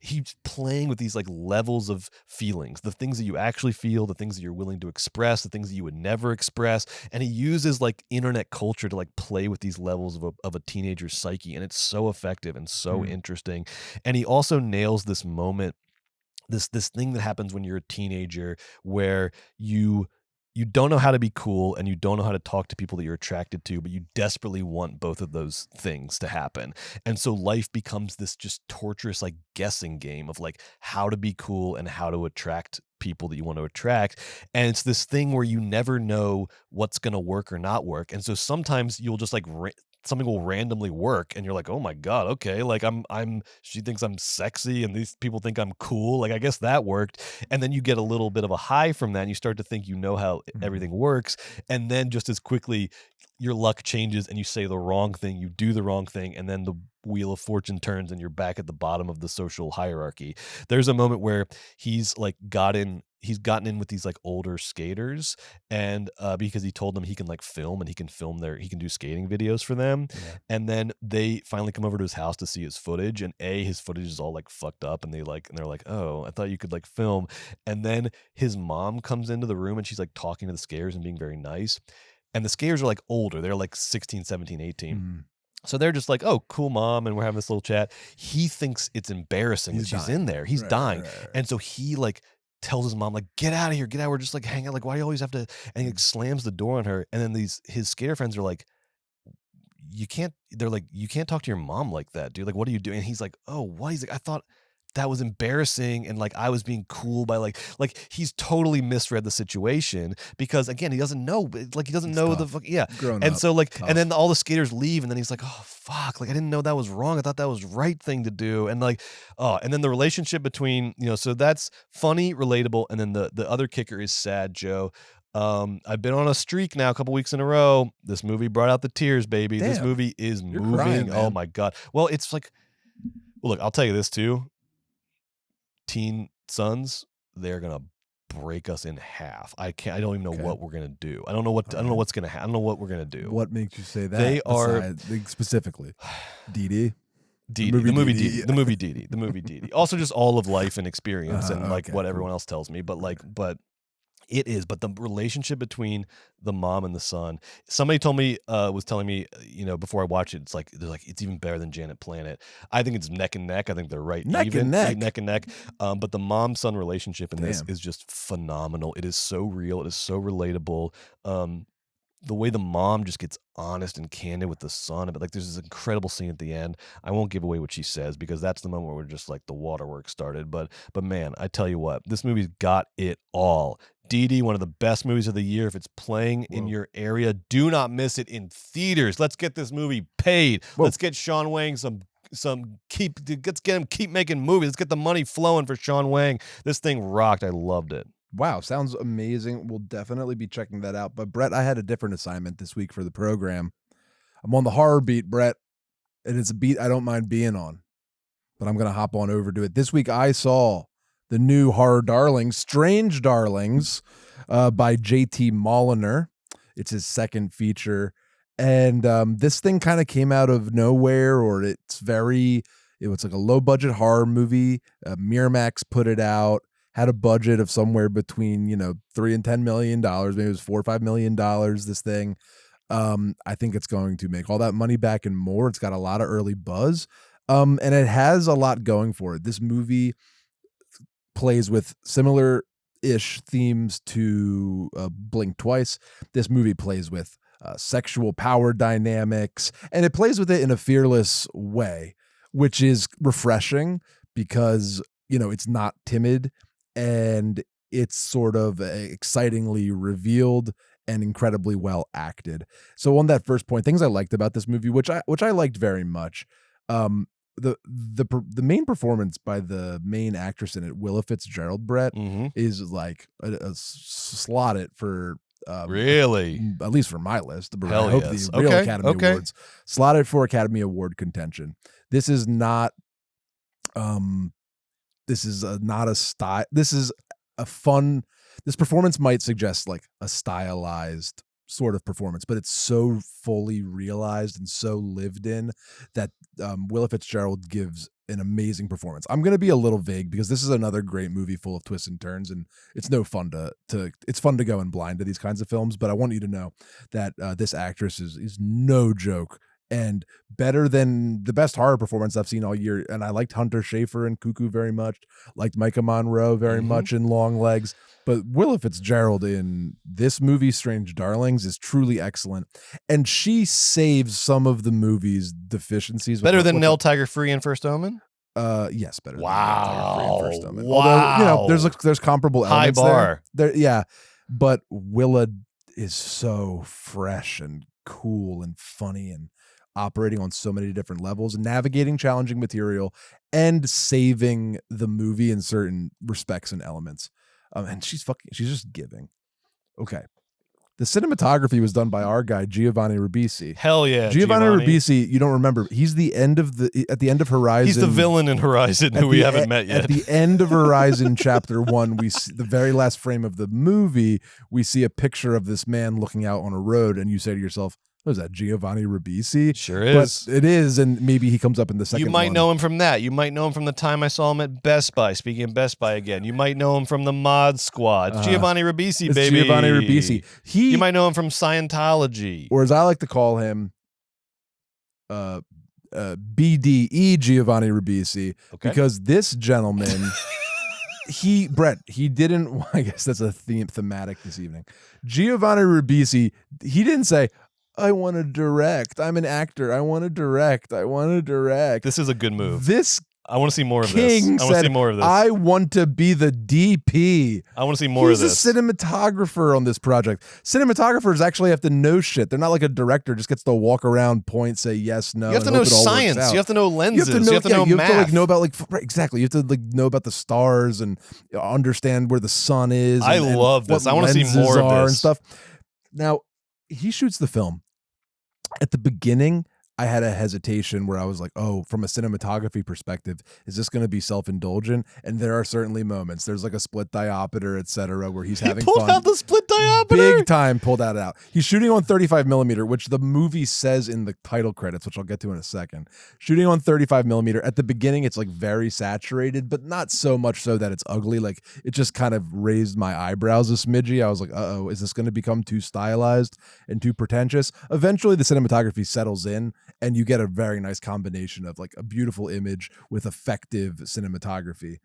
he's playing with these like levels of feelings, the things that you actually feel, the things that you're willing to express, the things that you would never express. And he uses like internet culture to like play with these levels of a teenager's psyche, and it's so effective and so interesting. And he also nails this moment, this thing that happens when you're a teenager, where you don't know how to be cool and you don't know how to talk to people that you're attracted to, but you desperately want both of those things to happen. And so life becomes this just torturous like guessing game of like how to be cool and how to attract people that you want to attract. And it's this thing where you never know what's going to work or not work. And so sometimes you'll just like something will randomly work, and you're like, oh my god, okay, like she thinks I'm sexy and these people think I'm cool, like I guess that worked. And then you get a little bit of a high from that, and you start to think you know how everything works, and then just as quickly your luck changes and you say the wrong thing, you do the wrong thing, and then the wheel of fortune turns and you're back at the bottom of the social hierarchy. There's a moment where he's gotten in with these like older skaters, and because he told them he can like film, and he can do skating videos for them. And then they finally come over to his house to see his footage, and his footage is all like fucked up, and they're like, oh, I thought you could like film. And then his mom comes into the room, and she's like talking to the skaters and being very nice, and the skaters are like older, they're like 16, 17, 18. So they're just like, oh, cool, mom, and we're having this little chat. He thinks it's embarrassing that she's in there. He's dying. And so he like tells his mom, like, get out of here, get out. We're just like hanging out. Like, why do you always have to? And he like, slams the door on her. And then his skater friends are like, they're like, you can't talk to your mom like that, dude. Like, what are you doing? And he's like, oh, what? He's like, I thought that was embarrassing, and like I was being cool by like he's totally misread the situation, because again, he doesn't know, like he doesn't know tough. Grown and up, so like tough. and then all the skaters leave, and then he's like, oh fuck, like I didn't know that was wrong, I thought that was right thing to do. And like, oh, and then the relationship between, so that's funny, relatable, and then the other kicker is sad, Joe. I've been on a streak now, a couple weeks in a row. This movie brought out the tears, baby. Damn, this movie is you're moving. crying, Oh man. my god. Well, it's like, look, I'll tell you this too. Teen sons, they're gonna break us in half. I don't even know what we're gonna do. I don't know what's gonna happen. I don't know what we're gonna do. What makes you say that? They are like, specifically DIDI. The movie DIDI. Also just all of life and experience and like what everyone else tells me, but it is, but the relationship between the mom and the son. Somebody told me, was telling me, before I watch it, they're like, it's even better than Janet Planet. I think it's neck and neck. I think they're right Neck even, and neck. neck and neck. But the mom-son relationship in this is just phenomenal. It is so real. It is so relatable. The way the mom just gets honest and candid with the son, but like there's this incredible scene at the end. I won't give away what she says, because that's the moment where we're just like the waterworks started. But man, I tell you what, this movie's got it all. DIDI, one of the best movies of the year. If it's playing in your area, do not miss it in theaters. Let's get this movie paid. Let's get Sean Wang let's get him keep making movies. Let's get the money flowing for Sean Wang. This thing rocked. I loved it. Wow, sounds amazing. We'll definitely be checking that out. But Brett, I had a different assignment this week for the program. I'm on the horror beat, Brett, and it's a beat I don't mind being on, but I'm going to hop on over to it. This week I saw the new horror darling, Strange Darlings, by J.T. Moliner. It's his second feature. And this thing kind of came out of nowhere, or it was like a low budget horror movie. Miramax put it out. Had a budget of somewhere between, $3 and $10 million. Maybe it was $4 or $5 million, this thing. I think it's going to make all that money back and more. It's got a lot of early buzz. And it has a lot going for it. This movie plays with similar-ish themes to Blink Twice. This movie plays with sexual power dynamics, and it plays with it in a fearless way, which is refreshing because, it's not timid. And it's sort of excitingly revealed and incredibly well acted. So on that first point, things I liked about this movie, which I liked very much, the main performance by the main actress in it, Willa Fitzgerald, Brett, is like a slotted for really, at least for my list. But hell I hope yes. the real Academy Awards slotted for Academy Award contention. This is not. This is not a style. This is a fun. This performance might suggest like a stylized sort of performance, but it's so fully realized and so lived in that Willa Fitzgerald gives an amazing performance. I'm going to be a little vague because this is another great movie full of twists and turns, and it's no fun it's fun to go in blind to these kinds of films. But I want you to know that this actress is no joke. And better than the best horror performance I've seen all year. And I liked Hunter Schafer in Cuckoo very much, liked Micah Monroe very much in Long Legs. But Willa Fitzgerald in this movie, Strange Darlings, is truly excellent. And she saves some of the movie's deficiencies. Better than Nell Tiger Free in First Omen? Yes, better wow. than Nell Tiger Free in First Omen. Wow. Although, there's comparable high elements bar. There. Yeah. But Willa is so fresh and cool and funny and operating on so many different levels, navigating challenging material and saving the movie in certain respects and elements. And she's just giving. Okay. The cinematography was done by our guy, Giovanni Ribisi. Hell yeah. Giovanni Ribisi, you don't remember. He's at the end of Horizon. He's the villain in Horizon who we haven't met yet. At the end of Horizon Chapter 1, we see the very last frame of the movie, we see a picture of this man looking out on a road, and you say to yourself, what is that, Giovanni Ribisi? Sure is. But it is, and maybe he comes up in the second You might one. know him from that. You might know him from the time I saw him at Best Buy. Speaking of Best Buy again, you might know him from the Mod Squad. It's Giovanni Ribisi, baby. Giovanni Ribisi. You might know him from Scientology. Or as I like to call him, BDE Giovanni Ribisi, because this gentleman Brett, he didn't, I guess that's a thematic this evening. Giovanni Ribisi, he didn't say, I want to direct. I'm an actor. I want to direct. I want to direct. This is a good move. This I want to see more of King this. I want to see said, more of this. I want to be the DP. I want to see more of this. He's a cinematographer on this project. Cinematographers actually have to know shit. They're not like a director just gets to walk around, point, say yes, no. You have to know science. You have to know lenses. You have to know you math. have to know about exactly. You have to know about the stars and understand where the sun is. I love this. I want to see more of this and stuff. Now he shoots the film. At the beginning, I had a hesitation where I was like, oh, from a cinematography perspective, is this going to be self-indulgent? And there are certainly moments. There's like a split diopter, et cetera, where he's having fun. Pulled out the split diopter? Big time pulled that out. He's shooting on 35 millimeter, which the movie says in the title credits, which I'll get to in a second. Shooting on 35 millimeter. At the beginning, it's like very saturated, but not so much so that it's ugly. Like it just kind of raised my eyebrows a smidgy. I was like, uh-oh, is this going to become too stylized and too pretentious? Eventually, the cinematography settles in, and you get a very nice combination of like a beautiful image with effective cinematography.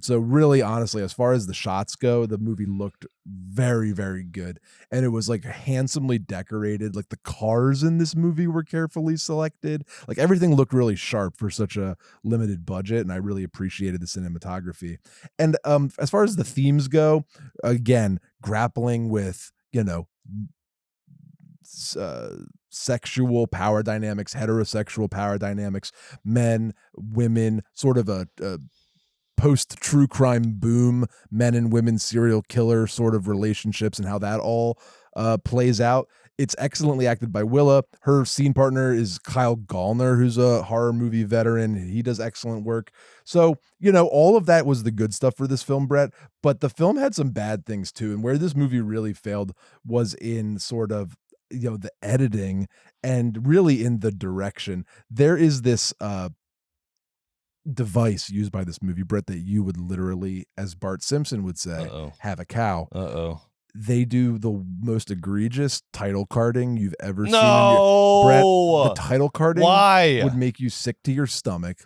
So really, honestly, as far as the shots go, the movie looked very, very good. And it was like handsomely decorated. Like the cars in this movie were carefully selected. Like everything looked really sharp for such a limited budget. And I really appreciated the cinematography. And as far as the themes go, again, grappling with, sexual power dynamics, heterosexual power dynamics, men, women, sort of a post true crime boom, men and women serial killer sort of relationships and how that all plays out. It's excellently acted by Willa. Her scene partner is Kyle Gallner, who's a horror movie veteran. He does excellent work. So, all of that was the good stuff for this film, Brett, but the film had some bad things too. And where this movie really failed was in sort of the editing and really in the direction. There is this device used by this movie, Brett, that you would literally, as Bart Simpson would say, have a cow. They do the most egregious title carding you've ever seen. Brett, the title carding would make you sick to your stomach.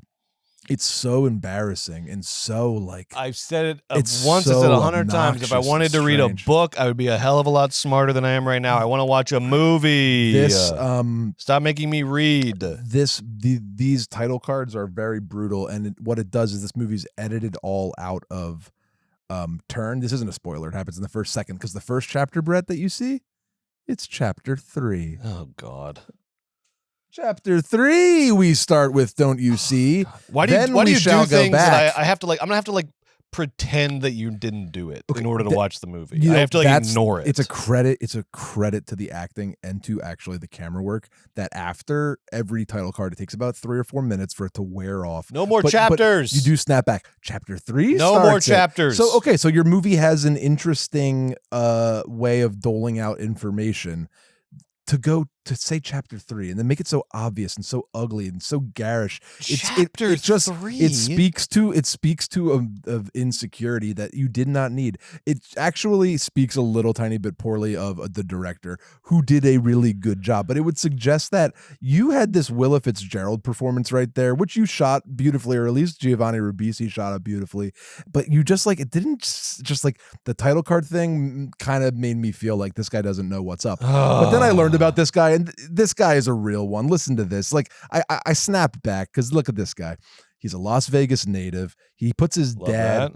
It's so embarrassing and so like I've said it once, I said 100 times. If I wanted to read a book, I would be a hell of a lot smarter than I am right now. I want to watch a movie. Stop making me read. These title cards are very brutal, and what it does is this movie's edited all out of turn. This isn't a spoiler. It happens in the first second because the first chapter, Brett, that you see, it's chapter 3. Oh God. Chapter 3, we start with "Don't You See?" Why do you do things that I have to like? I'm gonna have to like pretend that you didn't do it in order to watch the movie. I have to like ignore it. It's a credit. It's a credit to the acting and to actually the camera work. That after every title card, it takes about 3 or 4 minutes for it to wear off. No more chapters. But you do snap back. Chapter 3. No more chapters. So your movie has an interesting way of doling out information. To go to say chapter 3 and then make it so obvious and so ugly and so garish. Chapter 3. It speaks to of insecurity that you did not need. It actually speaks a little tiny bit poorly of the director, who did a really good job. But it would suggest that you had this Willa Fitzgerald performance right there, which you shot beautifully, or at least Giovanni Ribisi shot it beautifully. But you just like, it didn't just like the title card thing kind of made me feel like this guy doesn't know what's up. But then I learned about this guy, and this guy is a real one. Listen to this. Like I snapped back because look at this guy. He's a Las Vegas native. He puts his dad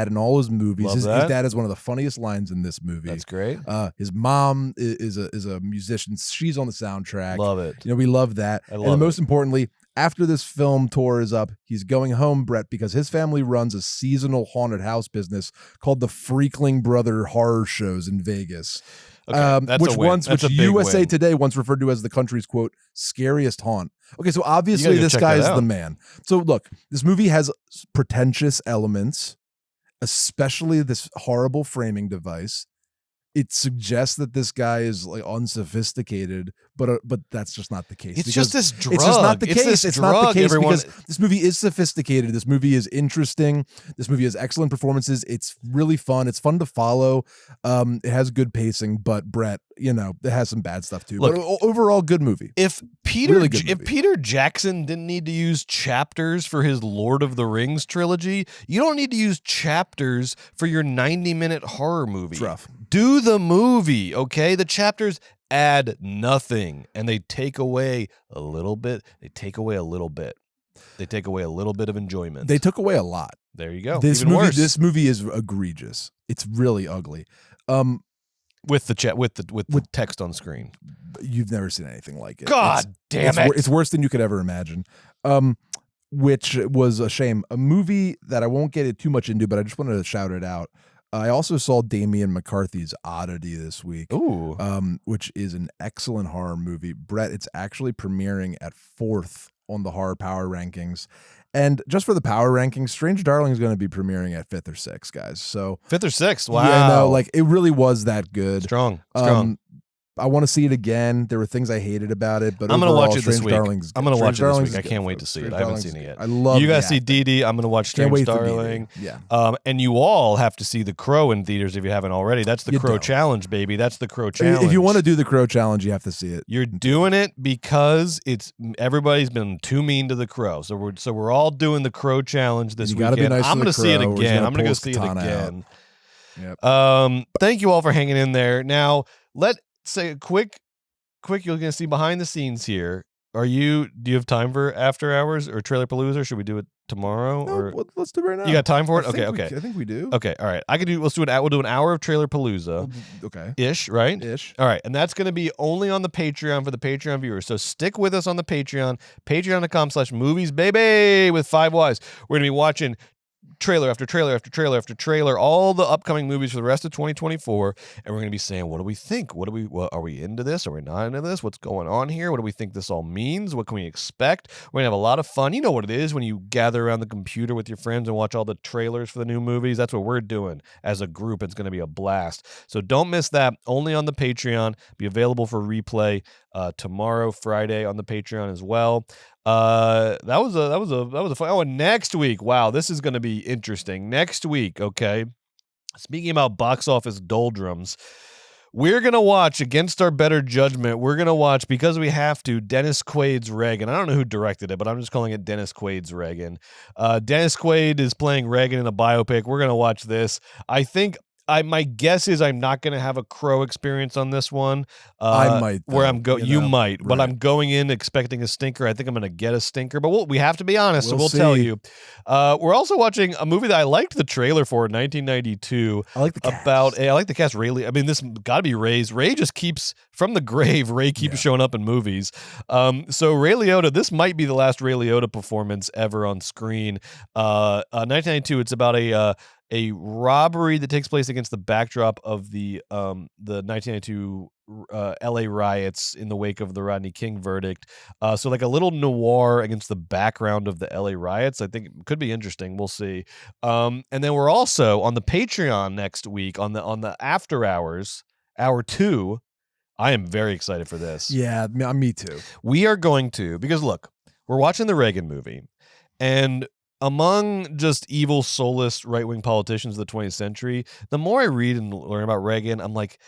in all his movies. His dad has one of the funniest lines in this movie. That's great. His mom is a musician. She's on the soundtrack. Love it. We love that. And most importantly, after this film tour is up, he's going home, Brett, because his family runs a seasonal haunted house business called the Freakling Brother Horror Shows in Vegas. Okay, which USA Today once referred to as the country's, quote, scariest haunt. Okay, so obviously this guy is the man. So look, this movie has pretentious elements, especially this horrible framing device. It suggests that this guy is like unsophisticated, but that's just not the case. It's just this drug. It's just not the case. It's not the case everyone. because this movie is sophisticated. This movie is interesting. This movie has excellent performances. It's really fun. It's fun to follow. It has good pacing, but Brett, it has some bad stuff too. Look, but overall, good movie. If Peter Jackson didn't need to use chapters for his Lord of the Rings trilogy, you don't need to use chapters for your 90-minute horror movie. It's rough. Do the movie, okay? The chapters add nothing, and they take away a little bit. They take away a little bit of enjoyment. They took away a lot. There you go. This Even movie, worse. this movie is egregious. It's really ugly. With the text on screen. You've never seen anything like it. God damn it! It's worse than you could ever imagine. Which was a shame. A movie that I won't get it too much into, but I just wanted to shout it out. I also saw Damian McCarthy's Oddity this week. Ooh. Which is an excellent horror movie. Brett, it's actually premiering at 4th on the horror power rankings. And just for the power rankings, Strange Darling is going to be premiering at 5th or 6th, guys. So 5th or 6th. Wow. Yeah, no, like it really was that good. Strong. I want to see it again. There were things I hated about it, but I'm going to watch it Strange this week. Darling's I'm going to watch it this week. I good. can't wait to see it. I haven't seen it yet. I love you guys the see acting. DD. I'm going to watch Can't Strange wait for Darling. DD. Yeah. And you all have to see The Crow in theaters if you haven't already. That's the You Crow don't. Challenge, baby. That's the Crow Challenge. If you want to do the Crow Challenge, you have to see it. You're doing it because everybody's been too mean to the Crow. So we're all doing the Crow Challenge this You gotta weekend. be nice to I'm the going to see it Crow, or he's again. gonna I'm going to pull go his see it katana again. Yep. Thank you all for hanging in there. Now, let's say a quick, you're going to see behind the scenes here. Do you have time for After Hours or Trailerpalooza? Should we do it tomorrow? No, let's do it right now. You got time for it? I Okay. think we do. Okay, all right. We'll do an hour of Trailerpalooza. Okay. Ish, right? Ish. All right, and that's going to be only on the Patreon for the Patreon viewers. So stick with us on the Patreon, patreon.com/movies, baby, with 5 Ys. We're going to be watching trailer after trailer after trailer after trailer, all the upcoming movies for the rest of 2024, and we're going to be saying, what do we think? Are we into this? Are we not into this? What's going on here? What do we think this all means? What can we expect? We're going to have a lot of fun. You know what it is when you gather around the computer with your friends and watch all the trailers for the new movies. That's what we're doing as a group. It's going to be a blast. So don't miss that. Only on the Patreon. Be available for replay tomorrow, Friday, on the Patreon as well. That was a fun. Oh, and next week, wow, this is going to be interesting. Next week, okay. Speaking about box office doldrums, we're going to watch, against our better judgment, we're going to watch, because we have to, Dennis Quaid's Reagan. I don't know who directed it, but I'm just calling it Dennis Quaid's Reagan. Dennis Quaid is playing Reagan in a biopic. We're going to watch this. I think my guess is I'm not going to have a Crow experience on this one. I might, though, where I'm going. You might, but right. I'm going in expecting a stinker. I think I'm going to get a stinker, but we have to be honest. So we'll see. tell you. We're also watching a movie that I liked the trailer for in 1992. I like the cast. I like the cast. Ray, I mean, this got to be Ray's. Ray just keeps from the grave. Ray keeps showing up in movies. So Ray Liotta. This might be the last Ray Liotta performance ever on screen. 1992. It's about a robbery that takes place against the backdrop of the 1992 LA riots in the wake of the Rodney King verdict. So like a little noir against the background of the LA riots. I think it could be interesting. We'll see. And then we're also on the Patreon next week on the After Hours, Hour 2. I am very excited for this. Yeah, me too. We are going to, because look, we're watching the Reagan movie, and among just evil, soulless, right-wing politicians of the 20th century, the more I read and learn about Reagan, I'm like,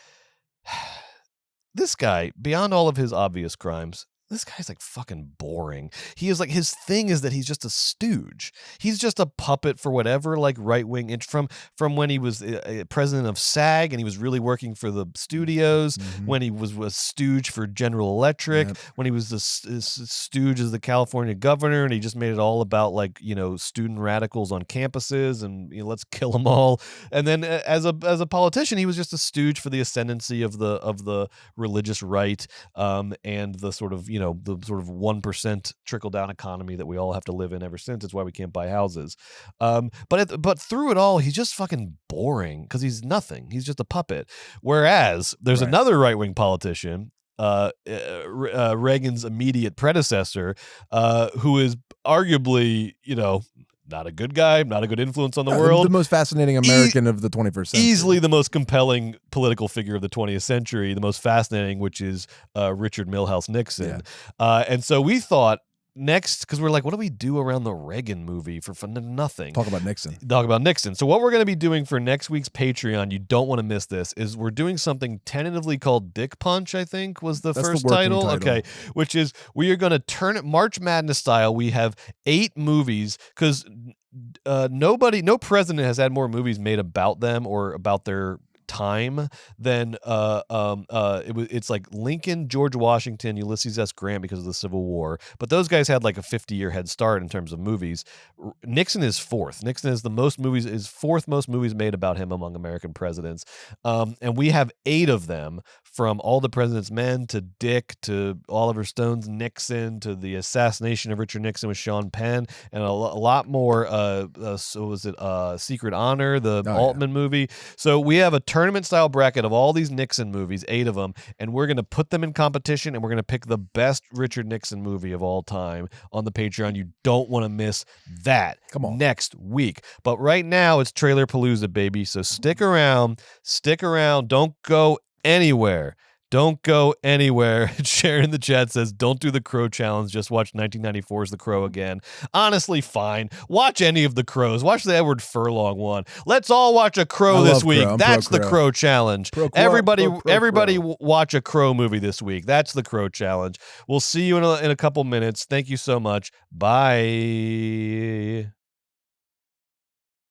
this guy, beyond all of his obvious crimes, this guy's like fucking boring. He is like, his thing is that he's just a stooge. He's just a puppet for whatever like right-wing from when he was president of SAG and he was really working for the studios, when he was a stooge for General Electric, when he was a stooge as the California governor, and he just made it all about like, student radicals on campuses and let's kill them all. And then as a politician, he was just a stooge for the ascendancy of the religious right, and the sort of the sort of 1% trickle down economy that we all have to live in ever since. It's why we can't buy houses. But through it all, he's just fucking boring because he's nothing. He's just a puppet. Whereas there's another right wing politician, Reagan's immediate predecessor, who is arguably, not a good guy, not a good influence on the Yeah, world. The most fascinating American of the 21st century. Easily the most compelling political figure of the 20th century, the most fascinating, which is Richard Milhouse Nixon. And so we thought next, because we're like, what do we do around the Reagan movie for nothing? Talk about Nixon. Talk about Nixon. So what we're going to be doing for next week's Patreon, you don't want to miss this, is we're doing something tentatively called Dick Punch, I think was the That's first the working title. title. Okay. Which is we are going to turn it March Madness style. We have 8 movies because no president has had more movies made about them or about their time than it's like Lincoln, George Washington, Ulysses S. Grant because of the Civil War, but those guys had like a 50-year head start in terms of movies. Nixon is 4th. Nixon is is 4th most movies made about him among American presidents, and we have 8 of them, from All the President's Men to Dick to Oliver Stone's Nixon to the assassination of Richard Nixon with Sean Penn, and a lot more. So was it Secret Honor, the Altman movie? So we have a tournament style bracket of all these Nixon movies, 8 of them, and we're going to put them in competition, and we're going to pick the best Richard Nixon movie of all time on the Patreon. You don't want to miss that. Come on. Next week. But right now it's Trailerpalooza, baby. So stick around. Don't go anywhere. Don't go anywhere. Sharon in the chat says, don't do the Crow challenge. Just watch 1994's The Crow again. Honestly, fine. Watch any of the Crows. Watch the Edward Furlong one. Let's all watch a Crow this week. That's the Crow challenge. Everybody watch a Crow movie this week. That's the Crow challenge. We'll see you in a couple minutes. Thank you so much. Bye.